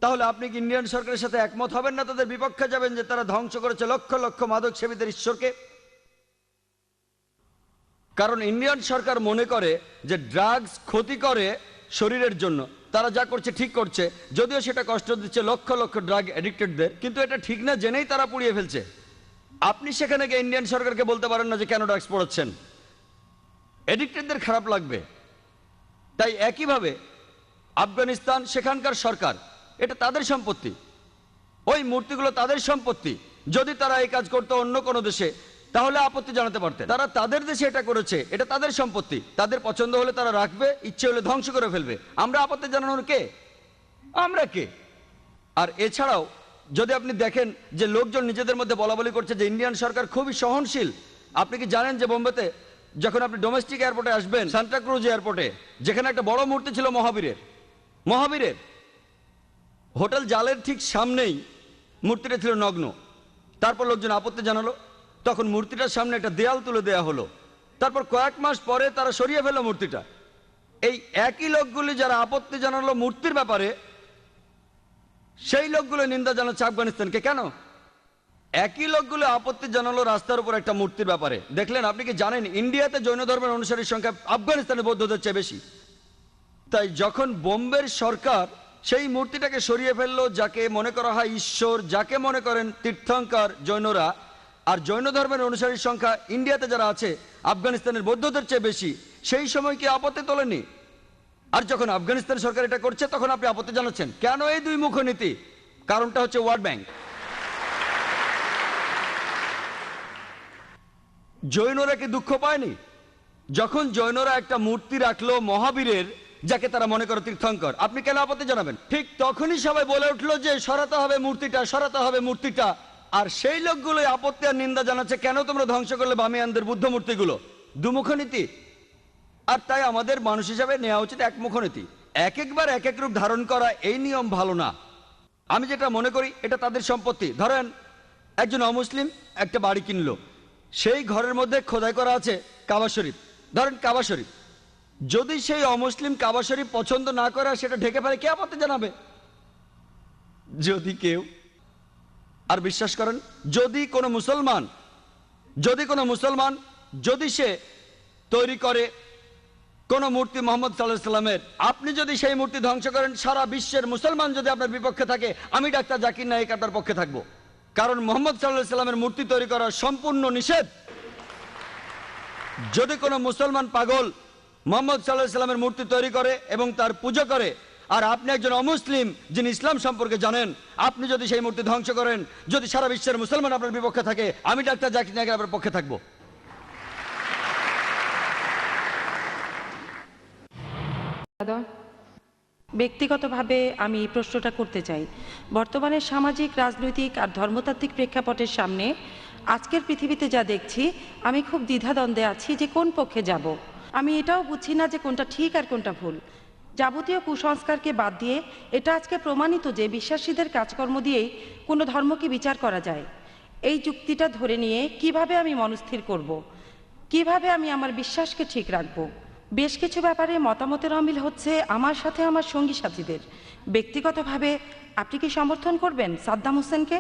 তাহলে আপনি কি ইন্ডিয়ান সরকারের সাথে একমত হবেন না, তাদের বিপক্ষে যাবেন যে তারা ধ্বংস করেছে লক্ষ লক্ষ মাদক সেবীদের ঈশ্বরকে? কারণ ইন্ডিয়ান সরকার মনে করে যে ড্রাগস ক্ষতি করে শরীরের জন্য, তারা যা করছে ঠিক করছে, যদিও সেটা কষ্ট দিচ্ছে লক্ষ লক্ষ ড্রাগ এডিক্টেডদের, কিন্তু এটা ঠিক না জেনেই তারা পুড়িয়ে ফেলছে। আপনি সেখানে গিয়ে ইন্ডিয়ান সরকারকে বলতে পারেন না যে কেন ড্রাগস পড়াচ্ছেন, এডিক্টেডদের খারাপ লাগবে। তাই একইভাবে আফগানিস্তান, সেখানকার সরকার, এটা তাদের সম্পত্তি, ওই মূর্তিগুলো তাদের সম্পত্তি। যদি তারা এই কাজ করতো অন্য কোনো দেশে তাহলে আপত্তি জানাতে পারতেন। তারা তাদের দেশে এটা করেছে, এটা তাদের সম্পত্তি, তাদের পছন্দ হলে তারা রাখবে, ইচ্ছে হলে ধ্বংস করে ফেলবে। আমরা আপত্তি জানানোর কে? আমরা কে? আর এছাড়াও যদি আপনি দেখেন যে লোকজন নিজেদের মধ্যে বলাবলি করছে যে ইন্ডিয়ান সরকার খুবই সহনশীল। আপনি কি জানেন যে বোম্বেতে যখন আপনি ডোমেস্টিক এয়ারপোর্টে আসবেন, সান্টাক্রুজ এয়ারপোর্টে, যেখানে একটা বড় মূর্তি ছিল মহাবীরের হোটেল জালের ঠিক সামনেই মূর্তিটা ছিল নগ্ন। তারপর লোকজন আপত্তি জানালো, তখন মূর্তিটার সামনে একটা দেয়াল তুলে দেয়া হলো। তারপর কয়েক মাস পরে তারা সরিয়ে ফেললো মূর্তিটা। এই একই লোকগুলি যারা আপত্তি জানালো মূর্তির ব্যাপারে, সেই লোকগুলো নিন্দা জানাচ্ছে আফগানিস্তানকে। কেন? একই লোকগুলো আপত্তি জানালো রাস্তার উপর একটা মূর্তির ব্যাপারে। দেখলেন? আপনি কি জানেন ইন্ডিয়াতে জৈন ধর্মের অনুসারীর সংখ্যা আফগানিস্তানের বৌদ্ধদের চেয়ে বেশি? তাই যখন বোম্বের সরকার সেই মূর্তিটাকে সরিয়ে ফেললো, যাকে মনে করা হয় ঈশ্বর, যাকে মনে করেন তীর্থঙ্কর জৈনরা, আর জৈন ধর্মের অনুসারীর সংখ্যা ইন্ডিয়াতে যারা আছে আফগানিস্তানের বৌদ্ধদের চেয়ে বেশি, সেই সময় কি আপত্তি তোলেনি? আর যখন আফগানিস্তান সরকার এটা করছে তখন আপনি আপত্তি জানাচ্ছেন কেন? এই দুই মুখ নীতি। কারণটা হচ্ছে ওয়ার্ল্ড ব্যাংক। জৈনরা কি দুঃখ পায়নি যখন জৈনরা একটা মূর্তি রাখলো মহাবীরের, যাকে তারা মনে করে তীর্থঙ্কর? আপনি কেন আপত্তি জানাবেন? ঠিক তখনই সবাই বলে উঠলো যে সরাতে হবে মূর্তিটা, সরাতে হবে মূর্তিটা। আর সেই লোকগুলোই আপত্তি আর নিন্দা জানাচ্ছে কেন তোমরা ধ্বংস করলে বামিয়ানদের বুদ্ধ মূর্তিগুলো? দুমুখ নীতি। আর তাই আমাদের মানুষ হিসাবে নেওয়া উচিত একমুখ নীতি। এক একবার এক এক রূপ ধারণ করা, এই নিয়ম ভালো না। আমি যেটা মনে করি এটা তাদের সম্পত্তি। ধরেন একজন অমুসলিম একটা বাড়ি কিনলো, সেই ঘরের মধ্যে খোদাই করা আছে কাবা শরীফ। ধরেন কাবা শরীফ, যদি সেই অমুসলিম কাবা শরীফ পছন্দ না করে সেটা ঢেকে ফেলে, কে আপত্তি জানাবে? যদি কেউ। আর বিশ্বাস করেন, যদি কোনো মুসলমান যদি সে তৈরি করে কোন মূর্তি মোহাম্মদ সাল্লাল্লাহু আলাইহি সাল্লামের, আপনি যদি সেই মূর্তি ধ্বংস করেন, সারা বিশ্বের মুসলমান যদি আপনার বিপক্ষে থাকে, আমি ডাক্তার জাকির নায়েক আপনার পক্ষে থাকবো। কারণ মোহাম্মদ সাল্লাল্লাহু আলাইহি সাল্লামের মূর্তি তৈরি করা সম্পূর্ণ নিষেধ। যদি কোনো মুসলমান পাগল মোহাম্মদ সাল্লাল্লাহু আলাইহি সাল্লামের মূর্তি তৈরি করে এবং তার পুজো করে, আর আপনি একজন অমুসলিম যিনি ইসলাম সম্পর্কে জানেন, আপনি যদি সেই মূর্তি ধ্বংস করেন, যদি সারা বিশ্বের মুসলমান আপনার বিপক্ষে থাকে, আমি ডাক্তার জাকির নায়েক আপনার পক্ষে থাকবো। ব্যক্তিগতভাবে আমি এই প্রশ্নটা করতে চাই। বর্তমানে সামাজিক, রাজনৈতিক আর ধর্মতাত্ত্বিক প্রেক্ষাপটের সামনে আজকের পৃথিবীতে যা দেখছি, আমি খুব দ্বিধাদ্বন্দ্বে আছি যে কোন পক্ষে যাব। আমি এটাও বুঝছি না যে কোনটা ঠিক আর কোনটা ভুল। যাবতীয় কুসংস্কারকে বাদ দিয়ে এটা আজকে প্রমাণিত যে বিশ্বাসীদের কাজকর্ম দিয়েই কোনো ধর্মকে বিচার করা যায়। এই যুক্তিটা ধরে নিয়ে কিভাবে আমি মনস্থির করব, কিভাবে আমি আমার বিশ্বাসকে ঠিক রাখবো? বেশ কিছু ব্যাপারে মতামতের অমিল হচ্ছে আমার সাথে আমার সঙ্গী সাথীদের। ব্যক্তিগতভাবে আপনি কি সমর্থন করবেন সাদ্দাম হোসেনকে,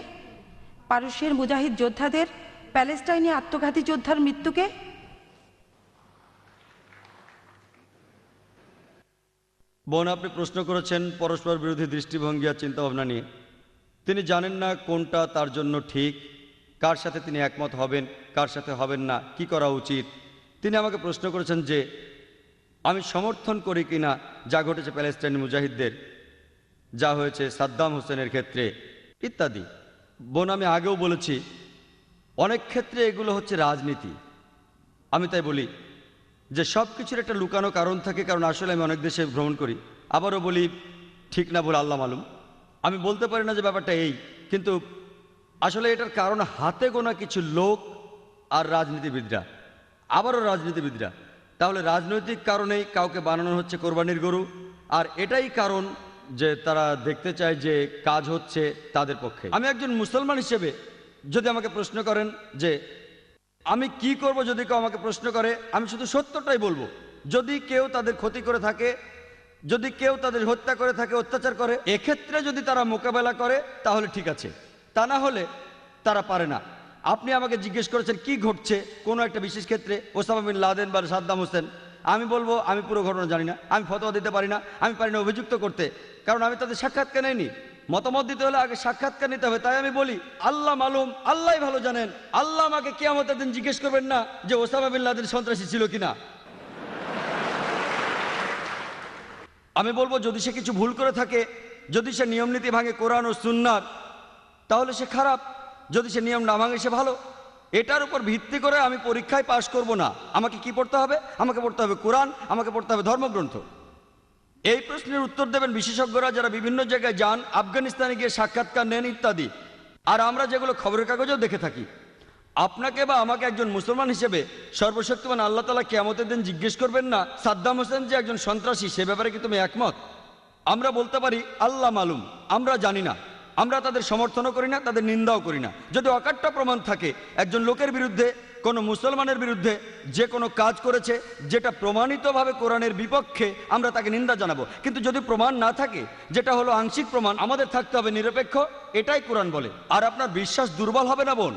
পারস্যের মুজাহিদ যোদ্ধাদের, প্যালেস্টাইনে আত্মঘাতী যোদ্ধার মৃত্যুকে? বোন, আপনি প্রশ্ন করেছেন পরস্পর বিরোধী দৃষ্টিভঙ্গি আর চিন্তাভাবনা নিয়ে। তিনি জানেন না কোনটা তার জন্য ঠিক, কার সাথে তিনি একমত হবেন, কার সাথে হবেন না, কি করা উচিত। তিনি আমাকে প্রশ্ন করেছেন যে আমি সমর্থন করি কিনা যা ঘটেছে প্যালেস্টাইন মুজাহিদদের, যা হয়েছে সাদ্দাম হোসেনের ক্ষেত্রে ইত্যাদি। বোন, আমি আগেও বলেছি অনেক ক্ষেত্রে এগুলো হচ্ছে রাজনীতি। আমি তাই বলি যে সব কিছুর একটা লুকানো কারণ থাকে, কারণ আসলে আমি অনেক দেশে ভ্রমণ করি। আবারও বলি, ঠিক না বলে আল্লাহ মালুম, আমি বলতে পারি না যে ব্যাপারটা এই, কিন্তু আসলে এটার কারণ হাতে গোনা কিছু লোক আর রাজনীতিবিদরা, আবারও রাজনীতিবিদরা। তাহলে রাজনৈতিক কারণেই কাউকে বানানো হচ্ছে কোরবানির গরু, আর এটাই কারণ যে তারা দেখতে চায় যে কাজ হচ্ছে তাদের পক্ষে। আমি একজন মুসলমান হিসেবে যদি আমাকে প্রশ্ন করেন যে আমি কি করব, যদি কেউ আমাকে প্রশ্ন করে, আমি শুধু সত্যটাই বলবো। যদি কেউ তাদের ক্ষতি করে থাকে, যদি কেউ তাদের হত্যা করে থাকে, অত্যাচার করে, এক্ষেত্রে যদি তারা মোকাবেলা করে তাহলে ঠিক আছে, তা না হলে তারা পারে না। আপনি আমাকে জিজ্ঞেস করেছেন কি ঘটছে কোনো একটা বিশেষ ক্ষেত্রে, ওসামা বিন লাদেন বা সাদ্দাম হোসেন। আমি বলবো আমি পুরো ঘটনা জানি না, আমি ফতোয়া দিতে পারি না, আমি পারি না অভিযুক্ত করতে, কারণ আমি তাদের সাক্ষাৎকার নেইনি। মতামত দিতে হলে আগে সাক্ষাৎকার নিতে হবে। তাই আমি বলি আল্লাহ মালুম, আল্লাহ ভালো জানেন। আল্লাহ আমাকে কিয়ামতের দিন জিজ্ঞেস করবেন না যে ওসামা বিন লাদেন সন্ত্রাসী ছিল কিনা। আমি বলবো যদি সে কিছু ভুল করে থাকে, যদি সে নিয়ম নীতি ভাঙে কোরআন ও সুন্নাহর, তাহলে সে খারাপ, যদি সে নিয়ম না ভাঙে সে ভালো। এটার উপর ভিত্তি করে আমি পরীক্ষায় পাশ করব না। আমাকে কি পড়তে হবে? আমাকে পড়তে হবে কোরআন, আমাকে পড়তে হবে ধর্মগ্রন্থ। এই প্রশ্নের উত্তর দেবেন বিশেষজ্ঞরা যারা বিভিন্ন জায়গায় যান, আফগানিস্তানে গিয়ে সাক্ষাৎকার নেন ইত্যাদি। আর আমরা যেগুলো খবরের কাগজেও দেখে থাকি। আপনাকে বা আমাকে একজন মুসলমান হিসেবে সর্বশক্তিমান আল্লাহ তাআলা কিয়ামতের দিন জিজ্ঞেস করবেন না, সাদ্দাম হোসেন যে একজন সন্ত্রাসী সে ব্যাপারে কি তুমি একমত? আমরা বলতে পারি আল্লাহ মালুম, আমরা জানি না। আমরা তাদের সমর্থনও করি না, তাদের নিন্দাও করি না। যদি অকাট্য প্রমাণ থাকে একজন লোকের বিরুদ্ধে, কোনো মুসলমানের বিরুদ্ধে যে কোনো কাজ করেছে যেটা প্রমাণিতভাবে কোরআনের বিপক্ষে, আমরা তাকে নিন্দা জানাবো। কিন্তু যদি প্রমাণ না থাকে, যেটা হলো আংশিক প্রমাণ, আমাদের থাকতে হবে নিরপেক্ষ। এটাই কোরআন বলে। আর আপনার বিশ্বাস দুর্বল হবে না বোন,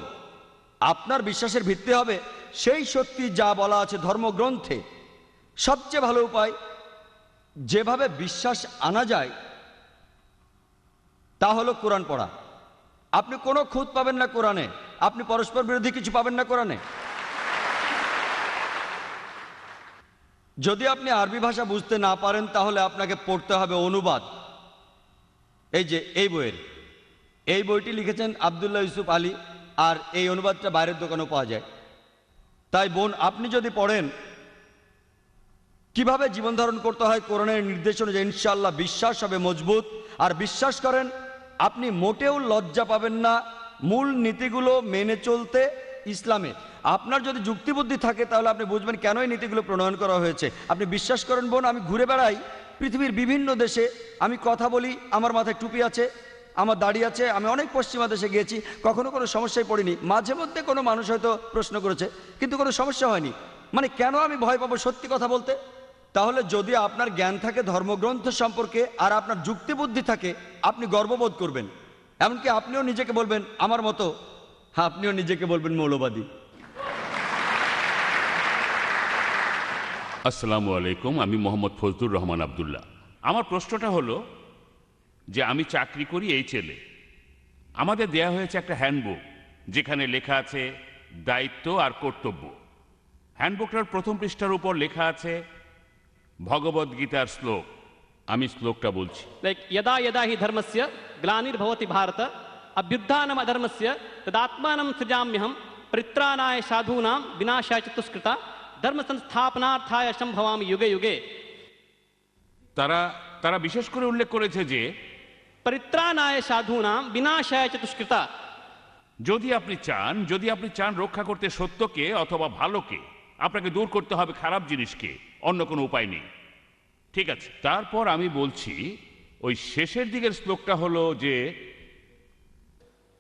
আপনার বিশ্বাসের ভিত্তি হবে সেই সত্যি যা বলা আছে ধর্মগ্রন্থে। সবচেয়ে ভালো উপায় যেভাবে বিশ্বাস আনা যায় তা হলো কোরআন পড়া। আপনি কোনো খুঁত পাবেন না কোরআনে, আপনি পরস্পর বিরোধী কিছু পাবেন না কোরআনে। যদি আপনি আরবি ভাষা বুঝতে না পারেন তাহলে আপনাকে পড়তে হবে অনুবাদ। এই যে এই বইটি লিখেছেন আব্দুল্লাহ ইউসুফ আলী, আর এই অনুবাদটা বাইরের দোকানেও পাওয়া যায়। তাই বোন, আপনি যদি পড়েন কিভাবে জীবন ধারণ করতে হয় কোরআনের নির্দেশ অনুযায়ী, ইনশাআল্লাহ বিশ্বাস হবে মজবুত। আর বিশ্বাস করেন, আপনি মোটেও লজ্জা পাবেন না মূল নীতিগুলো মেনে চলতে ইসলামে। আপনার যদি যুক্তিবুদ্ধি থাকে তাহলে আপনি বুঝবেন কেন এই নীতিগুলো প্রণয়ন করা হয়েছে। আপনি বিশ্বাস করেন বোন, আমি ঘুরে বেড়াই পৃথিবীর বিভিন্ন দেশে, আমি কথা বলি, আমার মাথায় টুপি আছে, আমার দাড়ি আছে, আমি অনেক পশ্চিমা দেশে গিয়েছি, কখনো কোনো সমস্যায় পড়িনি। মাঝে মধ্যে কোনো মানুষ হয়তো প্রশ্ন করেছে, কিন্তু কোনো সমস্যা হয়নি। মানে কেন আমি ভয় পাবো সত্যি কথা বলতে? তাহলে যদি আপনার জ্ঞান থাকে ধর্মগ্রন্থ সম্পর্কে আর আপনার যুক্তিবুদ্ধি থাকে, আপনি গর্ববোধ করবেন। এমনকি আপনিও নিজেকে বলবেন আমার মতো, হ্যাঁ আপনিও নিজেকে বলবেন মৌলবাদী। আসসালামু আলাইকুম, আমি মোহাম্মদ ফজলুর রহমান আবদুল্লাহ। আমার প্রশ্নটা হলো যে আমি চাকরি করি এই ছেলে, আমাদের দেয়া হয়েছে একটা হ্যান্ডবুক যেখানে লেখা আছে দায়িত্ব আর কর্তব্য। হ্যান্ডবুকটার প্রথম পৃষ্ঠার উপর লেখা আছে ভগবদ্গীতার শ্লোক। আমি শ্লোকটা বলছি। लाइक यदा यदा हि धर्मस्य ग्लानिर्भवति भारत अभ्युत्थानम् अधर्मस्य तदात्मानं सृजाम्यहं परित्राणाय साधूनां विनाशाय च दुष्कृता धर्म संस्थापनार्थाय संभवामि युगे युगे। তারা বিশেষ করে উল্লেখ করেছে যে परित्राणाय साधूनां विनाशाय च दुष्कृता। যদি আপনি চান রক্ষা করতে সত্যকে অথবা ভালোকে, আপনাকে দূর করতে হবে খারাপ জিনিসকে, অন্য কোনো উপায় নেই। ঠিক আছে, তারপর আমি বলছি ওই শেষের দিকের শ্লোকটা হলো যে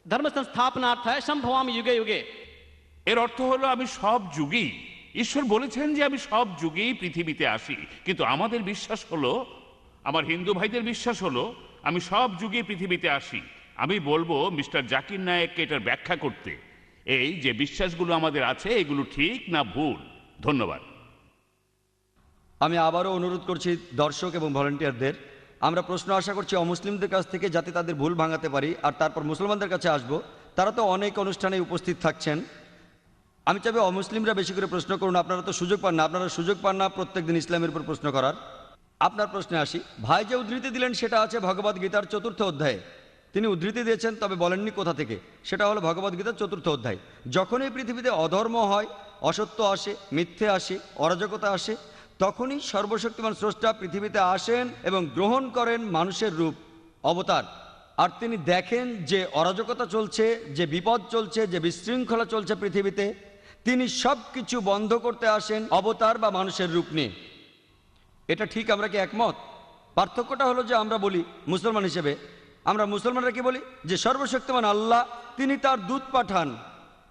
धर्म संस्थापनार्थाय संभवामि युगे युगे। এর অর্থ হলো আমি সব যুগেই, ঈশ্বর বলেছেন যে আমি সব যুগেই পৃথিবীতে আসি, কিন্তু আমাদের বিশ্বাস হলো, আমার হিন্দু ভাইদের বিশ্বাস হলো আমি সব যুগে পৃথিবীতে আসি। আমি বলবো মিস্টার জাকির নায়েককে এটার ব্যাখ্যা করতে, এই যে বিশ্বাসগুলো আমাদের আছে এগুলো ঠিক না ভুল। ধন্যবাদ। আমি আবারও অনুরোধ করছি দর্শক এবং ভলান্টিয়ারদের, আমরা প্রশ্ন আশা করছি অমুসলিমদের কাছ থেকে, যাতে তাদের ভুল ভাঙাতে পারি। আর তারপর মুসলমানদের কাছে আসব, তারা তো অনেক অনুষ্ঠানে উপস্থিত থাকছেন। আমি চাইবো অমুসলিমরা বেশি করে প্রশ্ন করুন। আপনারা তো সুযোগ পান না প্রত্যেকদিন ইসলামের উপর প্রশ্ন করার। আপনার প্রশ্নে আসি। ভাই যে উদ্ধৃতি দিলেন সেটা আছে ভগবদ্গীতার 4র্থ অধ্যায়ে। তিনি উদ্ধৃতি দিয়েছেন, তবে বলেননি কোথা থেকে। সেটা হলো ভগবদ্গীতার 4র্থ অধ্যায়। যখনই পৃথিবীতে অধর্ম হয়, অসত্য আসে, মিথ্যে আসে, অরাজকতা আসে, তখনই সর্বশক্তিমান স্রষ্টা পৃথিবীতে আসেন এবং গ্রহণ করেন মানুষের রূপ, অবতার। আর তিনি দেখেন যে অরাজকতা চলছে, যে বিপদ চলছে, যে বিশৃঙ্খলা চলছে পৃথিবীতে, তিনি সব কিছু বন্ধ করতে আসেন অবতার বা মানুষের রূপ নিয়ে। এটা ঠিক, আমরা কি একমত? পার্থক্যটা হলো যে আমরা বলি মুসলমান হিসেবে, আমরা মুসলমানরা কি বলি যে সর্বশক্তিমান আল্লাহ তিনি তার দূত পাঠান।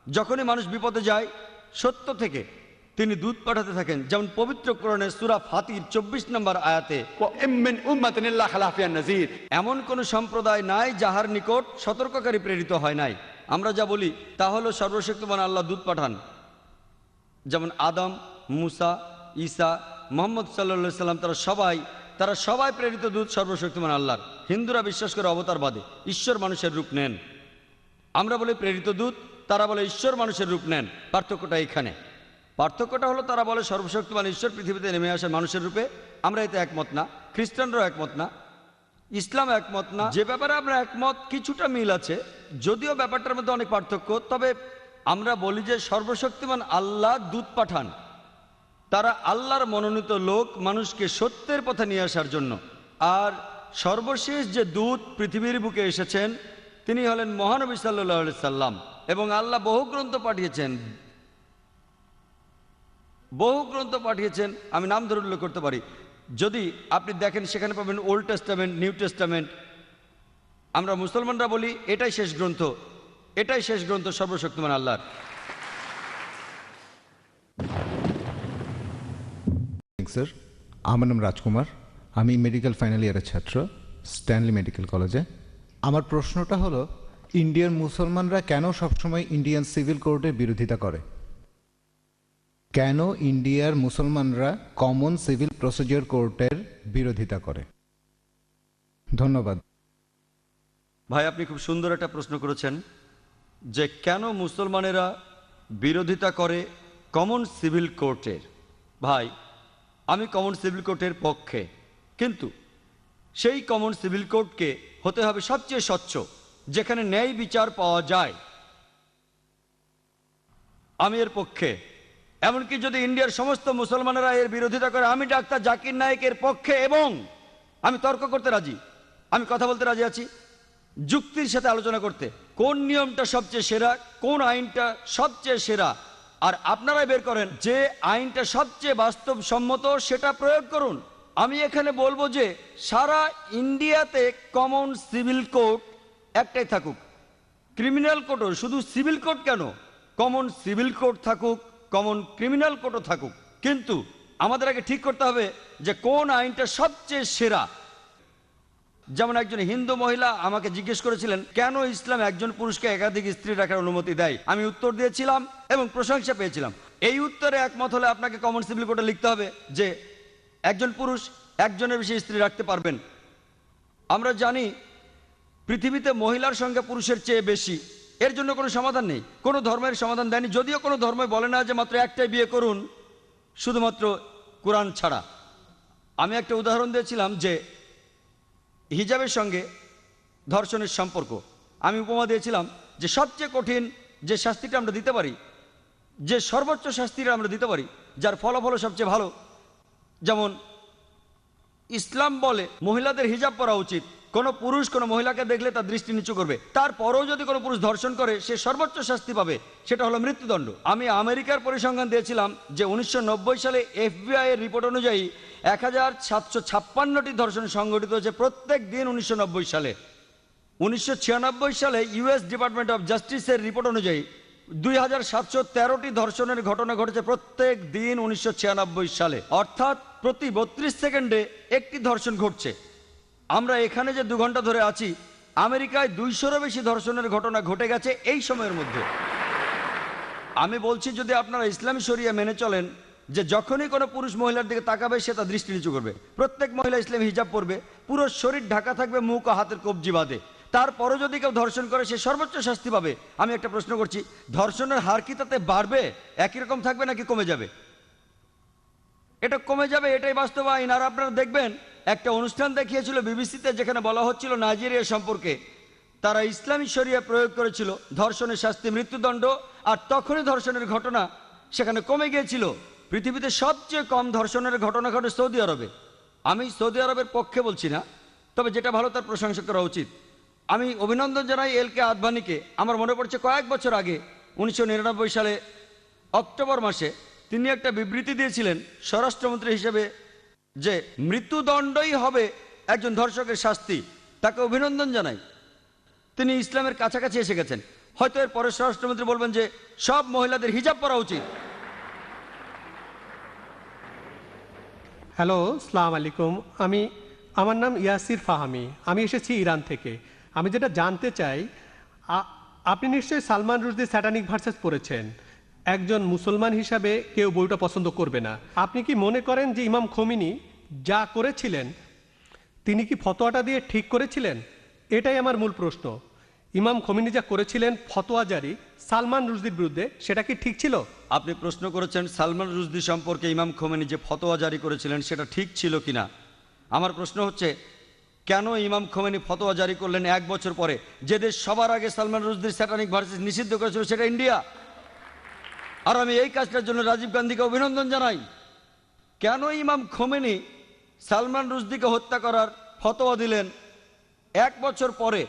যখনই মানুষ বিপদে যায় সত্য থেকে তিনি দূত পাঠাতে থাকেন। যেমন পবিত্র কোরআনের সূরা ফাতির 24 নম্বর আয়াতে, এমন কোন সম্প্রদায় নাই যাহার নিকট সতর্ককারী প্রেরিত হয় নাই। আমরা যা বলি তা হলো সর্বশক্তিমান আল্লাহ দূত পাঠান। যেমন আদম, মুসা, ঈসা, মোহাম্মদ সাল্লাল্লাহু সাল্লাম, তারা সবাই প্রেরিত দূত সর্বশক্তিমান আল্লাহর। হিন্দুরা বিশ্বাস করে অবতারবাদে, ঈশ্বর মানুষের রূপ নেন। আমরা বলি প্রেরিত দূত, তারা বলে ঈশ্বর মানুষের রূপ নেন। পার্থক্যটা এখানে। পার্থক্যটা হলো তারা বলে সর্বশক্তিমান ঈশ্বর পৃথিবীতে নেমে আসে মানুষের রূপে। আমরা এতে একমত না, খ্রিস্টানরাও একমত না। ইসলাম একমত না, যে ব্যাপারে আমরা একমত কিছুটা মিল আছে, যদিও ব্যাপারটার মধ্যে অনেক পার্থক্য। তবে আমরা বলি যে সর্বশক্তিমান আল্লাহ দূত পাঠান, তারা আল্লাহর মনোনীত লোক মানুষকে সত্যের পথে নিয়ে আসার জন্য। আর সর্বশেষ যে দূত পৃথিবীর বুকে এসেছেন তিনি হলেন মহানবী সাল্লাল্লাহু আলাইহি সাল্লাম। এবং আল্লাহ বহু গ্রন্থ পাঠিয়েছেন, আমি নাম ধরে উল্লেখ করতে পারি। যদি আপনি দেখেন সেখানে পাবেন ওল্ড টেস্টামেন্ট, নিউ টেস্টামেন্ট। আমরা মুসলমানরা বলি এটাই শেষ গ্রন্থ সর্বশক্তিমান আল্লাহর। স্যার, আমার নাম রাজকুমার, আমি মেডিকেল ফাইনাল ইয়ারের ছাত্র, স্ট্যানলি মেডিকেল কলেজে। আমার প্রশ্নটা হলো, ইন্ডিয়ার মুসলমানরা কেন সবসময় ইন্ডিয়ান সিভিল কোর্টের বিরোধিতা করে? কেন ইন্ডিয়ার মুসলমানরা কমন সিভিল প্রসিডিওর কোর্টের বিরোধিতা করে? ধন্যবাদ ভাই, আপনি খুব সুন্দর একটা প্রশ্ন করেছেন যে কেন মুসলমানেরা বিরোধিতা করে কমন সিভিল কোর্টের। ভাই, আমি কমন সিভিল কোর্টের পক্ষে, কিন্তু সেই কমন সিভিল কোর্টকে হতে হবে সবচেয়ে স্বচ্ছ, যেখানে ন্যায় বিচার পাওয়া যায়। আমি এর পক্ষে। এমনকি যদি ইন্ডিয়ার সমস্ত মুসলমানেরা এর বিরোধিতা করে, আমি ডাক্তার জাকির নায়েকের পক্ষে, এবং আমি তর্ক করতে রাজি, আমি কথা বলতে রাজি আছি, যুক্তির সাথে আলোচনা করতে, কোন নিয়মটা সবচেয়ে সেরা, কোন আইনটা সবচেয়ে সেরা। আর আপনারাই বের করেন যে আইনটা সবচেয়ে বাস্তবসম্মত, সেটা প্রয়োগ করুন। আমি এখানে বলবো যে সারা ইন্ডিয়াতে কমন সিভিল কোর্ট একটাই থাকুক, ক্রিমিনাল কোর্টও, শুধু সিভিল কোর্ট কেন, কমন সিভিল কোর্ট থাকুক, কমন ক্রিমিনাল কোর্টও থাকুক। কিন্তু আমাদের আগে ঠিক করতে হবে যে কোন আইনটা সবচেয়ে সেরা। যেমন একজন হিন্দু মহিলা আমাকে জিজ্ঞেস করেছিলেন কেন ইসলাম একজন পুরুষকে একাধিক স্ত্রী রাখার অনুমতি দেয়। আমি উত্তর দিয়েছিলাম এবং প্রশংসা পেয়েছিলাম। এই উত্তরে একমত হলে আপনাকে কমন সিভিল কোর্টে লিখতে হবে যে একজন পুরুষ একজনের বেশি স্ত্রী রাখতে পারবেন। আমরা জানি পৃথিবীতে মহিলার সংখ্যা পুরুষের চেয়ে বেশি, এর জন্য কোনো সমাধান নেই, কোনো ধর্মের সমাধান দেয়নি। যদিও কোনো ধর্মই বলে না যে মাত্র একটাই বিয়ে করুন, শুধুমাত্র কোরআন ছাড়া। আমি একটা উদাহরণ দিয়েছিলাম যে হিজাবের সঙ্গে ধর্ষণের সম্পর্ক। আমি উপমা দিয়েছিলাম যে সবচেয়ে কঠিন যে শাস্তিটা আমরা দিতে পারি, যে সর্বোচ্চ শাস্তিটা আমরা দিতে পারি, যার ফলাফল সবচেয়ে ভালো, যেমন ইসলাম বলে মহিলাদের হিজাব পরা উচিত। কোনো পুরুষ কোনো মহিলাকে দেখলে তার দৃষ্টি নিচু করবে, তারপরেও যদি কোনো পুরুষ ধর্ষণ করে সে সর্বোচ্চ শাস্তি পাবে, সেটা হলো মৃত্যুদণ্ড। আমি আমেরিকার পরিসংখ্যান দিয়েছিলাম যে 1990 সালে FBI এর রিপোর্ট অনুযায়ী 1756টি ধর্ষণ সংঘটিত হয়েছে প্রত্যেক দিন 1990 সালে। 1996 সালে US ডিপার্টমেন্ট অফ জাস্টিসের রিপোর্ট অনুযায়ী 2713টি ধর্ষণের ঘটনা ঘটেছে প্রত্যেক দিন 1996 সালে। অর্থাৎ প্রতি 32 সেকেন্ডে একটি ধর্ষণ ঘটছে। আমরা এখানে যে 2 ঘন্টা ধরে আছি, আমেরিকায় 200-রও বেশি ধর্ষণের ঘটনা ঘটে গেছে এই সময়ের মধ্যে। আমি বলছি যদি আপনারা ইসলামী শরিয়া মেনে চলেন যে যখনই কোনো পুরুষ মহিলার দিকে তাকাবে সে তার দৃষ্টি নিচু করবে, প্রত্যেক মহিলা ইসলামী হিজাব পরবে, পুরো শরীর ঢাকা থাকবে মুখ ও হাতের কবজি বাঁধে, তারপরও যদি কেউ ধর্ষণ করে সে সর্বোচ্চ শাস্তি পাবে। আমি একটা প্রশ্ন করছি, ধর্ষণের হার কি তাতে বাড়বে, একই রকম থাকবে নাকি কমে যাবে? এটা কমে যাবে, এটাই বাস্তব আইন। আর আপনারা দেখবেন একটা অনুষ্ঠান দেখিয়েছিল বিবিসিতে, যেখানে বলা হচ্ছিল নাইজেরিয়া সম্পর্কে, তারা ইসলামী শরিয়া প্রয়োগ করেছিল, ধর্ষণের শাস্তি মৃত্যুদণ্ড, আর তখনই ধর্ষণের ঘটনা সেখানে কমে গিয়েছিল। পৃথিবীতে সবচেয়ে কম ধর্ষণের ঘটনা ঘটে সৌদি আরবে। আমি সৌদি আরবের পক্ষে বলছি না, তবে যেটা ভালো তার প্রশংসা করা উচিত। আমি অভিনন্দন জানাই LK আদভানিকে। আমার মনে পড়ছে কয়েক বছর আগে 1999 সালে অক্টোবর মাসে তিনি একটা বিবৃতি দিয়েছিলেন স্বরাষ্ট্রমন্ত্রী হিসেবে যে মৃত্যুদণ্ডই হবে একজন ধর্ষকের শাস্তি। তাকে অভিনন্দন জানাই, তিনি ইসলামের কাছাকাছি এসে গেছেন। হয়তো এর পরে স্বরাষ্ট্রমন্ত্রী বলবেন যে সব মহিলাদের হিজাব পরা উচিত। হ্যালো, আসসালামু আলাইকুম। আমার নাম ইয়াসির ফাহামি, আমি এসেছি ইরান থেকে। আমি যেটা জানতে চাই, আপনি নিশ্চয়ই সালমান রুশদির স্যাটানিক ভার্সেস পড়েছেন। একজন মুসলমান হিসাবে কেউ বইটা পছন্দ করবে না। আপনি কি মনে করেন যে ইমাম খোমেনি যা করেছিলেন তিনি কি ফতোয়াটা দিয়ে ঠিক করেছিলেন? এটাই আমার মূল প্রশ্ন। ইমাম খোমেনি যা করেছিলেন ফতোয়া জারি সালমান রুশদির বিরুদ্ধে, সেটা কি ঠিক ছিল? আপনি প্রশ্ন করেছেন সালমান রুশদি সম্পর্কে ইমাম খোমেনি যে ফতোয়া জারি করেছিলেন সেটা ঠিক ছিল কিনা। আমার প্রশ্ন হচ্ছে কেন ইমাম খোমেনি ফতোয়া জারি করলেন 1 বছর পরে? যে দেশ সবার আগে সালমান রুশদির স্যাটানিক ভার্সেস নিষিদ্ধ করেছিল সেটা ইন্ডিয়া। আর আমি এই কাজটার জন্য রাজীব গান্ধীকে অভিনন্দন জানাই। কেন ইমাম খোমেনি সালমান রুশদিকে হত্যা করার ফতোয়া দিলেন 1 বছর পরে?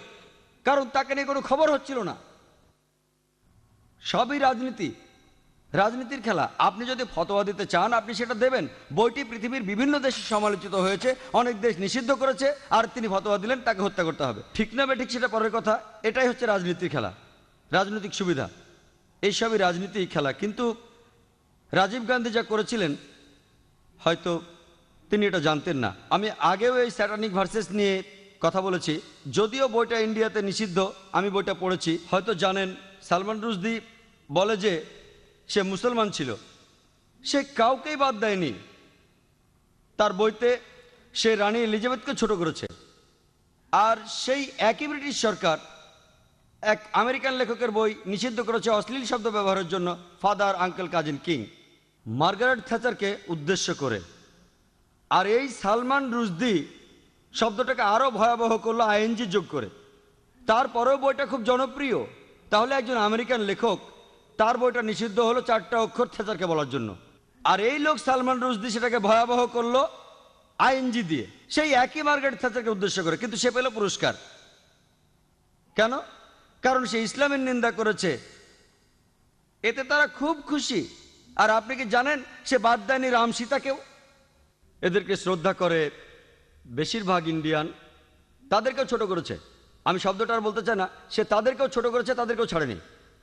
কারণ তাকে নিয়ে কোনো খবর হচ্ছিল না। সবই রাজনীতি, রাজনীতির খেলা। আপনি যদি ফতোয়া দিতে চান আপনি সেটা দেবেন। বইটি পৃথিবীর বিভিন্ন দেশে সমালোচিত হয়েছে, অনেক দেশ নিষিদ্ধ করেছে, আর তিনি ফতোয়া দিলেন তাকে হত্যা করতে হবে। ঠিক না বেঠিক সেটা পরের কথা। এটাই হচ্ছে রাজনীতির খেলা, রাজনৈতিক সুবিধা। এইসবই রাজনীতির খেলা। কিন্তু রাজীব গান্ধী যা করেছিলেন হয়তো তিনি এটা জানতেন না। আমি আগেও এই স্যাটানিক ভার্সেস নিয়ে কথা বলেছি, যদিও বইটা ইন্ডিয়াতে নিষিদ্ধ। আমি বইটা পড়েছি। হয়তো জানেন সালমান রুশদি বলে যে সে মুসলমান ছিল, সে কাউকেই বাদ দেয়নি। তার বইতে সে রানী এলিজাবেথকে ছোট করেছে। আর সেই একই ব্রিটিশ সরকার এক আমেরিকান লেখকের বই নিষিদ্ধ করেছে অশ্লীল শব্দ ব্যবহারের জন্য, father, uncle, cousin, king, Margaret থ্যাচারকে উদ্দেশ্য করে। আর এই সালমান রুশদি শব্দটাকে আরও ভয়াবহ করলো আইএনজি যোগ করে। তারপরেও বইটা খুব জনপ্রিয়। তাহলে একজন আমেরিকান লেখক, তার বইটা নিষিদ্ধ হলো 4টা অক্ষর থ্যাচারকে বলার জন্য। আর এই লোক সালমান রুশদি সেটাকে ভয়াবহ করলো আইএনজি দিয়ে, সেই একই মার্গারেট থ্যাচারকে উদ্দেশ্য করে। কিন্তু সে পেল পুরস্কার। কেন? কারণ সে ইসলামের নিন্দা করেছে। এতে তারা খুব খুশি। আর আপনি কি জানেন সে বাদ দেয়নি রাম সীতাকেও? এদেরকে শ্রদ্ধা করে বেশিরভাগ ইন্ডিয়ান, তাদেরকেও ছোট করেছে। আমি শব্দটা আর বলতে চাই না। সে তাদেরকেও ছোট করেছে, তাদেরকেও ছাড়েনি।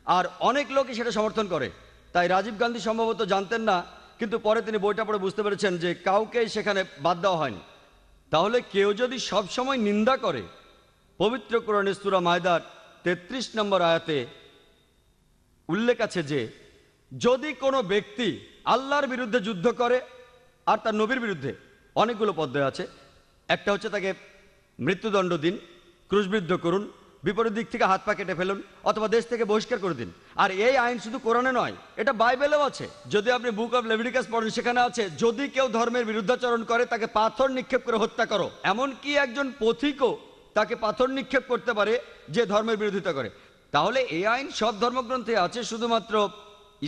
আর অনেক লোকই সেটা সমর্থন করে। তাই রাজীব গান্ধী সম্ভবত জানতেন না, কিন্তু পরে তিনি বইটা পড়ে বুঝতে পেরেছেন যে কাউকেই সেখানে বাদ দেওয়া হয়নি। তাহলে কেউ যদি সব সময় নিন্দা করে, পবিত্র কোরআনে সূরা মায়দার 33 নম্বর আয়াতে উল্লেখ আছে যে যদি কোনো ব্যক্তি আল্লাহর বিরুদ্ধে যুদ্ধ করে, আর তার নবীর বিরুদ্ধে, অনেকগুলো পদ্ধতি আছে। একটা হচ্ছে তাকে মৃত্যুদণ্ড দিন, ক্রুশবিদ্ধ করুন, বিপরীত দিক থেকে হাত পা কেটে ফেলুন, অথবা দেশ থেকে বহিষ্কার করে দিন। আর এই আইন শুধু কোরআনে নয়, এটা বাইবেলেও আছে। যদি আপনি বুক অফ লেভিটিকাস পড়েন, সেখানে আছে যদি কেউ ধর্মের বিরুদ্ধাচরণ করে তাকে পাথর নিক্ষেপ করে হত্যা করো। এমনকি একজন পথিকও তাকে পাথর নিক্ষেপ করতে পারে যে ধর্মের বিরোধিতা করে। তাহলে এই আইন সব ধর্মগ্রন্থে আছে, শুধুমাত্র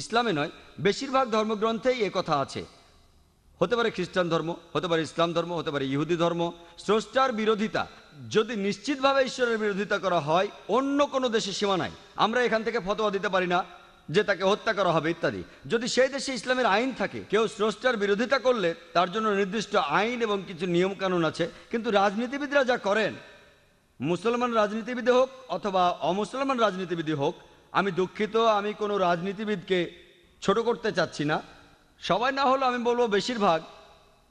ইসলামে নয়, বেশিরভাগ ধর্মগ্রন্থেই এ কথা আছে। হতে পারে খ্রিস্টান ধর্ম, হতে পারে ইসলাম ধর্ম, হতে পারে ইহুদি ধর্ম। স্রষ্টার বিরোধিতা যদি নিশ্চিতভাবে ঈশ্বরের বিরোধিতা করা হয়, অন্য কোনো দেশের সীমা নাই। আমরা এখান থেকে ফতোয়া দিতে পারি না যে তাকে হত্যা করা হবে ইত্যাদি। যদি সেই দেশে ইসলামের আইন থাকে, কেউ স্রষ্টার বিরোধিতা করলে তার জন্য নির্দিষ্ট আইন এবং কিছু নিয়ম কানুন আছে। কিন্তু রাজনীতিবিদরা যা করেন, মুসলমান রাজনীতিবিদ হোক অথবা অমুসলমান রাজনীতিবিদ হোক, আমি দুঃখিত, আমি কোনো রাজনীতিবিদকে ছোট করতে চাচ্ছি না, সবাই না হলো আমি বলবো বেশিরভাগ,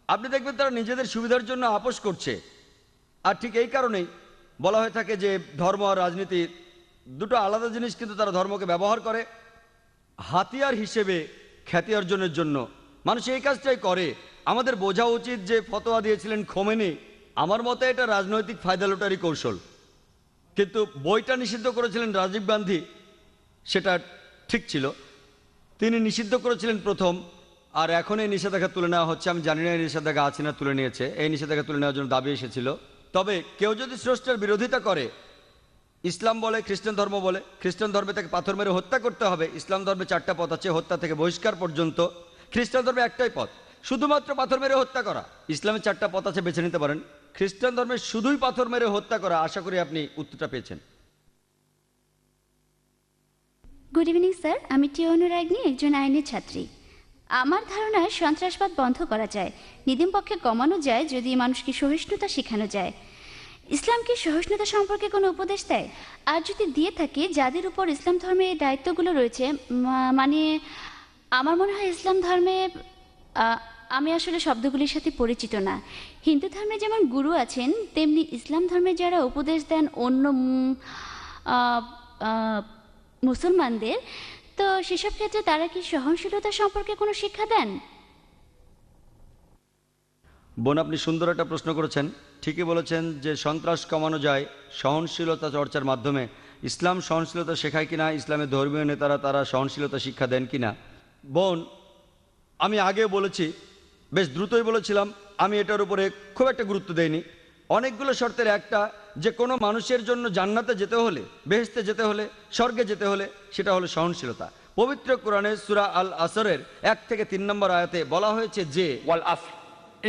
আপনি দেখবেন তারা নিজেদের সুবিধার জন্য আপোষ করছে। আর ঠিক এই কারণেই বলা হয়ে থাকে যে ধর্ম আর রাজনীতি দুটো আলাদা জিনিস, কিন্তু তারা ধর্মকে ব্যবহার করে হাতিয়ার হিসেবে খ্যাতি অর্জনের জন্য। মানুষ এই কাজটাই করে। আমাদের বোঝা উচিত যে ফতোয়া দিয়েছিলেন খোমেনি, আমার মতে এটা রাজনৈতিক ফায়দা লুটারি কৌশল। কিন্তু বইটা নিষিদ্ধ করেছিলেন রাজীব গান্ধী, সেটা ঠিক ছিল। তিনি নিষিদ্ধ করেছিলেন প্রথম, আর এখন এই নিষেধাজ্ঞা তুলে নেওয়া হচ্ছে। আমি জানি না এই নিষেধাজ্ঞা আছে না তুলে নিয়েছে। এই নিষেধাজ্ঞা তুলে নেওয়ার জন্য দাবি এসেছিল। তবে কেউ যদি স্রষ্টার বিরোধিতা করে, ইসলাম বলে, খ্রিস্টান ধর্ম বলে, খ্রিস্টান ধর্মে তাকে পাথর মেরে হত্যা করতে হবে। ইসলাম ধর্মে 4টা পথ আছে, হত্যা থেকে বহিষ্কার পর্যন্ত। খ্রিস্টান ধর্মে একটাই পথ, শুধুমাত্র পাথর মেরে হত্যা করা। ইসলামে 4টা পথ আছে, বেছে নিতে পারেন। খ্রিস্টান ধর্মে শুধুই পাথর মেরে হত্যা করা। আশা করি আপনি উত্তরটা পেয়েছেন। গুড ইভিনিং স্যার, আমি টি অনুরাগনী, একজন আইনের ছাত্রী। আমার ধারণায় সন্ত্রাসবাদ বন্ধ করা যায়, নিদিম পক্ষে কমানো যায় যদি মানুষকে সহিষ্ণুতা শেখানো যায়। ইসলাম কি সহিষ্ণুতা সম্পর্কে কোনো উপদেশ দেয়? আর যদি দিয়ে থাকে, যাদের উপর ইসলাম ধর্মে এই দায়িত্বগুলো রয়েছে, মানে আমার মনে হয় ইসলাম ধর্মে, আমি আসলে শব্দগুলির সাথে পরিচিত না। হিন্দু ধর্মে যেমন গুরু আছেন, তেমনি ইসলাম ধর্মে যারা উপদেশ দেন অন্য মুসলমানদের, তো সেসব ক্ষেত্রে তারা কি সহনশীলতা সম্পর্কে কোনো শিক্ষা দেন? বোন, আপনি সুন্দর একটা প্রশ্ন করেছেন। ঠিকই বলেছেন যে সন্ত্রাস কমানো যায় সহনশীলতা চর্চার মাধ্যমে। ইসলাম সহনশীলতা শেখায় কিনা, ইসলামের ধর্মীয় নেতারা তারা সহনশীলতা শিক্ষা দেন কিনা? বোন, আমি আগেও বলেছি, বেশ দ্রুতই বলেছিলাম, আমি এটার উপরে খুব একটা গুরুত্ব দেইনি। অনেকগুলো শর্তের একটা, যে কোনো মানুষের জন্য জান্নাতে যেতে হলে, বেহেশতে যেতে হলে, স্বর্গে যেতে হলে সেটা হলো সহনশীলতা। পবিত্র কোরআনে সূরা আল আসরের 1 থেকে 3 নম্বর আয়াতে বলা হয়েছে যে ওয়াল আসর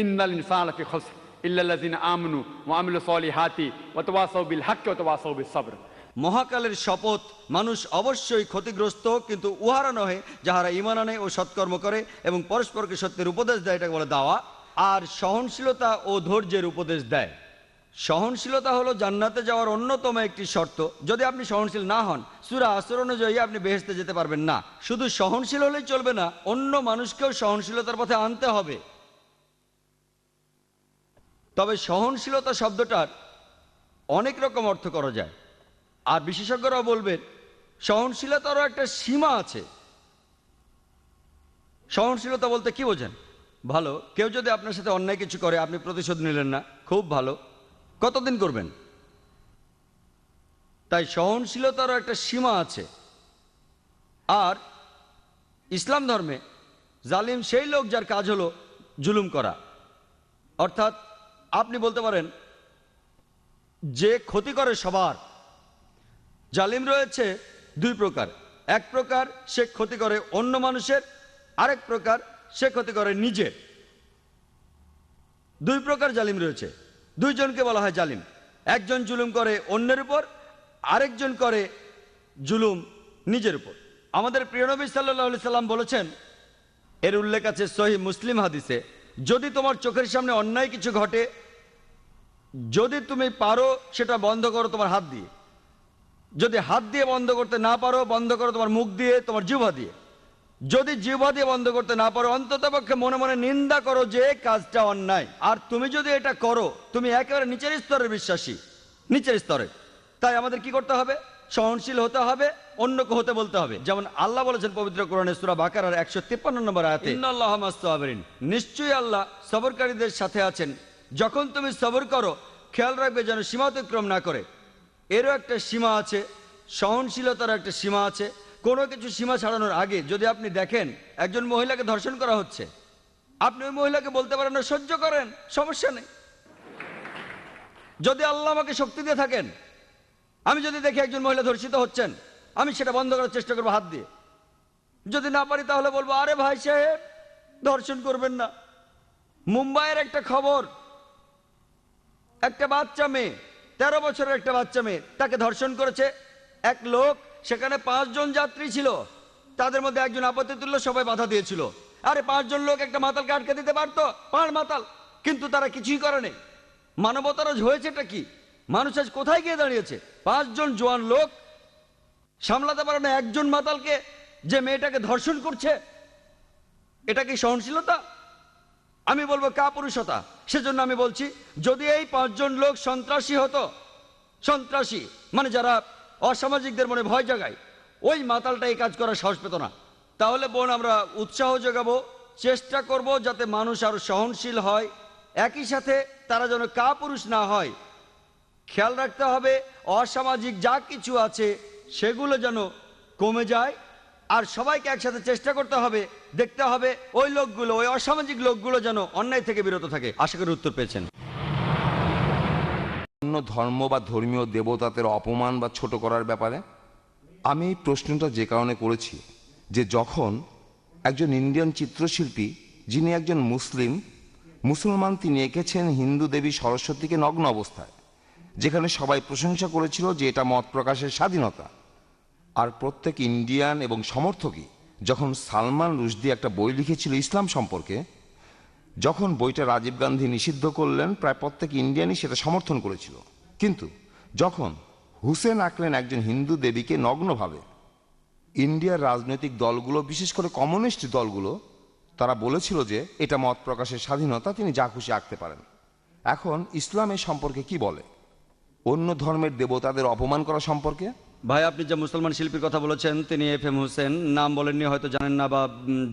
ইন্নাল ইনসানা লাফি খুসর ইল্লাল্লাযিনা আমানু ওয়া আমিলুস সলিহাতি ওয়া তাওয়াসাউ বিল হাক্কি ওয়া তাওয়াসাউ বিস সাবর। মহাকালের শপথ, মানুষ অবশ্যই ক্ষতিগ্রস্ত, কিন্তু উহারা নহে যাহারা ঈমান আনে ও সৎকর্ম করে এবং পরস্পরকে সত্যের উপদেশ দেয়, এটাকে বলে দাওয়া। আর সহনশীলতা ও ধৈর্যের উপদেশ দেয়। সহনশীলতা হলো জান্নাতে যাওয়ার অন্যতম একটি শর্ত। যদি আপনি সহনশীল না হন, সূরা আসর অনুযায়ী আপনি বেহেশতে যেতে পারবেন না। শুধু সহনশীল হলেই চলবে না, অন্য মানুষকেও সহনশীলতার পথে আনতে হবে। তবে সহনশীলতা শব্দটার অনেক রকম অর্থ করা যায়, আর বিশেষজ্ঞরাও বলবেন সহনশীলতারও একটা সীমা আছে। সহনশীলতা বলতে কি বোঝেন? ভালো, কেউ যদি আপনার সাথে অন্যায় কিছু করে, আপনি প্রতিশোধ নিলেন না, খুব ভালো, কতদিন করবেন? তাই সহনশীলতারও একটা সীমা আছে। আর ইসলাম ধর্মে জালিম সেই লোক যার কাজ হলো জুলুম করা। অর্থাৎ আপনি বলতে পারেন যে ক্ষতি করে সবার। জালিম রয়েছে দুই প্রকার, এক প্রকার সে ক্ষতি করে অন্য মানুষের, আরেক প্রকার সে ক্ষতি করে নিজের। দুই প্রকার জালিম রয়েছে, দুইজনকে বলা হয় জালিম। একজন জুলুম করে অন্যের উপর, আরেকজন করে জুলুম নিজের উপর। আমাদের প্রিয় নবী সাল্লাল্লাহু আলাইহি সাল্লাম বলেছেন, এর উল্লেখ আছে সহিহ মুসলিম হাদিসে, যদি তোমার চোখের সামনে অন্যায় কিছু ঘটে, যদি তুমি পারো সেটা বন্ধ করো তোমার হাত দিয়ে। যদি হাত দিয়ে বন্ধ করতে না পারো, বন্ধ করো তোমার মুখ দিয়ে, তোমার জিহ্বা দিয়ে। যদি জিহ্বা দিয়ে বন্ধ করতে না পারো, অন্ততপক্ষে মনে মনে নিন্দা করো যে কাজটা অন্যায়। আর তুমি যদি এটা করো, তুমি একেবারে নিচের স্তরের বিশ্বাসী, নিচের স্তরে। তাই আমাদের কি করতে হবে? সহনশীল হতে হবে, অন্যকে হতে বলতে হবে। যেমন আল্লাহ বলেছেন পবিত্র কোরআনে সূরা বাকারার 153 নম্বর আয়াতে, ইন্নাল্লাহা মা'আস সাবিরিন, নিশ্চয়ই আল্লাহ সবরকারীদের সাথে আছেন। যখন তুমি সবর করো, খেয়াল রাখবে যেন সীমা অতিক্রম না করে। এরও একটা সীমা আছে, সহনশীলতার একটা সীমা আছে। কোনো কিছু সীমা ছাড়ানোর আগে যদি আপনি দেখেন একজন মহিলাকে ধর্ষণ করা হচ্ছে, আপনি ওই মহিলাকে বলতে পারেন না সহ্য করেন, সমস্যা নেই। যদি আল্লাহ আমাকে শক্তি দিয়ে থাকেন, আমি যদি দেখি একজন মহিলা ধর্ষিত হচ্ছেন, আমি সেটা বন্ধ করার চেষ্টা করবো হাত দিয়ে। যদি না পারি তাহলে বলবো, আরে ভাই সাহেব ধর্ষণ করবেন না। মুম্বাইয়ের একটা খবর, একটা বাচ্চা মেয়ে, 13 বছরের একটা বাচ্চা মেয়ে, তাকে ধর্ষণ করেছে এক লোক। সেখানে 5 জন যাত্রী ছিল, তাদের মধ্যে একজন আপত্তি তুললো, সবাই বাধা দিয়েছিল। আরে 5 জন লোক একটা মাতালকে আটকে দিতে পারতো, 5 মাতাল, কিন্তু তারা কিছুই করেনি। মানবতার হয়েছেটা কি? মানুষ আজ কোথায় গিয়ে দাঁড়িয়েছে? 5 জন জোয়ান লোক সামলাতে পারে না একজন মাতালকে, যে মেয়েটাকে ধর্ষণ করছে। এটা কি সহনশীলতা? আমি বলবো কাপুরুষতা। সেজন্য আমি বলছি, যদি এই 5 জন লোক সন্ত্রাসী হতো, সন্ত্রাসী মানে যারা অসামাজিকদের মনে ভয় জাগায়, ওই মাতালটা এই কাজ করার সাহস পেত না। তাহলে বোন, আমরা উৎসাহ যোগাবো, চেষ্টা করব যাতে মানুষ আরো সহনশীল হয়, একই সাথে তারা যেন কাপুরুষ না হয়। খেয়াল রাখতে হবে অসামাজিক যা কিছু আছে সেগুলো যেন কমে যায়, আর সবাইকে একসাথে চেষ্টা করতে হবে, দেখতে হবে ওই লোকগুলো, ওই অসামাজিক লোকগুলো যেন অন্যায় থেকে বিরত থাকে। আশা করি উত্তর পেয়েছেন। অন্য ধর্ম বা ধর্মীয় দেবতাদের অপমান বা ছোট করার ব্যাপারে আমি এই প্রশ্নটা যে কারণে করেছি, যে যখন একজন ইন্ডিয়ান চিত্রশিল্পী, যিনি একজন মুসলমান, তিনি এঁকেছেন হিন্দু দেবী সরস্বতীকে নগ্ন অবস্থায়, যেখানে সবাই প্রশংসা করেছিল যে এটা মত প্রকাশের স্বাধীনতা। আর প্রত্যেক ইন্ডিয়ান এবং সমর্থকই, যখন সালমান রুশদি একটা বই লিখেছিল ইসলাম সম্পর্কে, যখন বইটা রাজীব গান্ধী নিষিদ্ধ করলেন, প্রায় প্রত্যেক ইন্ডিয়ানই সেটা সমর্থন করেছিল। কিন্তু যখন হুসেন আঁকলেন একজন হিন্দু দেবীকে নগ্নভাবে, ইন্ডিয়ার রাজনৈতিক দলগুলো, বিশেষ করে কমিউনিস্ট দলগুলো, তারা বলেছিল যে এটা মত প্রকাশের স্বাধীনতা, তিনি যা খুশি আঁকতে পারেন। এখন ইসলাম এ সম্পর্কে কি বলে? অন্য ধর্মের দেবতাদের অপমান করা সম্পর্কে? ভাই, আপনি যে মুসলমান শিল্পীর কথা বলেছেন, তিনি FM হোসেন, নাম বলেননি, হয়তো জানেন না বা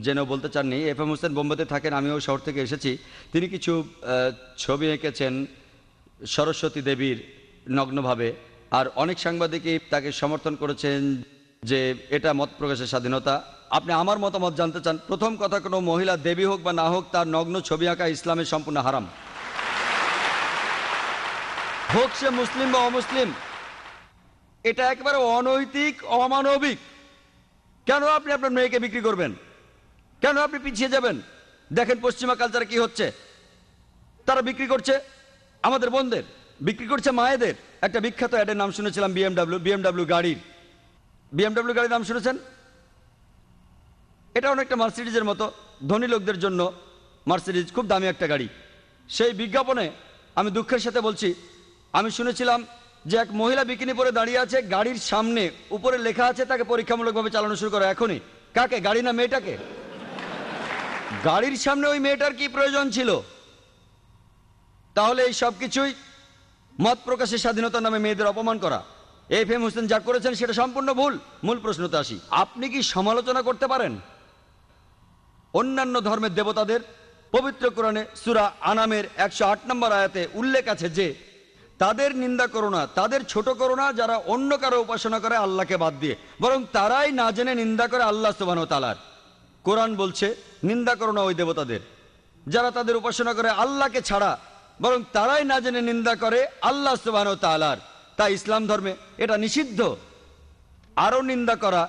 জেনেও বলতে চাননি। FM হোসেন বোম্বেতে থাকেন, আমিও শহর থেকে এসেছি। তিনি কিছু ছবি এঁকেছেন সরস্বতী দেবীর নগ্নভাবে, আর অনেক সাংবাদিকই তাকে সমর্থন করেছেন যে এটা মত প্রকাশের স্বাধীনতা। আপনি আমার মতামত জানতে চান? প্রথম কথা, কোনো মহিলা দেবী হোক বা না হোক, তার নগ্ন ছবি আঁকা ইসলামে সম্পূর্ণ হারাম। হোক সে মুসলিম বা অমুসলিম, এটা একেবারে অনৈতিক, অমানবিক। কেন আপনি আপনার মেয়েকে বিক্রি করবেন? কেন আপনি পিছিয়ে যাবেন? দেখেন পশ্চিমা কালচারে কি হচ্ছে। তারা বিক্রি করছে আমাদের বোনদের, বিক্রি করছে মায়েদের। একটা বিখ্যাত অ্যাডের নাম শুনেছিলাম, বিএমডাব্লিউ গাড়ির নাম শুনেছেন? এটা অনেকটা মার্সিডিজের মতো, ধনী লোকদের জন্য মার্সিডিজ খুব দামি একটা গাড়ি। সেই বিজ্ঞাপনে আমি দুঃখের সাথে বলছি, আমি শুনেছিলাম যে এক মহিলা বিকিনি পরে দাঁড়িয়ে আছে, গাড়ির সামনে উপরে লেখা আছে তাকে পরীক্ষামূলকভাবে চালানো শুরু করো এখনই। কাকে? গাড়ি না মেয়েটাকে? গাড়ির সামনে ওই মেয়েটার কি প্রয়োজন ছিল? তাহলে এই সব কিছুই মত প্রকাশের স্বাধীনতার নামে মেয়েদের অপমান করা। FM হোসেন যা করেছেন সেটা সম্পূর্ণ ভুল। মূল প্রশ্নতে আসি, আপনি কি সমালোচনা করতে পারেন অন্যান্য ধর্মের দেবতাদের? পবিত্র কোরআনে সূরা আনামের 108 নম্বর আয়াতে উল্লেখ আছে যে তাদের নিন্দা করো না, তাদের ছোট করো না যারা অন্য কারো উপাসনা করে আল্লাহকে বাদ দিয়ে, বরং তারাই না জেনে নিন্দা করে আল্লাহ সুবহানাহু ওয়া তাআলার। কোরআন বলছে নিন্দা করো না ওই দেবতাদের যারা তাদের উপাসনা করে আল্লাহকে ছাড়া, বরং তারাই না জেনে নিন্দা করে আল্লাহ সুবহানাহু ওয়া তাআলার। তাই ইসলাম ধর্মে এটা নিষিদ্ধ আরো নিন্দা করা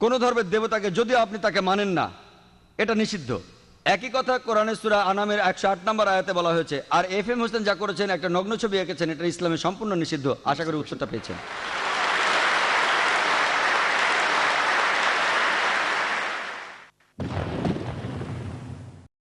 কোন ধর্মের দেবতাকে, যদিও আপনি তাকে মানেন না, এটা নিষিদ্ধ। একই কথা কোরআনে সূরা আনামের 108 নম্বর আয়াতে বলা হয়েছে। আর FM হোসেন যা করেছেন, একটা নগ্ন ছবি এঁকেছেন, এটা ইসলামে সম্পূর্ণ নিষিদ্ধ। আশা করি উত্তরটা পেয়েছেন।